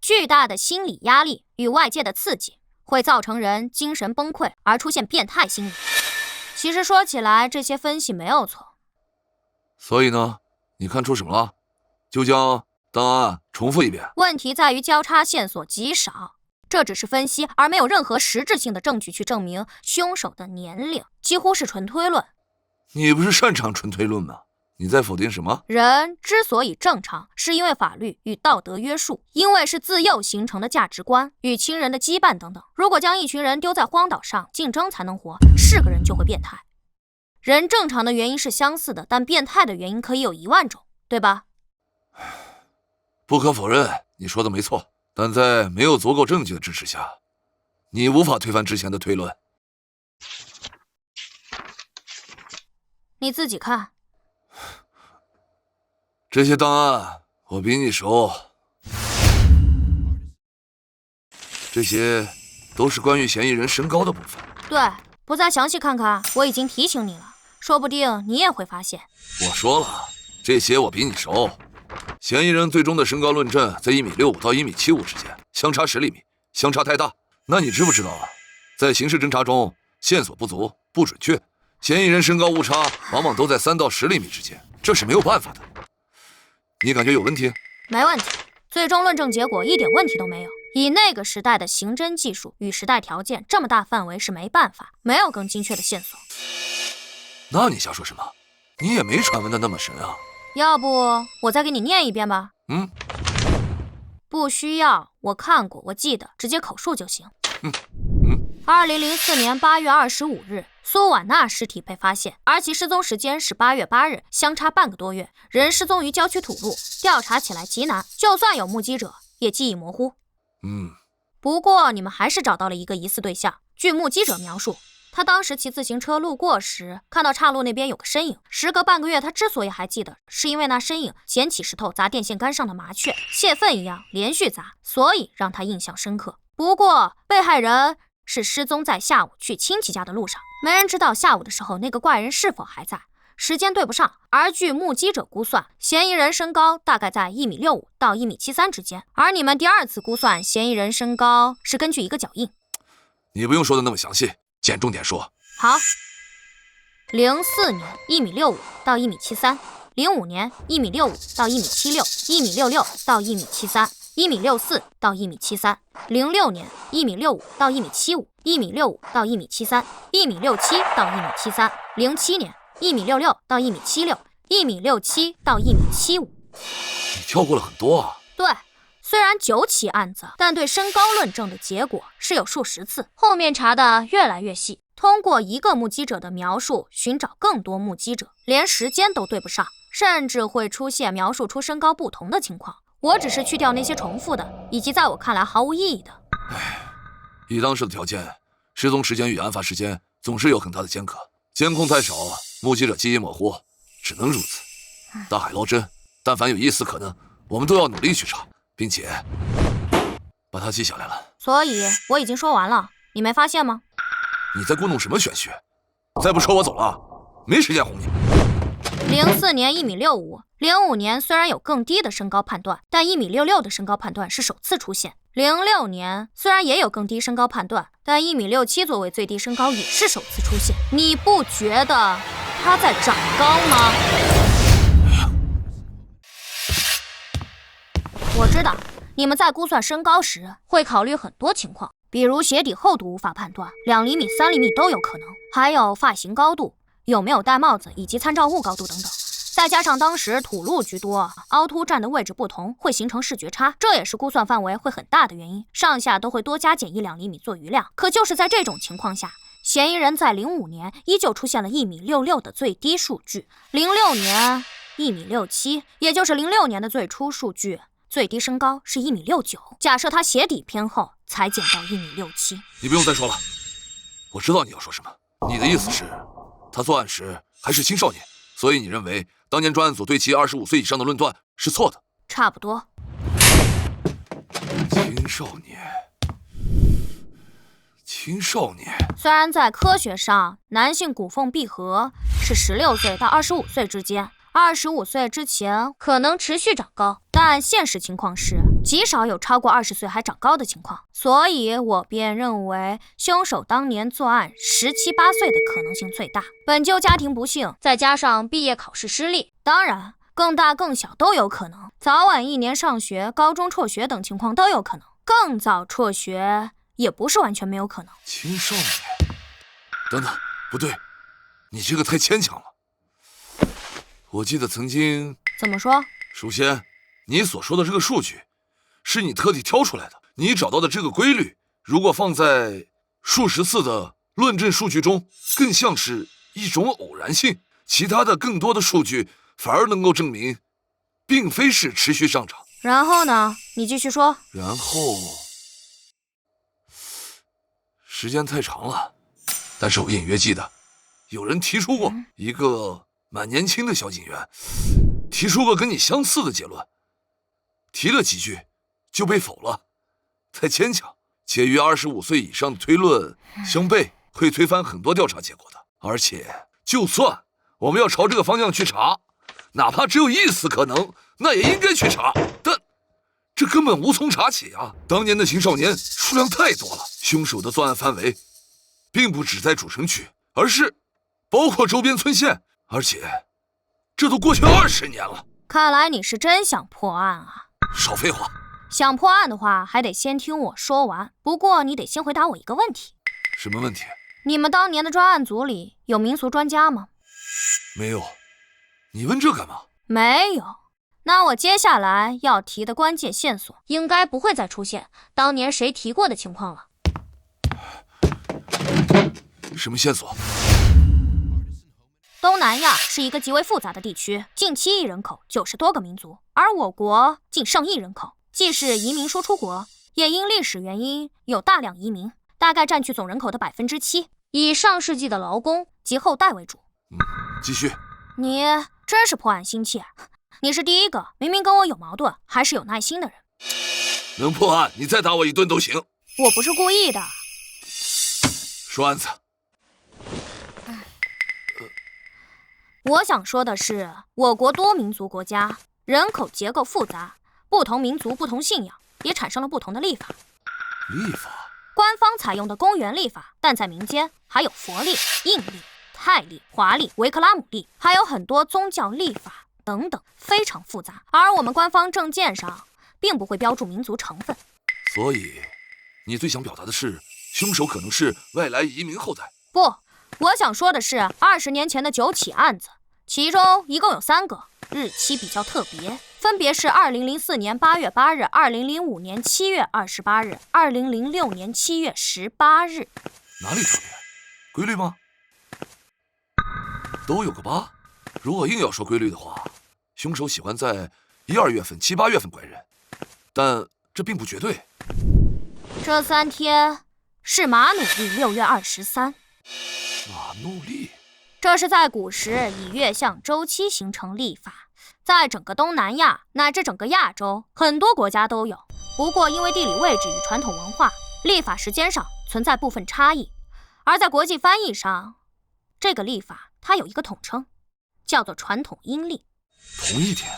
巨大的心理压力与外界的刺激会造成人精神崩溃而出现变态心理。其实说起来，这些分析没有错。所以呢，你看出什么了？就将档案重复一遍。问题在于交叉线索极少，这只是分析，而没有任何实质性的证据去证明凶手的年龄，几乎是纯推论。你不是擅长纯推论吗？你在否定什么？人之所以正常，是因为法律与道德约束，因为是自幼形成的价值观与亲人的羁绊等等。如果将一群人丢在荒岛上竞争才能活，是个人就会变态。人正常的原因是相似的，但变态的原因可以有10000种，对吧？不可否认，你说的没错，但在没有足够证据的支持下，你无法推翻之前的推论。你自己看。这些档案我比你熟，这些都是关于嫌疑人身高的部分。对，不再详细看看，我已经提醒你了，说不定你也会发现。我说了，这些我比你熟。嫌疑人最终的身高论证在1.65米到1.75米之间，相差10厘米，相差太大。那你知不知道啊？在刑事侦查中，线索不足、不准确，嫌疑人身高误差往往都在3到10厘米之间，这是没有办法的。你感觉有问题？没问题，最终论证结果一点问题都没有。以那个时代的刑侦技术与时代条件，这么大范围是没办法，没有更精确的线索。那你瞎说什么？你也没传闻的那么神啊。要不我再给你念一遍吧？不需要，我看过，我记得，直接口述就行。2004年8月25日，苏婉娜尸体被发现，而其失踪时间是8月8日，相差半个多月。人失踪于郊区土路，调查起来极难，就算有目击者，也记忆模糊。不过你们还是找到了一个疑似对象。据目击者描述，他当时骑自行车路过时，看到岔路那边有个身影。时隔半个月，他之所以还记得，是因为那身影捡起石头砸电线杆上的麻雀，泄愤一样连续砸，所以让他印象深刻。不过被害人是失踪在下午去亲戚家的路上，没人知道下午的时候那个怪人是否还在，时间对不上。而据目击者估算，嫌疑人身高大概在1.65米到1.73米之间，而你们第二次估算嫌疑人身高是根据一个脚印。你不用说的那么详细，捡重点说。好，04年1.65米到1.73米，05年1.65米到1.76米，1.66米到1.73米，1.64米到1.73米，06年1.65米到1.75米，1.65米到1.73米，1.67米到1.73米，07年1.66米到1.76米，1.67米到1.75米。你跳过了很多啊。对，虽然9起案子，但对身高论证的结果是有数十次，后面查的越来越细，通过一个目击者的描述寻找更多目击者，连时间都对不上，甚至会出现描述出身高不同的情况。我只是去掉那些重复的，以及在我看来毫无意义的。以当时的条件，失踪时间与案发时间总是有很大的间隔，监控太少，目击者记忆模糊，只能如此。大海捞针，但凡有一丝可能，我们都要努力去查，并且把它记下来了。所以我已经说完了，你没发现吗？你在故弄什么玄学？再不说我走了，没时间哄你。04年1.65米，05年虽然有更低的身高判断，但1.66米的身高判断是首次出现。06年虽然也有更低身高判断，但1.67米作为最低身高也是首次出现。你不觉得他在长高吗？我知道你们在估算身高时会考虑很多情况，比如鞋底厚度无法判断，2厘米、3厘米都有可能，还有发型高度、有没有戴帽子以及参照物高度等等。再加上当时土路居多，凹凸站的位置不同，会形成视觉差，这也是估算范围会很大的原因，上下都会多加减1-2厘米做余量。可就是在这种情况下，嫌疑人在05年依旧出现了1.66米的最低数据，06年1.67米，也就是06年的最初数据，最低身高是1.69米。假设他鞋底偏厚，才减到1.67米。你不用再说了，我知道你要说什么。你的意思是，他作案时还是青少年，所以你认为当年专案组对其25岁以上的论断是错的？差不多。青少年。虽然在科学上，男性骨缝闭合是16岁到25岁之间，25岁之前可能持续长高，但现实情况是极少有超过20岁还长高的情况，所以我便认为凶手当年作案17、18岁的可能性最大。本就家庭不幸，再加上毕业考试失利，当然更大更小都有可能，早晚1年上学、高中辍学等情况都有可能，更早辍学也不是完全没有可能。青少年？等等，不对，你这个太牵强了。我记得曾经……怎么说？首先，你所说的这个数据，是你特地挑出来的。你找到的这个规律，如果放在数十次的论证数据中，更像是一种偶然性。其他的更多的数据反而能够证明，并非是持续上涨。然后呢？你继续说。然后，时间太长了，但是我隐约记得，有人提出过一个蛮年轻的小警员，提出过跟你相似的结论，提了几句就被否了，太牵强，且与25岁以上的推论相悖，会推翻很多调查结果的。而且，就算我们要朝这个方向去查，哪怕只有1丝可能，那也应该去查，但这根本无从查起啊！当年的青少年数量太多了，凶手的作案范围并不只在主城区，而是包括周边村县，而且这都过去20年了。看来你是真想破案啊！少废话。想破案的话，还得先听我说完。不过你得先回答我一个问题。什么问题？你们当年的专案组里有民俗专家吗？没有。你问这干嘛？没有。那我接下来要提的关键线索，应该不会再出现当年谁提过的情况了。什么线索？东南亚是一个极为复杂的地区，近7亿人口，90多个民族，而我国近上亿人口，既是移民输出国，也因历史原因有大量移民，大概占据总人口的7%，以上世纪的劳工及后代为主。继续。你真是破案心切，你是第一个明明跟我有矛盾还是有耐心的人。能破案，你再打我1顿都行。我不是故意的。说案子。我想说的是，我国多民族国家，人口结构复杂，不同民族、不同信仰，也产生了不同的历法。历法？官方采用的公元历法，但在民间还有佛历、印历、泰历、华历、维克拉姆历，还有很多宗教历法等等，非常复杂。而我们官方证件上并不会标注民族成分。所以，你最想表达的是，凶手可能是外来移民后代？不，我想说的是，20年前的9起案子，其中一共有3个，日期比较特别，分别是2004年8月8日、2005年7月28日、2006年7月18日。哪里特别？规律吗？都有个8。如果硬要说规律的话，凶手喜欢在1、2月份、7、8月份拐人，但这并不绝对。这3天是马努历6月23。马努历，这是在古时以月相周期形成历法，在整个东南亚乃至整个亚洲，很多国家都有。不过因为地理位置与传统文化，历法时间上存在部分差异。而在国际翻译上，这个历法它有一个统称，叫做传统阴历。同一天，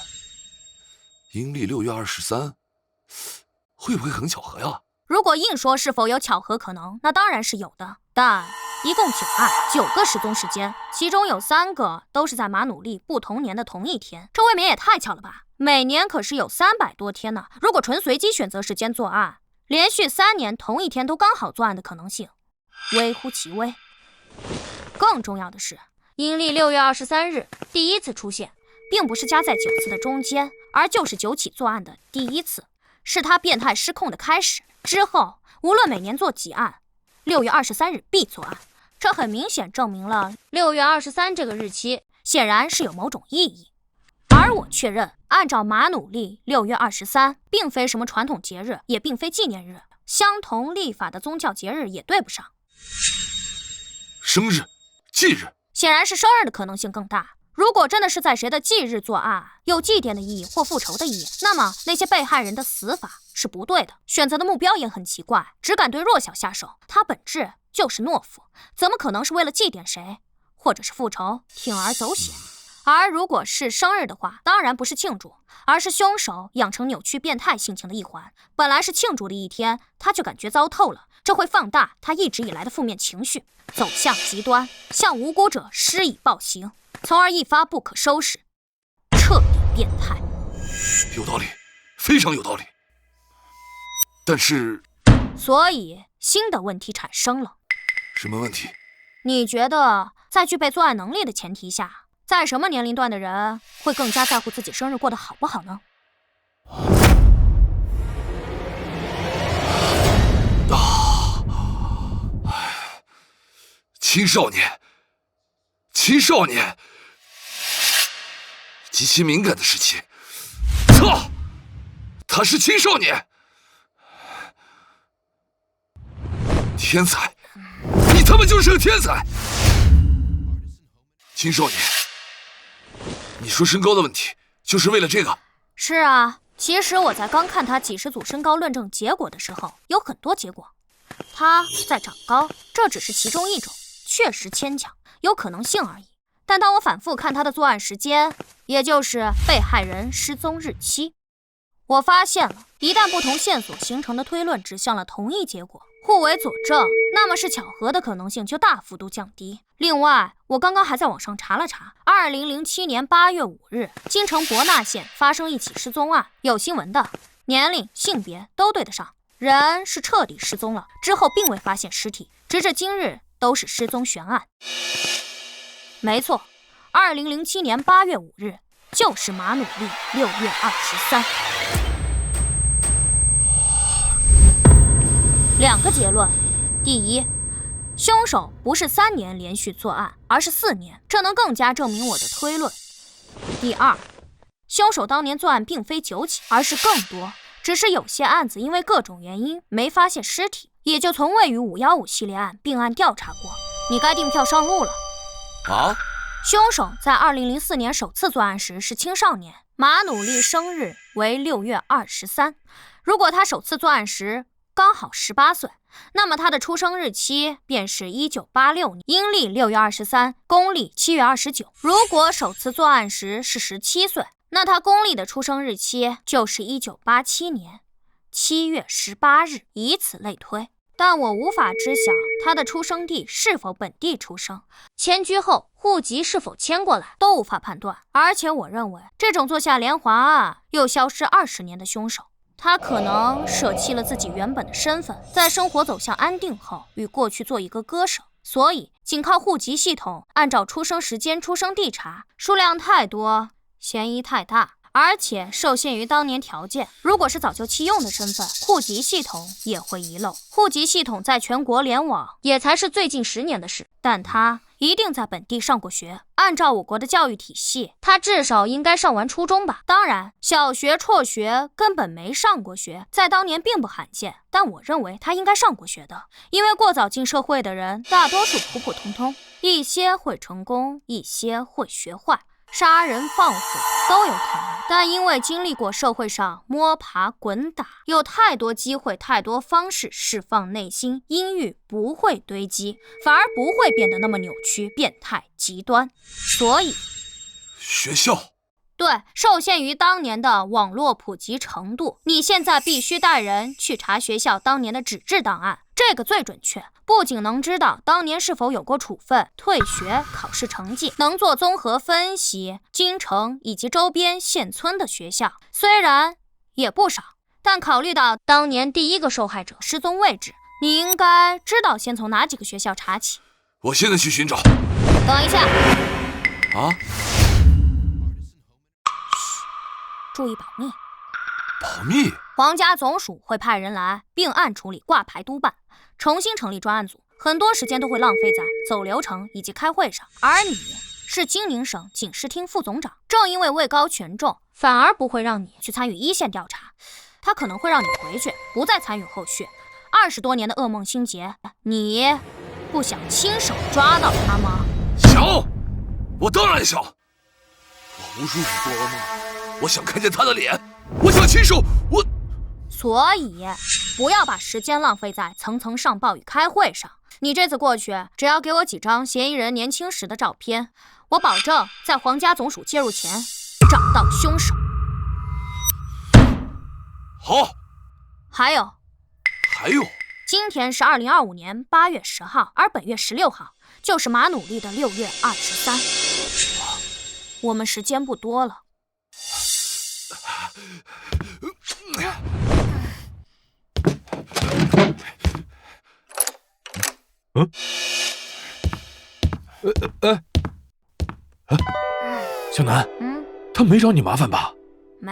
阴历6月23，会不会很巧合呀？如果硬说是否有巧合可能，那当然是有的。但一共9案，9个失踪时间，其中有3个都是在马努历不同年的同一天，这未免也太巧了吧？每年可是有300多天呢。如果纯随机选择时间作案，连续3年同一天都刚好作案的可能性微乎其微。更重要的是，阴历6月23日第一次出现，并不是夹在9次的中间，而就是9起作案的第一次，是他变态失控的开始。之后无论每年做几案，6月23日必作案，这很明显证明了6月23这个日期显然是有某种意义。而我确认，按照马努历，6月23并非什么传统节日，也并非纪念日，相同历法的宗教节日也对不上。生日、忌日，显然是生日的可能性更大。如果真的是在谁的忌日作案，有祭奠的意义或复仇的意义，那么那些被害人的死法是不对的，选择的目标也很奇怪，只敢对弱小下手，他本质就是懦夫，怎么可能是为了祭奠谁，或者是复仇，铤而走险？而如果是生日的话，当然不是庆祝，而是凶手养成扭曲变态性情的一环。本来是庆祝的一天，他就感觉糟透了，这会放大他一直以来的负面情绪，走向极端，向无辜者施以暴行，从而一发不可收拾，彻底变态。有道理，非常有道理。但是，所以新的问题产生了。什么问题？你觉得在具备作案能力的前提下，在什么年龄段的人会更加在乎自己生日过得好不好呢？青少年，极其敏感的时期。操，他是青少年，天才，你他妈就是个天才！青少年，你说身高的问题，就是为了这个？是啊，其实我在刚看他几十组身高论证结果的时候，有很多结果。他在长高，这只是其中一种，确实牵强，有可能性而已。但当我反复看他的作案时间，也就是被害人失踪日期，我发现了，一旦不同线索形成的推论指向了同一结果，互为佐证，那么是巧合的可能性就大幅度降低。另外，我刚刚还在网上查了查，2007年8月5日，京城博纳县发生一起失踪案，有新闻的，年龄、性别都对得上，人是彻底失踪了，之后并未发现尸体，直至今日都是失踪悬案。没错，2007年8月5日就是马努历6月23。两个结论：第一，凶手不是3年连续作案，而是4年，这能更加证明我的推论。第二，凶手当年作案并非9起，而是更多，只是有些案子因为各种原因没发现尸体，也就从未与515系列案并案调查过。你该订票上路了。啊？凶手在2004年首次作案时是青少年，马努历生日为6月23。如果他首次作案时刚好18岁，那么他的出生日期便是1986年，阴历6月23，公历7月29。如果首次作案时是17岁，那他公历的出生日期就是1987年7月18日，以此类推。但我无法知晓他的出生地是否本地出生，迁居后户籍是否迁过来，都无法判断。而且我认为，这种做下连环案又消失20年的凶手，他可能舍弃了自己原本的身份，在生活走向安定后，与过去做一个割舍。所以，仅靠户籍系统按照出生时间、出生地查，数量太多，嫌疑太大。而且受限于当年条件，如果是早就弃用的身份，户籍系统也会遗漏。户籍系统在全国联网也才是最近10年的事，但他一定在本地上过学。按照我国的教育体系，他至少应该上完初中吧。当然，小学辍学根本没上过学，在当年并不罕见。但我认为他应该上过学的，因为过早进社会的人，大多数普普通通，一些会成功，一些会学坏。杀人放火都有可能，但因为经历过社会上摸爬滚打，有太多机会，太多方式释放内心阴郁，不会堆积，反而不会变得那么扭曲、变态、极端。所以，学校对，受限于当年的网络普及程度，你现在必须带人去查学校当年的纸质档案，这个最准确。不仅能知道当年是否有过处分、退学、考试成绩，能做综合分析，京城以及周边县村的学校虽然也不少，但考虑到当年第一个受害者失踪位置，你应该知道先从哪几个学校查起。我现在去寻找。等一下。啊？注意保密。保密？皇家总署会派人来并案处理挂牌督办，重新成立专案组，很多时间都会浪费在走流程以及开会上。而你是金陵省警视厅副总长，正因为位高权重，反而不会让你去参与一线调查，他可能会让你回去，不再参与后续。20多年的噩梦心结，你不想亲手抓到他吗？想，我当然想。我无数次做噩梦，我想看见他的脸，我想亲手，所以不要把时间浪费在层层上报与开会上。你这次过去，只要给我几张嫌疑人年轻时的照片，我保证在皇家总署介入前找到凶手。好。还有，今天是2025年8月10号，而本月16号就是马努利的6月23。我们时间不多了。小南，他没找你麻烦吧？没。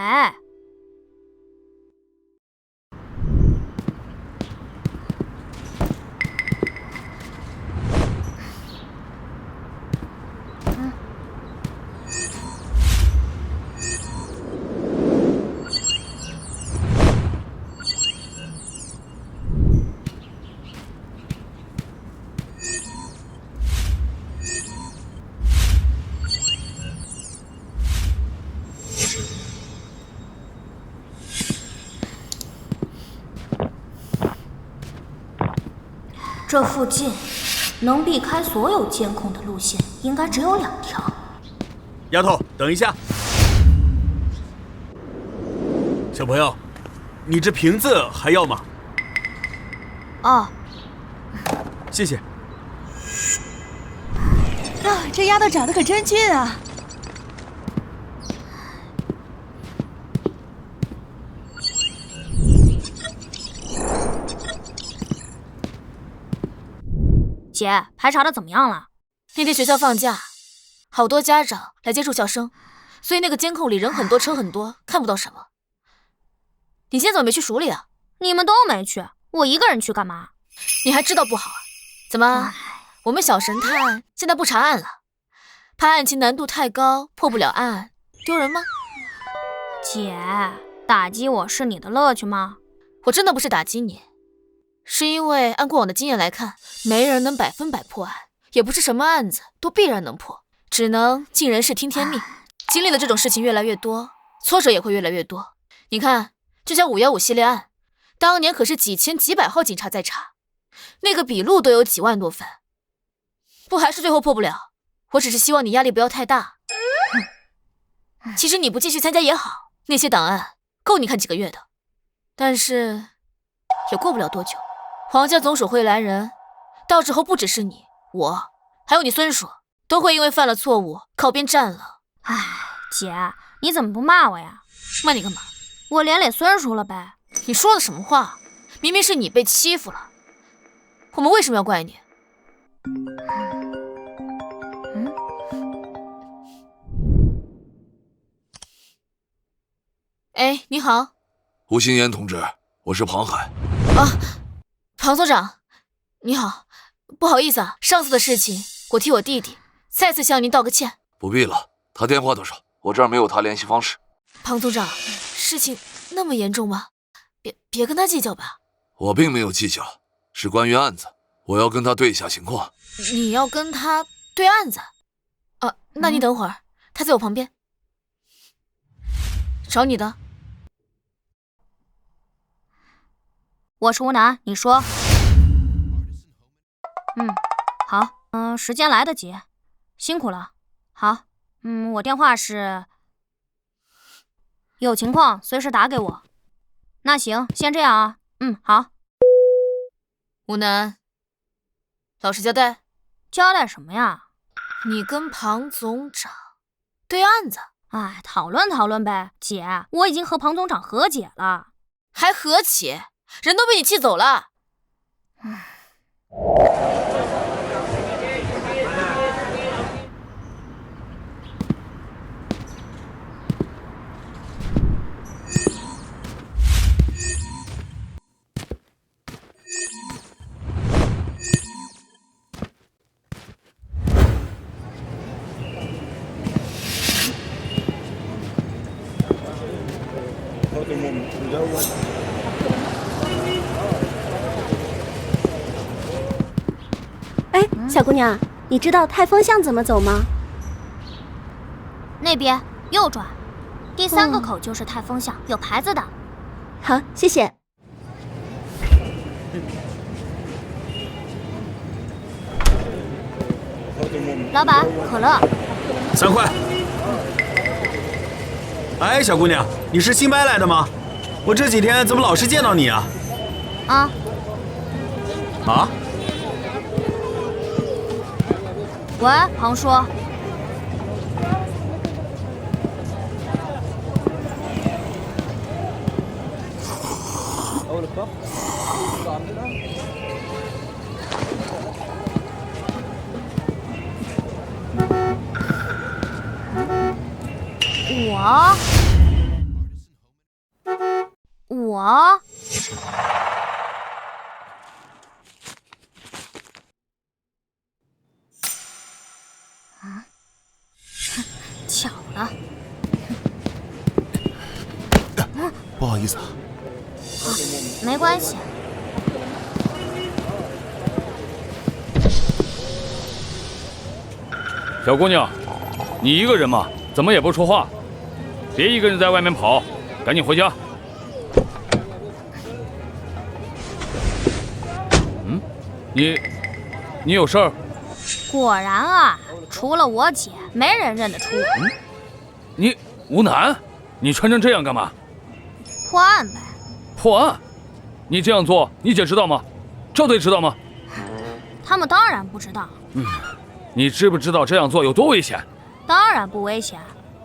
这附近能避开所有监控的路线，应该只有2条。丫头，等一下。小朋友，你这瓶子还要吗？哦，谢谢。啊，这丫头长得可真俊啊！姐，排查的怎么样了？那天学校放假，好多家长来接触校生，所以那个监控里人很多，车很多，看不到什么。你今天怎么没去署里啊？你们都没去，我一个人去干嘛？你还知道不好啊？怎么，我们小神探现在不查案了？怕案情难度太高，破不了案，丢人吗？姐，打击我是你的乐趣吗？我真的不是打击你。是因为按过往的经验来看，没人能100%破案，也不是什么案子都必然能破，只能尽人事听天命。经历了这种事情越来越多，挫折也会越来越多。你看，就像515系列案，当年可是几千几百号警察在查，那个笔录都有几万多份，不还是最后破不了？我只是希望你压力不要太大。其实你不继续参加也好，那些档案够你看几个月的，但是也过不了多久。皇家总署会来人，到时候不只是你，我，还有你孙叔，都会因为犯了错误靠边站了。唉，姐，你怎么不骂我呀？骂你干嘛？我连累孙叔了呗。你说的什么话？明明是你被欺负了，我们为什么要怪你？哎，你好。吴新言同志，我是庞海。啊，庞所长，你好，不好意思啊，上次的事情我替我弟弟再次向您道个歉。不必了，他电话多少？我这儿没有他联系方式。庞总长，事情那么严重吗？别跟他计较吧。我并没有计较，是关于案子，我要跟他对一下情况。你要跟他对案子？啊，那你等会儿，他在我旁边。找你的。我是吴楠，你说。好，时间来得及，辛苦了。好，我电话是，有情况随时打给我。那行，先这样啊。好。吴楠，老实交代。交代什么呀？你跟庞总长对案子？哎，讨论讨论呗。姐，我已经和庞总长和解了。还和解？人都被你气走了。哎，小姑娘，你知道泰丰巷怎么走吗？那边右转，第3个口就是泰丰巷，有牌子的。好，谢谢。老板，可乐。3块。哎，小姑娘，你是新搬来的吗？我这几天怎么老是见到你啊？啊？啊？喂，庞叔。我巧了。不好意思啊。没关系。小姑娘，你一个人吗？怎么也不说话？别一个人在外面跑，赶紧回家。你有事儿？果然啊，除了我姐，没人认得出我。你吴楠，你穿成这样干嘛？破案呗。破案？你这样做，你姐知道吗？赵队知道吗？他们当然不知道。你知不知道这样做有多危险？当然不危险，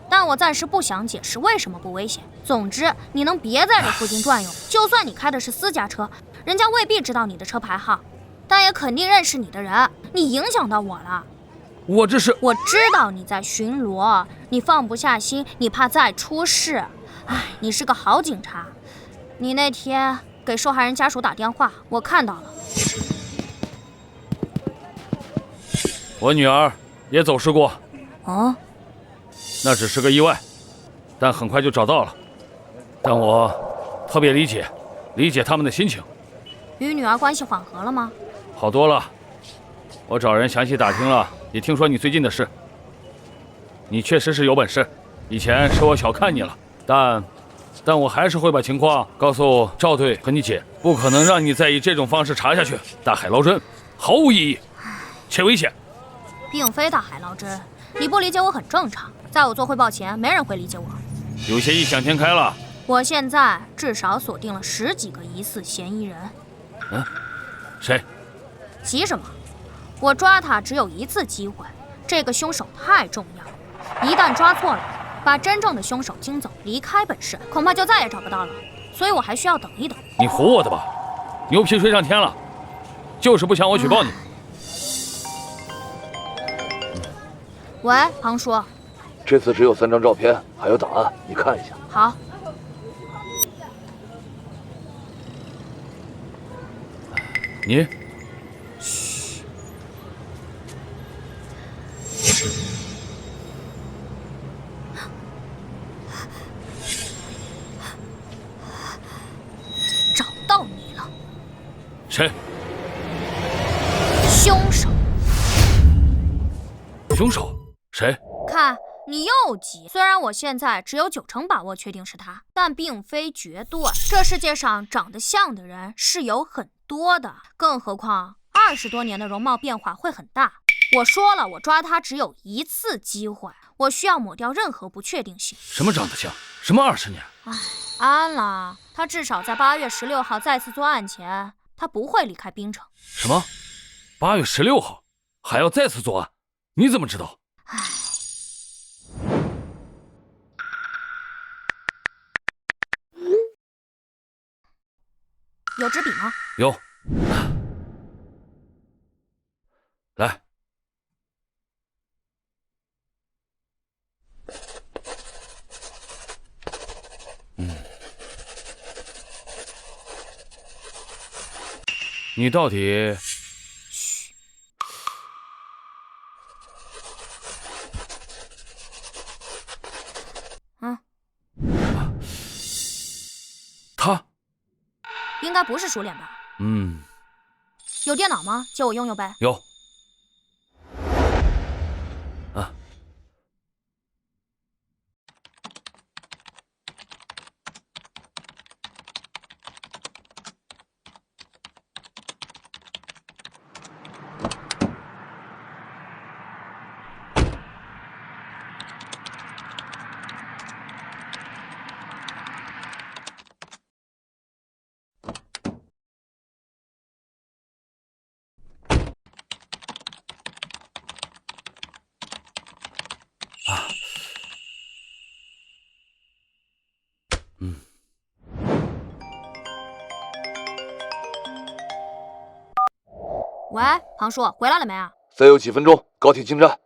但我暂时不想解释为什么不危险。总之，你能别在这附近转悠。就算你开的是私家车，人家未必知道你的车牌号，但也肯定认识你的人。你影响到我了。我这是……我知道你在巡逻，你放不下心，你怕再出事。唉，你是个好警察。你那天给受害人家属打电话，我看到了。我女儿也走失过。哦，那只是个意外，但很快就找到了。但我特别理解他们的心情。与女儿关系缓和了吗？好多了。我找人详细打听了，也听说你最近的事。你确实是有本事，以前是我小看你了，但我还是会把情况告诉赵队和你姐，不可能让你再以这种方式查下去。大海捞针，毫无意义，且危险。并非大海捞针，你不理解我很正常。在我做汇报前，没人会理解我。有些异想天开了。我现在至少锁定了10几个疑似嫌疑人。谁？急什么？我抓他只有1次机会，这个凶手太重要，一旦抓错了，把真正的凶手惊走，离开本市，恐怕就再也找不到了。所以我还需要等一等。你唬我的吧？牛皮吹上天了，就是不想我举报你。喂，庞叔。这次只有3张照片，还有档案，你看一下。好。你。嘘。找到你了。谁？凶手。凶手？谁？看，你又急。虽然我现在只有90%把握确定是他，但并非绝对。这世界上长得像的人是有很多的，更何况20多年的容貌变化会很大。我说了，我抓他只有1次机会，我需要抹掉任何不确定性。什么长得像？什么20年？唉，安了，他至少在8月16号再次作案前，他不会离开槟城。什么？8月16号还要再次作案？你怎么知道？唉。有支笔吗？有。来。你到底……嘘。应该不是熟脸吧？有电脑吗？借我用用呗。有。啊。喂，庞叔，回来了没啊？再有几分钟，高铁进站。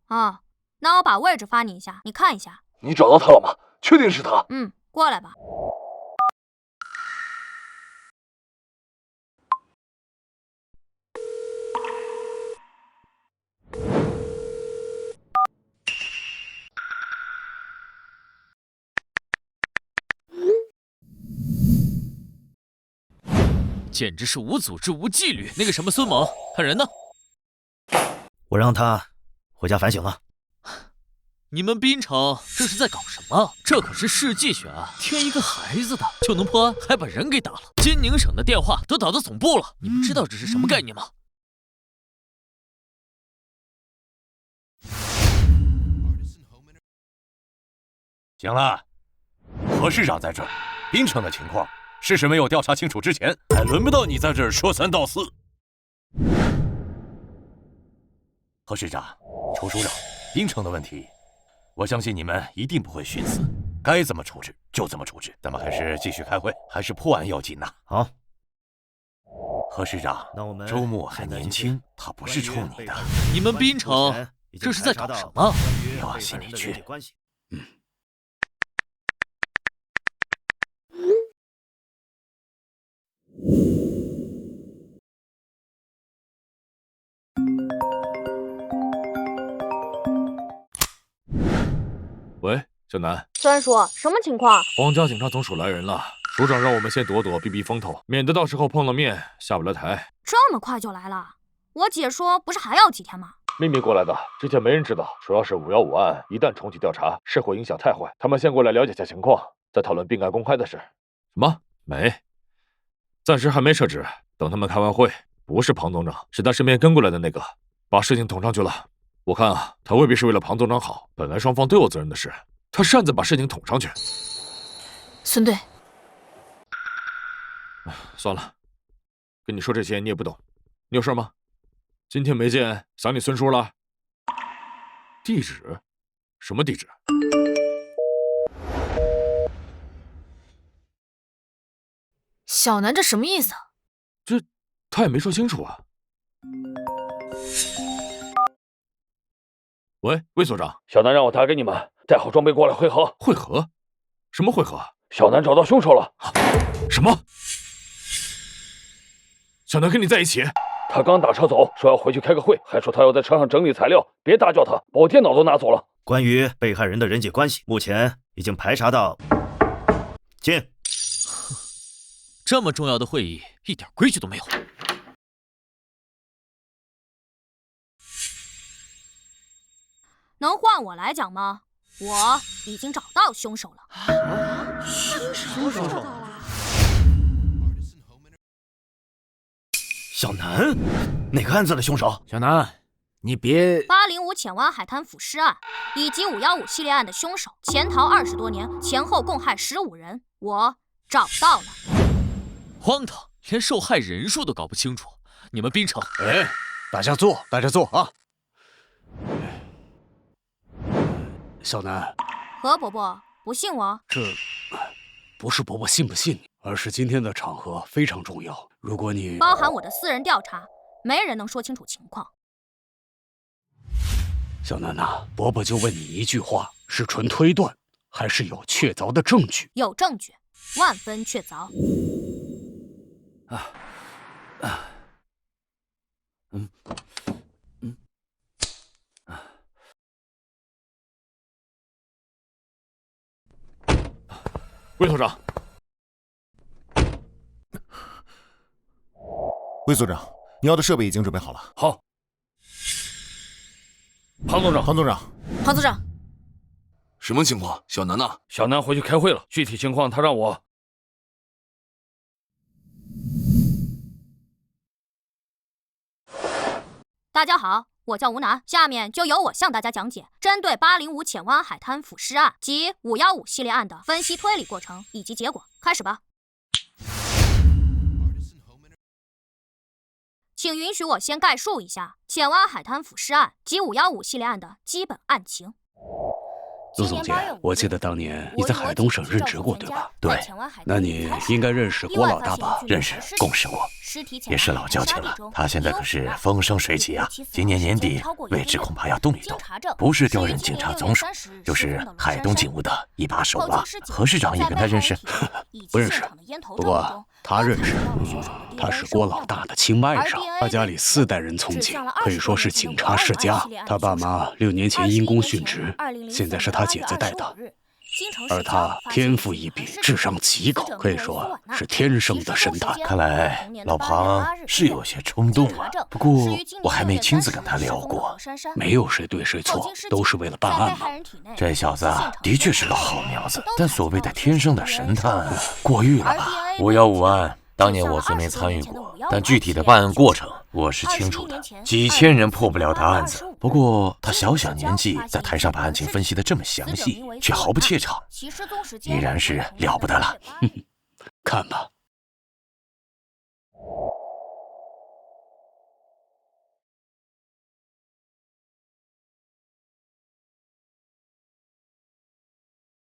啊，那我把位置发你一下，你看一下。你找到他了吗？确定是他？过来吧。简直是无组织无纪律！那个什么孙猛，他人呢？我让他回家反省了。你们滨城这是在搞什么？这可是世纪悬案，添一个孩子的就能破案，还把人给打了。金宁省的电话都打到总部了，你们知道这是什么概念吗？行了，何市长在这儿，滨城的情况。事实没有调查清楚之前，还轮不到你在这儿说三道四。何市长、楚署长，滨城的问题，我相信你们一定不会徇私，该怎么处置就怎么处置。咱们还是继续开会，还是破案要紧呐。好，何市长，那我们周末还年轻，他不是冲你的。你们滨城这是在搞什么？别往心里去。喂，小南。孙叔，什么情况？皇家警察总署来人了，署长让我们先躲躲，避避风头，免得到时候碰了面下不来台。这么快就来了？我姐说不是还要几天吗？秘密过来的，之前没人知道，主要是515案一旦重启调查，是会影响太坏。他们先过来了解下情况，再讨论并案公开的事。什么？没，暂时还没设置，等他们开完会，不是庞总长，是他身边跟过来的那个，把事情捅上去了。我看啊，他未必是为了庞总长好，本来双方都有责任的事，他擅自把事情捅上去。孙队，算了，跟你说这些你也不懂，你有事吗？今天没见，想你孙叔了？地址？什么地址？小南这什么意思？这他也没说清楚啊。喂，魏所长，小南让我打给你们，带好装备过来会合。会合？什么会合？小南找到凶手了。什么？小南跟你在一起？他刚打车走，说要回去开个会，还说他要在车上整理材料，别打搅他，把我电脑都拿走了。关于被害人的人际关系，目前已经排查到。进。这么重要的会议，一点规矩都没有。能换我来讲吗？我已经找到凶手了。凶手找到了。小南，哪个案子的凶手？小南，你别。805浅湾海滩腐尸案以及515系列案的凶手潜逃20多年，前后共害15人，我找到了。荒唐，连受害人数都搞不清楚。你们滨城，哎，大家坐，大家坐啊。小南，何伯伯，不信我？这不是伯伯信不信你，而是今天的场合非常重要。如果你包含我的私人调查，没人能说清楚情况。小南呐，伯伯就问你一句话：是纯推断，还是有确凿的证据？有证据，万分确凿。魏所长，魏所长，你要的设备已经准备好了。好。庞总长，庞总长，庞总长，什么情况？小南呢？小南回去开会了，具体情况他让我。大家好，我叫吴楠，下面就由我向大家讲解针对805浅湾海滩腐尸案及515系列案的分析推理过程以及结果。开始吧。请允许我先概述一下浅湾海滩腐尸案及515系列案的基本案情。陆总监，我记得当年你在海东省任职过，对吧？对。那你应该认识郭老大吧？认识，共事过，也是老交情了。他现在可是风生水起啊！今年年底，位置恐怕要动一动，不是调任警察总署，就是海东警务的一把手了。何市长也跟他认识？不认识，不过他认识。他是郭老大的亲外甥，他家里4代人从警，可以说是警察世家。他爸妈6年前因公殉职，现在是他姐姐带的。而他天赋异禀，智商极高，可以说是天生的神探。看来老庞是有些冲动啊，不过我还没亲自跟他聊过。没有谁对谁错，都是为了办案嘛。这小子的确是个好苗子，但所谓的天生的神探过誉了吧？515案当年我虽没参与过，但具体的办案过程我是清楚的。几千人破不了的案子，不过他小小年纪在台上把案情分析得这么详细，却毫不怯场，已然是了不得了。看吧。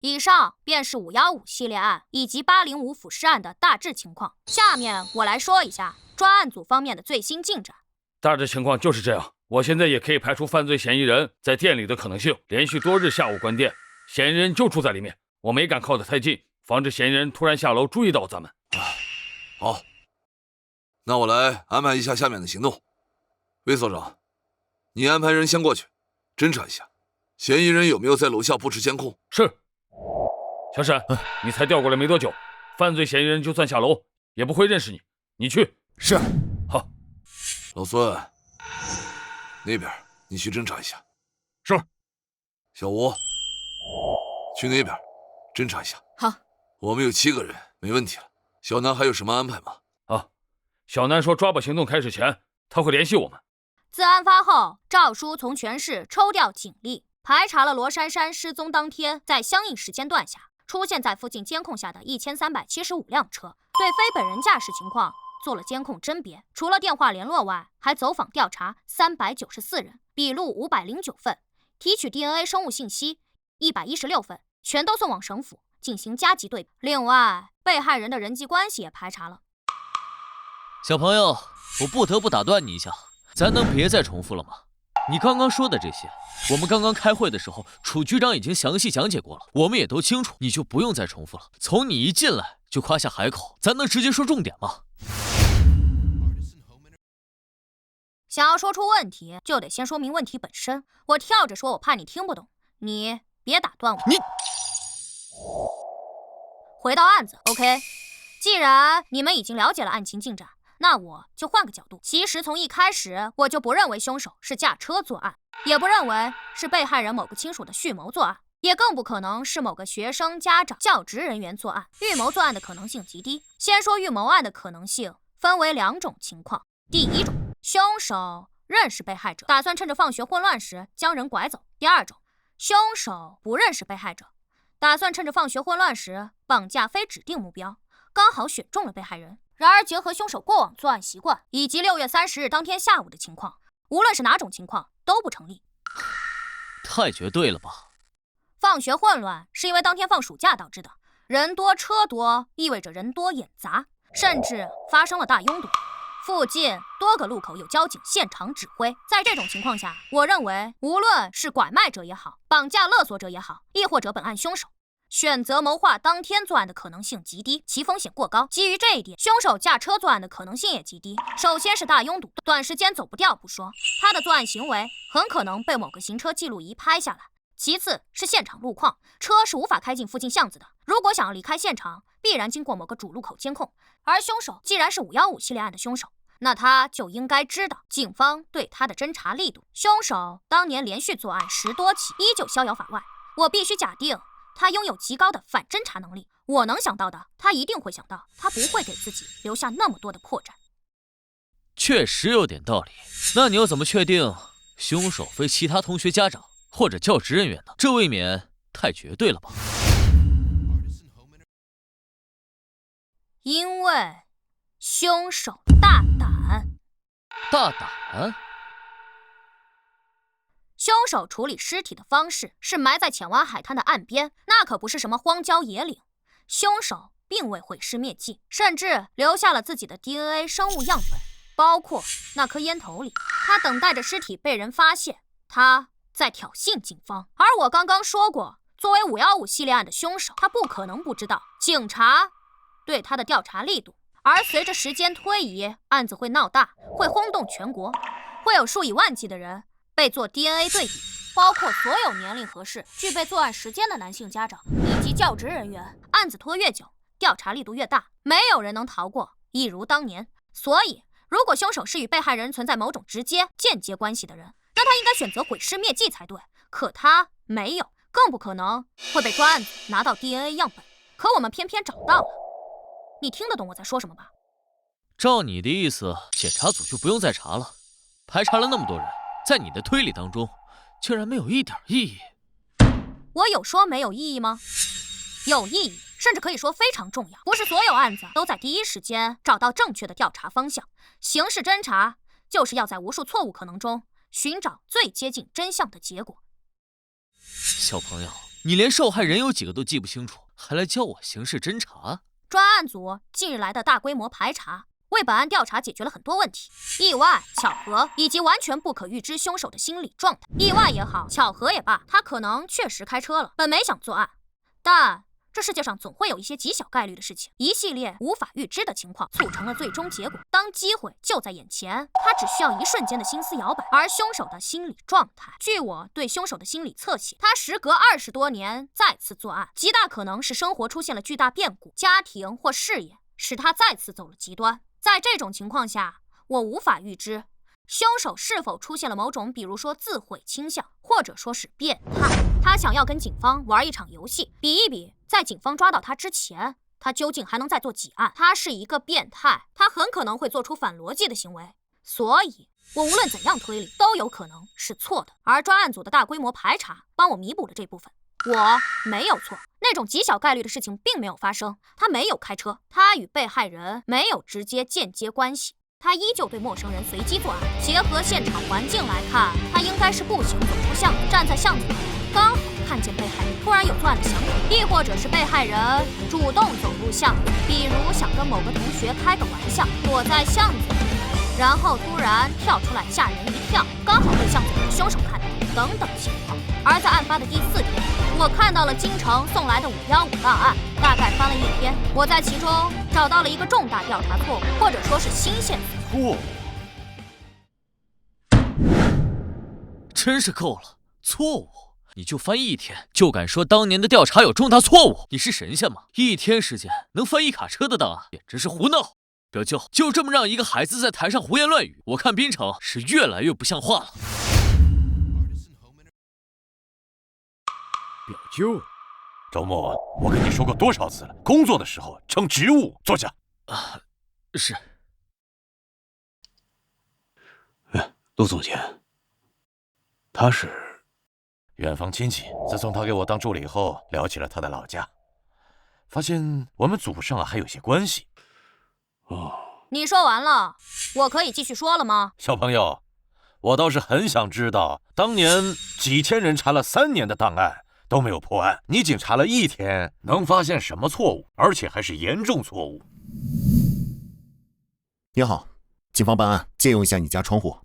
以上便是515系列案以及805腐尸案的大致情况。下面我来说一下专案组方面的最新进展。大致情况就是这样，我现在也可以排除犯罪嫌疑人在店里的可能性。连续多日下午关店，嫌疑人就住在里面，我没敢靠得太近，防止嫌疑人突然下楼注意到咱们。好，那我来安排一下下面的行动。魏所长，你安排人先过去侦查一下，嫌疑人有没有在楼下布置监控？是。小沈，你才调过来没多久，犯罪嫌疑人就算下楼也不会认识你，你去。是。好。老孙，那边你去侦查一下。是。小吴，去那边侦查一下。好。我们有7个人，没问题了。小南还有什么安排吗？啊，小南说抓捕行动开始前他会联系我们。自案发后，赵叔从全市抽调警力，排查了罗珊珊失踪当天在相应时间段下出现在附近监控下的1375辆车，对非本人驾驶情况做了监控甄别。除了电话联络外，还走访调查394人，笔录509份，提取 DNA 生物信息116份，全都送往省府进行加急对比。另外，被害人的人际关系也排查了。小朋友，我不得不打断你一下，咱能别再重复了吗？你刚刚说的这些，我们刚刚开会的时候，楚局长已经详细讲解过了，我们也都清楚，你就不用再重复了。从你一进来就夸下海口，咱能直接说重点吗？想要说出问题，就得先说明问题本身。我跳着说，我怕你听不懂，你别打断我。你回到案子 ，OK。既然你们已经了解了案情进展，那我就换个角度。其实从一开始我就不认为凶手是驾车作案，也不认为是被害人某个亲属的蓄谋作案，也更不可能是某个学生、家长、教职人员作案。预谋作案的可能性极低。先说预谋案的可能性，分为2种情况。第一种，凶手认识被害者，打算趁着放学混乱时将人拐走。第二种，凶手不认识被害者，打算趁着放学混乱时绑架非指定目标，刚好选中了被害人。然而结合凶手过往作案习惯以及6月30日当天下午的情况，无论是哪种情况都不成立。太绝对了吧？放学混乱是因为当天放暑假导致的，人多车多意味着人多眼杂，甚至发生了大拥堵。附近多个路口有交警现场指挥。在这种情况下，我认为无论是拐卖者也好，绑架勒索者也好，亦或者本案凶手，选择谋划当天作案的可能性极低，其风险过高。基于这一点，凶手驾车作案的可能性也极低。首先是大拥堵，短时间走不掉不说，他的作案行为很可能被某个行车记录仪拍下来。其次是现场路况，车是无法开进附近巷子的，如果想要离开现场，必然经过某个主路口监控。而凶手既然是515系列案的凶手，那他就应该知道警方对他的侦查力度。凶手当年连续作案10多起，依旧逍遥法外。我必须假定他拥有极高的反侦查能力。我能想到的，他一定会想到，他不会给自己留下那么多的破绽。确实有点道理。那你又怎么确定凶手非其他同学家长或者教职人员呢？这未免太绝对了吧？因为凶手大胆。大胆？凶手处理尸体的方式是埋在浅湾海滩的岸边，那可不是什么荒郊野岭。凶手并未毁尸灭迹，甚至留下了自己的 DNA 生物样本，包括那颗烟头里。他等待着尸体被人发现，他在挑衅警方。而我刚刚说过，作为515系列案的凶手，他不可能不知道警察对他的调查力度。而随着时间推移，案子会闹大，会轰动全国，会有数以万计的人被做 DNA 对比，包括所有年龄合适、具备作案时间的男性家长以及教职人员。案子拖越久，调查力度越大，没有人能逃过，一如当年。所以，如果凶手是与被害人存在某种直接、间接关系的人，那他应该选择毁尸灭迹才对。可他没有，更不可能会被专案组拿到 DNA 样本。可我们偏偏找到了。你听得懂我在说什么吧？照你的意思，检察组就不用再查了。排查了那么多人，在你的推理当中，竟然没有一点意义。我有说没有意义吗？有意义，甚至可以说非常重要。不是所有案子都在第一时间找到正确的调查方向。刑事侦查就是要在无数错误可能中寻找最接近真相的结果。小朋友，你连受害人有几个都记不清楚，还来教我刑事侦查？专案组近日来的大规模排查，为本案调查解决了很多问题，意外、巧合以及完全不可预知凶手的心理状态。意外也好，巧合也罢，他可能确实开车了，本没想作案，但这世界上总会有一些极小概率的事情，一系列无法预知的情况促成了最终结果。当机会就在眼前，他只需要一瞬间的心思摇摆。而凶手的心理状态，据我对凶手的心理侧写，他时隔20多年再次作案，极大可能是生活出现了巨大变故，家庭或事业使他再次走了极端。在这种情况下，我无法预知凶手是否出现了某种，比如说自毁倾向，或者说是变态。他想要跟警方玩一场游戏，比一比，在警方抓到他之前，他究竟还能再做几案。他是一个变态，他很可能会做出反逻辑的行为，所以我无论怎样推理都有可能是错的。而专案组的大规模排查帮我弥补了这部分。我没有错，那种极小概率的事情并没有发生。他没有开车，他与被害人没有直接间接关系，他依旧对陌生人随机作案。结合现场环境来看，他应该是步行走出巷子，站在巷子里，刚好看见被害人突然有作案的想法，亦或者是被害人主动走入巷子，比如想跟某个同学开个玩笑，躲在巷子里，然后突然跳出来吓人一跳，刚好被巷子里的凶手看到，等等情况。而在案发的第4天，我看到了京城送来的515档案，大概翻了1天，我在其中找到了一个重大调查错误，或者说是新线索。真是够了，错误！你就翻1天，就敢说当年的调查有重大错误？你是神仙吗？1天时间能翻1卡车的档案，简直是胡闹！表舅，就这么让一个孩子在台上胡言乱语，我看滨城是越来越不像话了。表舅，周末我跟你说过多少次了，工作的时候称职务。坐下。啊，是。陆总监，他是远房亲戚。自从他给我当助理后，聊起了他的老家，发现我们祖上还有些关系。你说完了，我可以继续说了吗？小朋友，我倒是很想知道，当年几千人查了3年的档案都没有破案，你仅查了1天，能发现什么错误？而且还是严重错误。你好，警方办案，借用一下你家窗户。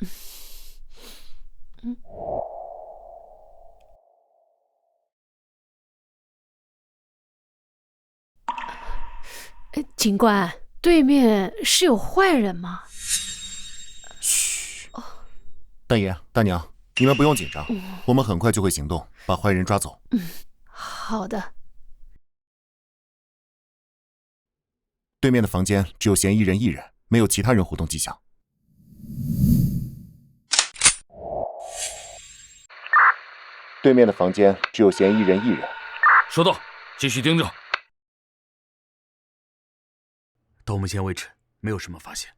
警官，对面是有坏人吗？嘘，大爷大娘，你们不用紧张，我们很快就会行动，把坏人抓走。好的。对面的房间只有嫌疑人1人，没有其他人活动迹象。对面的房间只有嫌疑人1人。收到，继续盯着。到目前为止，没有什么发现。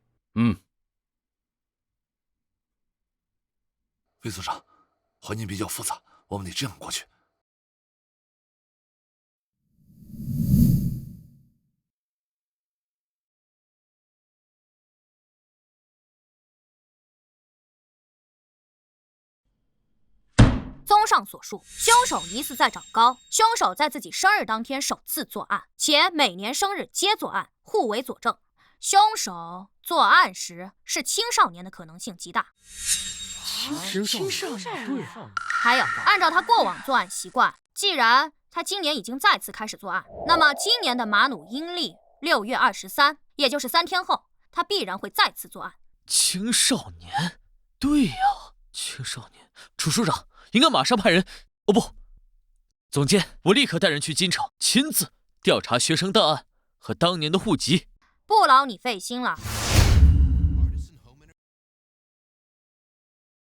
魏组长，环境比较复杂，我们得这样过去。综上所述，凶手疑似在长高。凶手在自己生日当天首次作案，且每年生日皆作案，互为佐证。凶手作案时是青少年的可能性极大。青少年。还有，按照他过往作案习惯，既然他今年已经再次开始作案，那么今年的马努阴历6月23，也就是3天后，他必然会再次作案。青少年，对呀，青少年。楚署长应该马上派人，哦不，总监，我立刻带人去京城，亲自调查学生档案和当年的户籍。不劳你费心了。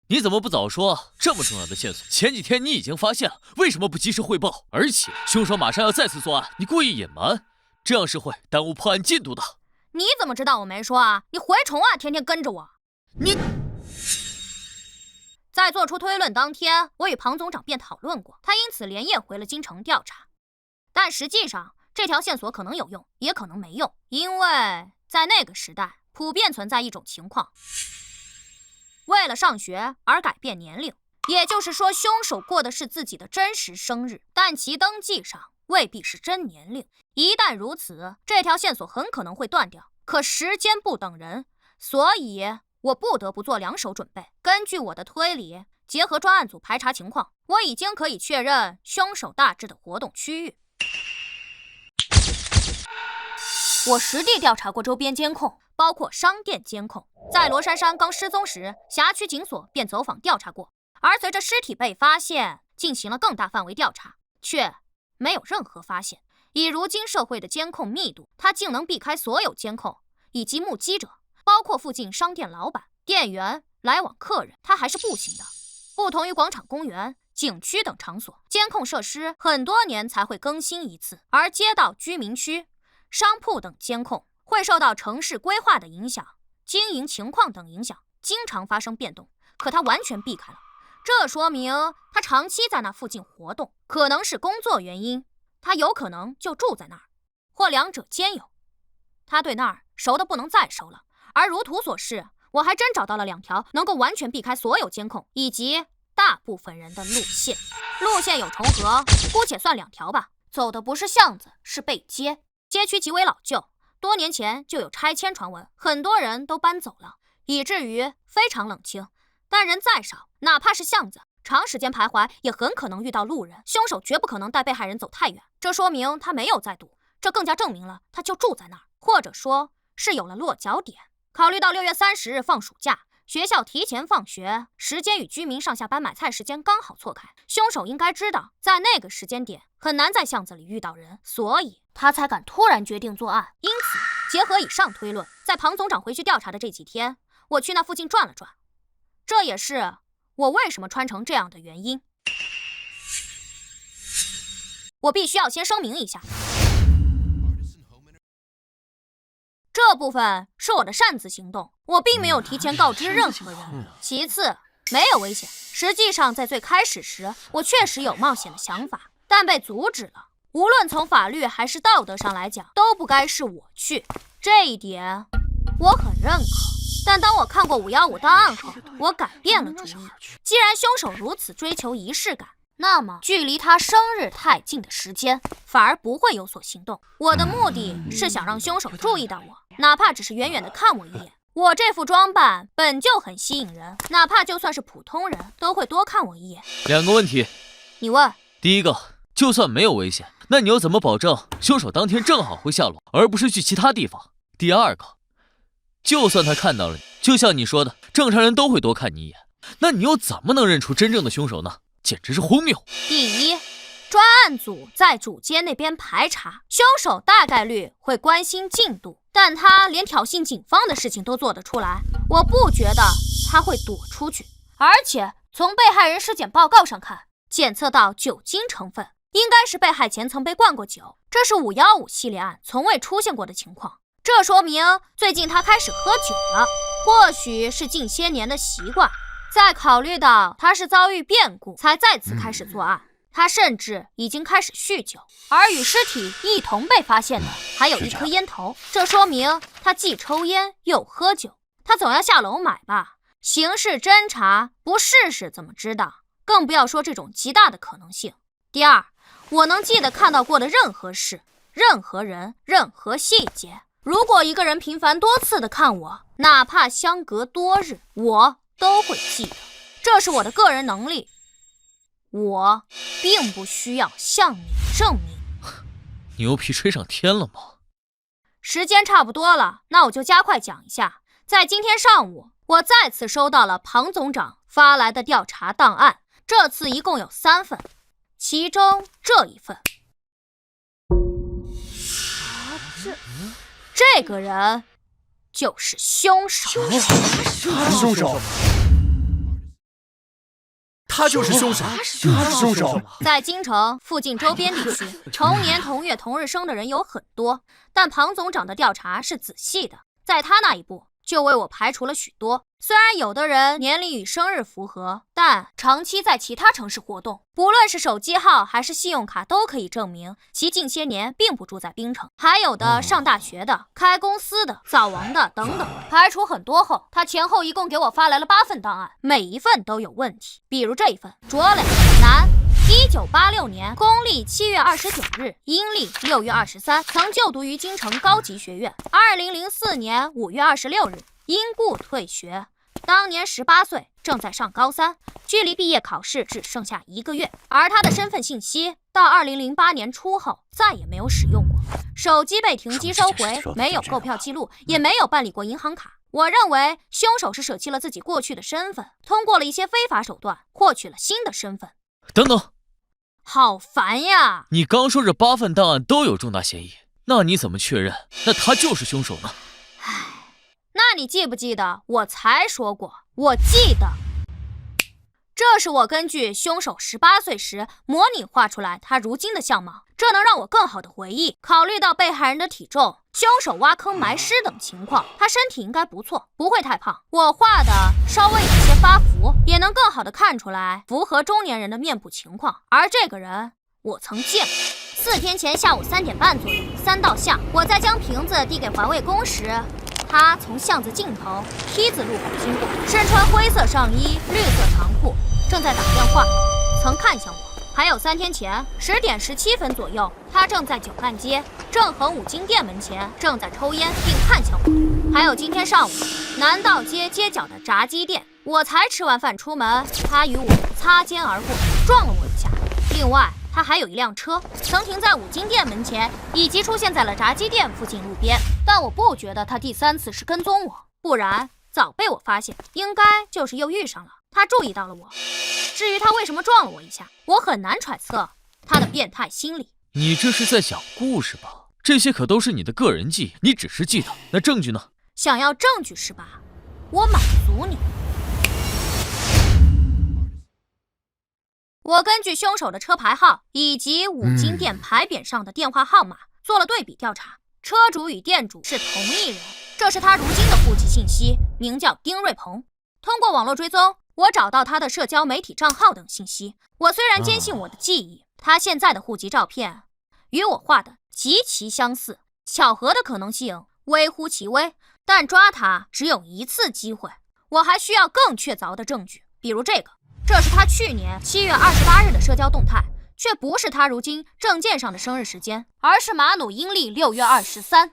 你怎么不早说？这么重要的线索，前几天你已经发现了，为什么不及时汇报？而且凶手马上要再次作案，你故意隐瞒，这样是会耽误破案进度的。你怎么知道我没说啊？你蛔虫啊，天天跟着我。你在做出推论当天，我与庞总长便讨论过，他因此连夜回了京城调查。但实际上，这条线索可能有用，也可能没用，因为在那个时代，普遍存在一种情况。为了上学而改变年龄，也就是说，凶手过的是自己的真实生日，但其登记上未必是真年龄。一旦如此，这条线索很可能会断掉。可时间不等人，所以我不得不做2手准备。根据我的推理，结合专案组排查情况，我已经可以确认凶手大致的活动区域。我实地调查过周边监控，包括商店监控。在罗珊珊刚失踪时，辖区警所便走访调查过。而随着尸体被发现，进行了更大范围调查，却没有任何发现。以如今社会的监控密度，他竟能避开所有监控以及目击者，包括附近商店老板、店员、来往客人，他还是不行的。不同于广场、公园、景区等场所，监控设施很多年才会更新一次，而街道、居民区、商铺等监控会受到城市规划的影响、经营情况等影响，经常发生变动。可他完全避开了，这说明他长期在那附近活动，可能是工作原因，他有可能就住在那儿，或两者兼有。他对那儿熟的不能再熟了。而如图所示，我还真找到了2条能够完全避开所有监控以及大部分人的路线。路线有重合，姑且算2条吧。走的不是巷子，是背街。街区极为老旧，多年前就有拆迁传闻，很多人都搬走了，以至于非常冷清。但人再少，哪怕是巷子，长时间徘徊也很可能遇到路人。凶手绝不可能带被害人走太远，这说明他没有在赌，这更加证明了他就住在那儿，或者说是有了落脚点。考虑到6月30日放暑假，学校提前放学，时间与居民上下班买菜时间刚好错开，凶手应该知道在那个时间点很难在巷子里遇到人，所以他才敢突然决定作案。因此结合以上推论，在庞总长回去调查的这几天，我去那附近转了转，这也是我为什么穿成这样的原因。我必须要先声明一下，这部分是我的擅自行动，我并没有提前告知任何人。其次，没有危险。实际上，在最开始时，我确实有冒险的想法，但被阻止了。无论从法律还是道德上来讲，都不该是我去，这一点我很认可。但当我看过515档案后，我改变了主意。既然凶手如此追求仪式感，那么距离他生日太近的时间反而不会有所行动。我的目的是想让凶手注意到我，哪怕只是远远的看我一眼。我这副装扮本就很吸引人，哪怕就算是普通人都会多看我一眼。2个问题，你问。第一个，就算没有危险，那你又怎么保证凶手当天正好会下落，而不是去其他地方？第二个，就算他看到了你，就像你说的，正常人都会多看你一眼，那你又怎么能认出真正的凶手呢？简直是荒谬。第一，专案组在主街那边排查，凶手大概率会关心进度，但他连挑衅警方的事情都做得出来，我不觉得他会躲出去。而且从被害人尸检报告上看，检测到酒精成分，应该是被害前曾被灌过酒，这是515系列案从未出现过的情况。这说明最近他开始喝酒了，或许是近些年的习惯。再考虑到他是遭遇变故才再次开始作案，他甚至已经开始酗酒，而与尸体一同被发现的还有一颗烟头，这说明他既抽烟又喝酒。他总要下楼买吧？刑事侦查不试试怎么知道？更不要说这种极大的可能性。第二，我能记得看到过的任何事、任何人、任何细节。如果一个人频繁多次的看我，哪怕相隔多日，我都会记得。这是我的个人能力，我并不需要向你证明。牛皮吹上天了吗？时间差不多了，那我就加快讲一下。在今天上午，我再次收到了庞总长发来的调查档案，这次一共有3份，其中这一份。这个人就是凶手。凶手？他就是凶手？他是凶手？在京城附近周边地区，同年同月同日生的人有很多，但庞总长的调查是仔细的，在他那一步就为我排除了许多。虽然有的人年龄与生日符合，但长期在其他城市活动，不论是手机号还是信用卡都可以证明其近些年并不住在槟城。还有的上大学的、开公司的、早亡的等等。排除很多后，他前后一共给我发来了8份档案，每一份都有问题。比如这一份，卓磊，男，1986年公历7月29日，阴历6月23，曾就读于京城高级学院。2004年5月26日，因故退学。当年18岁，正在上高3，距离毕业考试只剩下1个月。而他的身份信息到2008年初后再也没有使用过，手机被停机收回，没有购票记录，也没有办理过银行卡。我认为凶手是舍弃了自己过去的身份，通过了一些非法手段获取了新的身份。等等，好烦呀！你刚说这8份档案都有重大嫌疑，那你怎么确认那他就是凶手呢？那你记不记得我才说过？我记得，这是我根据凶手18岁时模拟画出来他如今的相貌，这能让我更好的回忆。考虑到被害人的体重、凶手挖坑埋尸等情况，他身体应该不错，不会太胖。我画的稍微有些发福，也能更好的看出来符合中年人的面部情况。而这个人我曾见过。4天前下午3点半左右，3道巷，我在将瓶子递给环卫工时，他从巷子尽头 T 字路口经过，身穿灰色上衣、绿色长裤，正在打电话，曾看向我。还有3天前10点17分左右，他正在九干街正恒五金店门前正在抽烟，并看向我。还有今天上午南道街街角的炸鸡店，我才吃完饭出门，他与我擦肩而过，撞了我一下。另外他还有一辆车，曾停在五金店门前，以及出现在了炸鸡店附近路边。但我不觉得他第3次是跟踪我，不然早被我发现，应该就是又遇上了。他注意到了我。至于他为什么撞了我一下，我很难揣测他的变态心理。你这是在讲故事吧？这些可都是你的个人记忆，你只是记得，那证据呢？想要证据是吧？我满足你。我根据凶手的车牌号以及五金店牌匾上的电话号码做了对比调查，车主与店主是同一人，这是他如今的户籍信息，名叫丁瑞鹏。通过网络追踪，我找到他的社交媒体账号等信息。我虽然坚信我的记忆，他现在的户籍照片与我画的极其相似，巧合的可能性微乎其微，但抓他只有1次机会。我还需要更确凿的证据，比如这个，这是他去年7月28日的社交动态，却不是他如今证件上的生日时间，而是马努阴历6月23。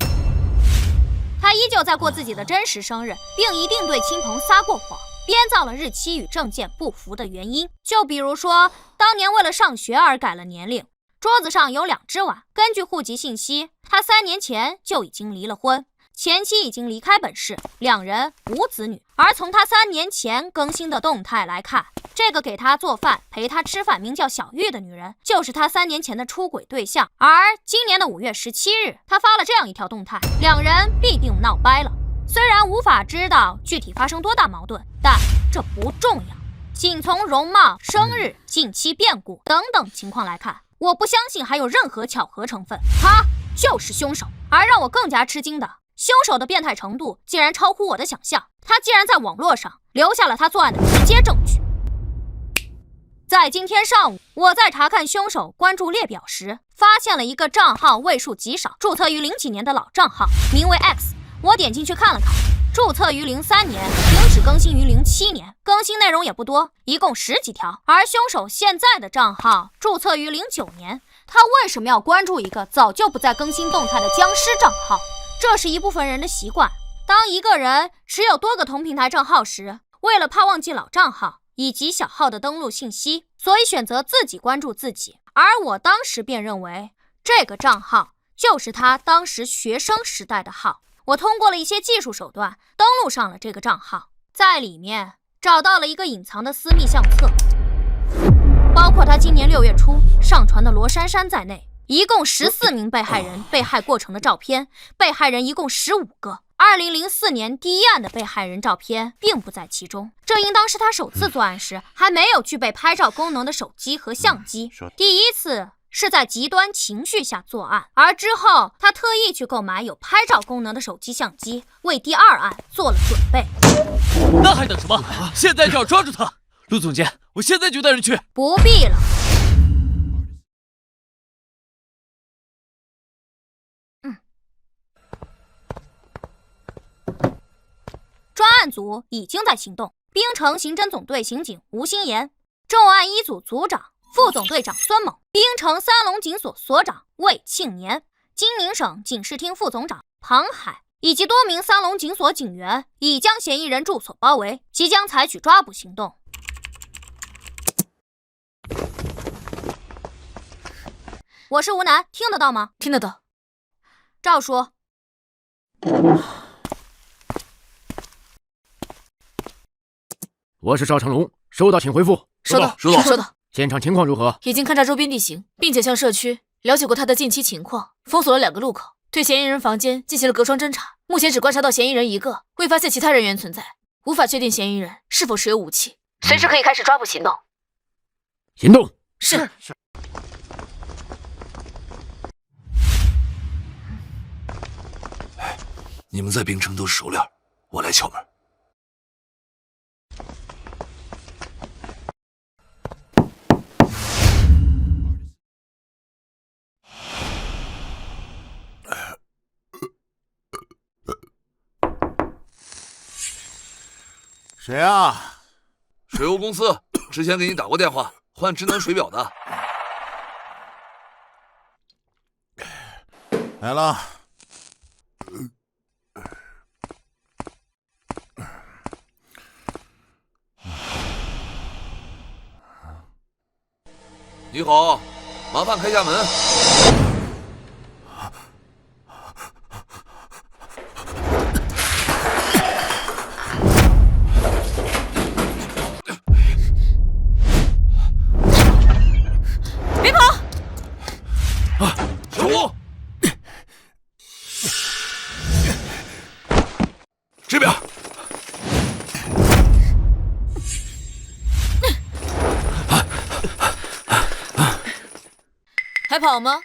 他依旧在过自己的真实生日，并一定对亲朋撒过谎，编造了日期与证件不符的原因。就比如说，当年为了上学而改了年龄，桌子上有2只碗。根据户籍信息，他3年前就已经离了婚，前妻已经离开本市，2人无子女。而从他3年前更新的动态来看，这个给他做饭、陪他吃饭名叫小玉的女人，就是他3年前的出轨对象。而今年的5月17日，他发了这样一条动态，2人必定闹掰了。虽然无法知道具体发生多大矛盾，但这不重要，仅从容貌、生日、近期变故等等情况来看，我不相信还有任何巧合成分，他就是凶手。而让我更加吃惊的，凶手的变态程度竟然超乎我的想象，他竟然在网络上留下了他作案的直接证据。在今天上午，我在查看凶手关注列表时，发现了一个账号位数极少，注册于00几年的老账号，名为 X。我点进去看了看，注册于03年，停止更新于07年，更新内容也不多，一共10几条。而凶手现在的账号注册于09年，他为什么要关注一个早就不再更新动态的僵尸账号？这是一部分人的习惯。当一个人持有多个同平台账号时，为了怕忘记老账号以及小号的登录信息，所以选择自己关注自己。而我当时便认为，这个账号就是他当时学生时代的号。我通过了一些技术手段登录上了这个账号，在里面找到了一个隐藏的私密相册，包括他今年6月初上传的罗珊珊在内，一共14名被害人被害过程的照片，被害人一共15个。2004年第一案的被害人照片并不在其中，这应当是他首次作案时还没有具备拍照功能的手机和相机，第一次是在极端情绪下作案，而之后他特意去购买有拍照功能的手机相机，为第2案做了准备。那还等什么？现在就要抓住他！陆总监，我现在就带人去。不必了。专案组已经在行动，滨城刑侦总队刑警吴新言，重案一组组长、副总队长孙猛，滨城三龙警所所长魏庆年，金宁省警视厅副总长庞海，以及多名三龙警所警员已将嫌疑人住所包围，即将采取抓捕行动。我是吴楠，听得到吗？听得到。赵叔。我是赵成龙，收到请回复。收到。现场情况如何？已经勘察周边地形，并且向社区了解过他的近期情况，封锁了2个路口，对嫌疑人房间进行了隔窗侦查。目前只观察到嫌疑人1个，未发现其他人员存在，无法确定嫌疑人是否持有武器，随时可以开始抓捕行动。行动。是。你们在滨城都是熟脸，我来敲门。谁啊？水务公司，之前给你打过电话，换智能水表的。来了。你好，麻烦开下门。别跑！小吴，这边。还跑吗？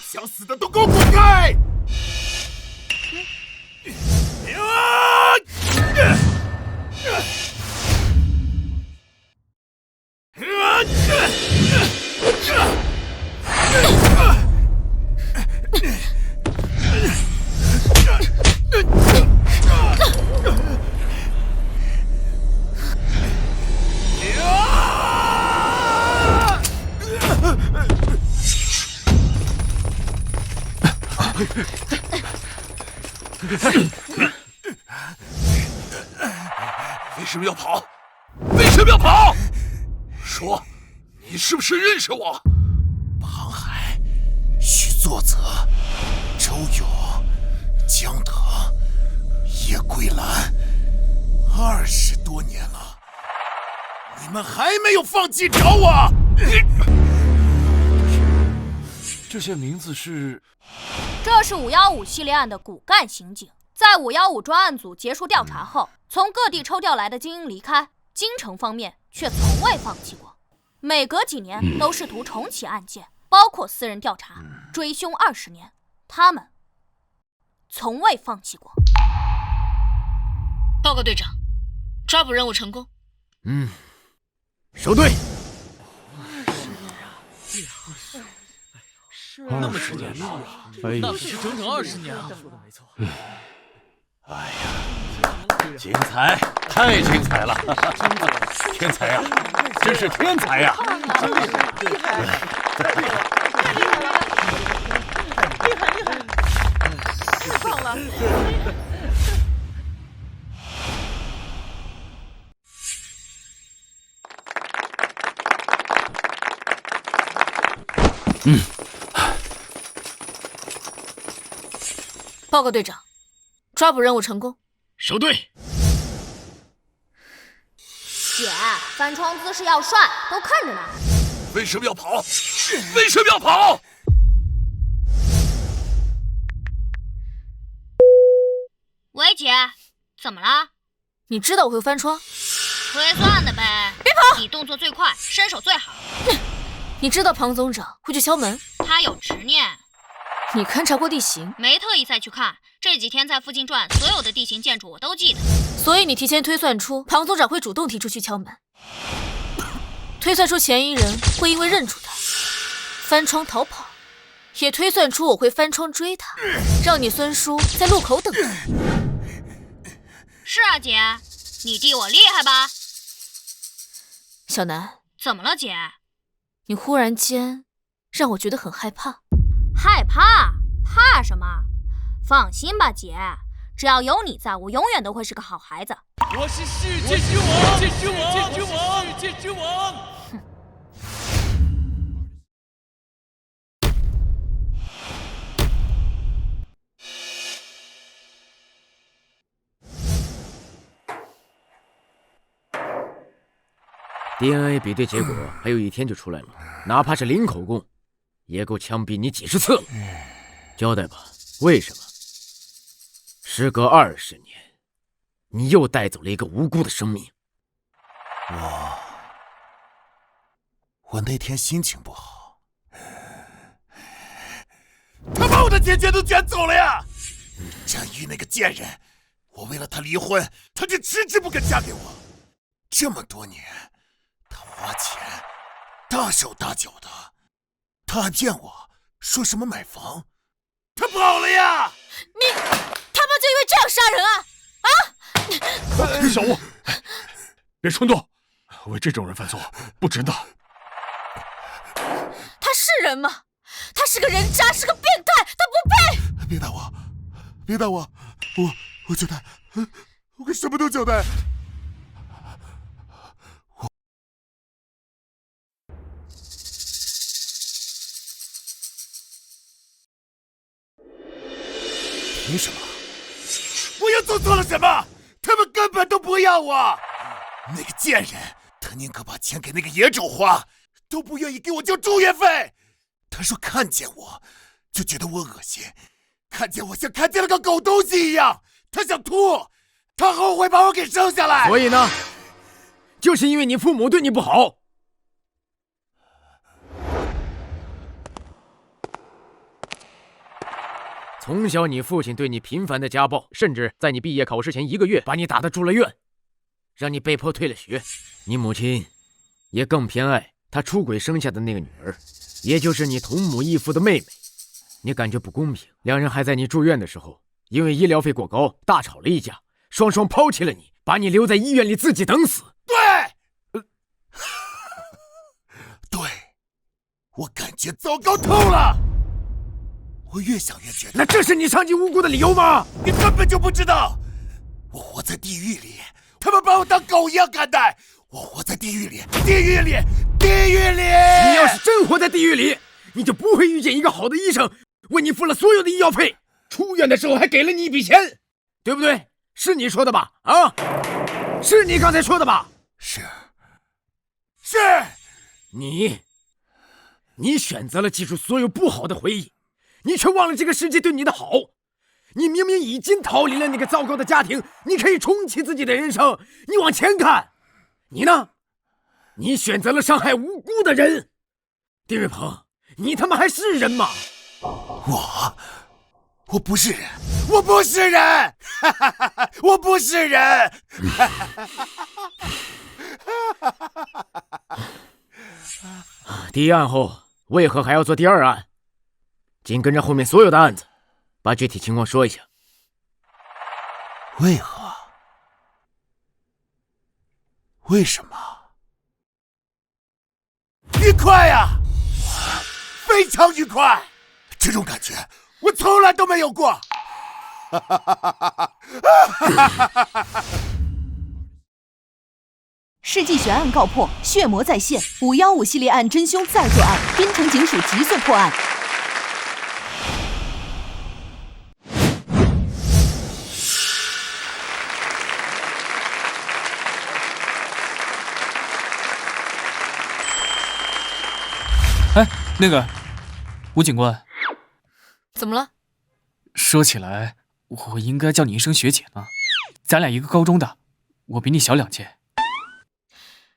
想死的都给我滚开！为什么要跑？为什么要跑？说，你是不是认识我？庞海、徐作泽、周勇、江腾、叶桂兰，20多年了，你们还没有放弃找我？这些名字是？这是515系列案的骨干刑警，在515专案组结束调查后，从各地抽调来的精英离开，京城方面却从未放弃过，每隔几年都试图重启案件，包括私人调查，追凶20年，他们从未放弃过。报告队长，抓捕任务成功。收队。那么时间呢？那可是整整20年啊！哎呀，精彩，太精彩了！天才呀，真是天才呀！厉害！太棒了！报告队长，抓捕任务成功。收队。姐，翻窗姿势要帅，都看着呢。为什么要跑？为什么要跑？喂，姐，怎么了？你知道我会翻窗？推算的呗。别跑！你动作最快，身手最好。你知道庞总长会去敲门？他有执念。你勘察过地形？没特意再去看，这几天在附近转，所有的地形建筑我都记得。所以你提前推算出庞总长会主动提出去敲门，推算出嫌疑人会因为认出他翻窗逃跑，也推算出我会翻窗追他，让你孙叔在路口等他。是啊，姐，你弟我厉害吧？小南，怎么了，姐？你忽然间让我觉得很害怕。害怕？怕什么？放心吧，姐，只要有你在，我永远都会是个好孩子。我是世界之王，世界之王，世界之王。哼。DNA 比对结果还有1天就出来了，哪怕是零口供，也够枪毙你几10次了。交代吧，为什么？时隔20年，你又带走了一个无辜的生命。我那天心情不好，他把我的钱全都卷走了呀！张玉那个贱人，我为了他离婚，他就迟迟不肯嫁给我。这么多年，他花钱大手大脚的，他还骗我说什么买房，他跑了呀！他们就因为这样杀人啊！小吴，别冲动，为这种人犯错不值得。他是人吗？他是个人渣，是个变态，他不配！别打我，别打我，我交代，我什么都交代。凭什么？我又做错了什么？他们根本都不要我。那个贱人，他宁可把钱给那个野种花，都不愿意给我交住院费。他说看见我就觉得我恶心，看见我像看见了个狗东西一样，他想吐，他后悔把我给生下来。所以呢，就是因为你父母对你不好。从小你父亲对你频繁的家暴，甚至在你毕业考试前1个月把你打得住了院，让你被迫退了学。你母亲也更偏爱她出轨生下的那个女儿，也就是你同母异父的妹妹。你感觉不公平，两人还在你住院的时候，因为医疗费过高大吵了一架，双双抛弃了你，把你留在医院里自己等死。对，对，我感觉糟糕透了。我越想越觉得，那这是你伤及无辜的理由吗？你根本就不知道，我活在地狱里，他们把我当狗一样看待。我活在地狱里，地狱里，地狱里。你要是真活在地狱里，你就不会遇见一个好的医生，为你付了所有的医药费，出院的时候还给了你一笔钱，对不对？是你说的吧？啊，是你刚才说的吧？是，你选择了记住所有不好的回忆。你却忘了这个世界对你的好，你明明已经逃离了那个糟糕的家庭，你可以重启自己的人生。你往前看，你呢？你选择了伤害无辜的人。丁瑞鹏，你他妈还是人吗？我不是人，我不是人，我不是人。第一案后，为何还要做第二案？紧跟着后面所有的案子，把具体情况说一下。为何？为什么？愉快呀，非常愉快，这种感觉我从来都没有过。世纪悬案告破，血魔再现，515系列案真凶再作案，滨城警署急速破案。哎，那个吴警官，怎么了？说起来，我应该叫你一声学姐呢。咱俩一个高中的，我比你小2届。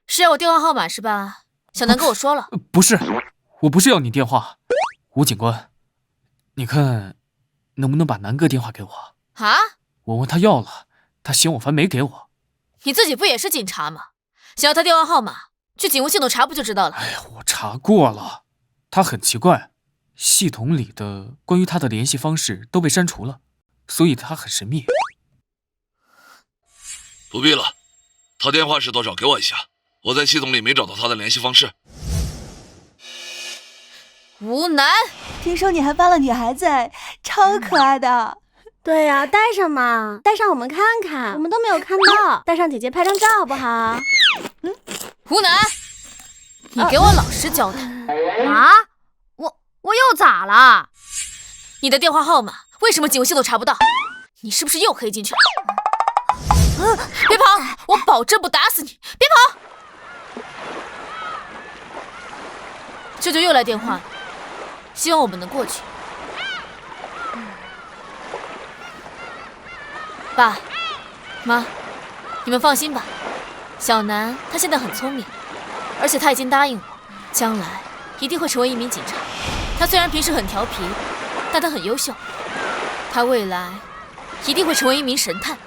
是要我电话号码是吧？小南跟我说了。不是，我不是要你电话。吴警官，你看能不能把南哥电话给我？啊？我问他要了，他嫌我烦没给我。你自己不也是警察吗？想要他电话号码，去警务系统查不就知道了？哎呀，我查过了，他很奇怪，系统里的关于他的联系方式都被删除了，所以他很神秘。不必了，他电话是多少？给我一下，我在系统里没找到他的联系方式。吴楠，听说你还帮了女孩子，超可爱的。对呀，带上嘛，带上我们看看，我们都没有看到，带上姐姐拍张照好不好？吴楠，你给我老实交代啊！我又咋了？你的电话号码为什么警务系统查不到？你是不是又黑进去了？别跑！我保证不打死你！别跑！舅舅又来电话了，希望我们能过去。爸妈，你们放心吧，小南他现在很聪明，而且他已经答应我，将来一定会成为一名警察。他虽然平时很调皮，但他很优秀，他未来一定会成为一名神探。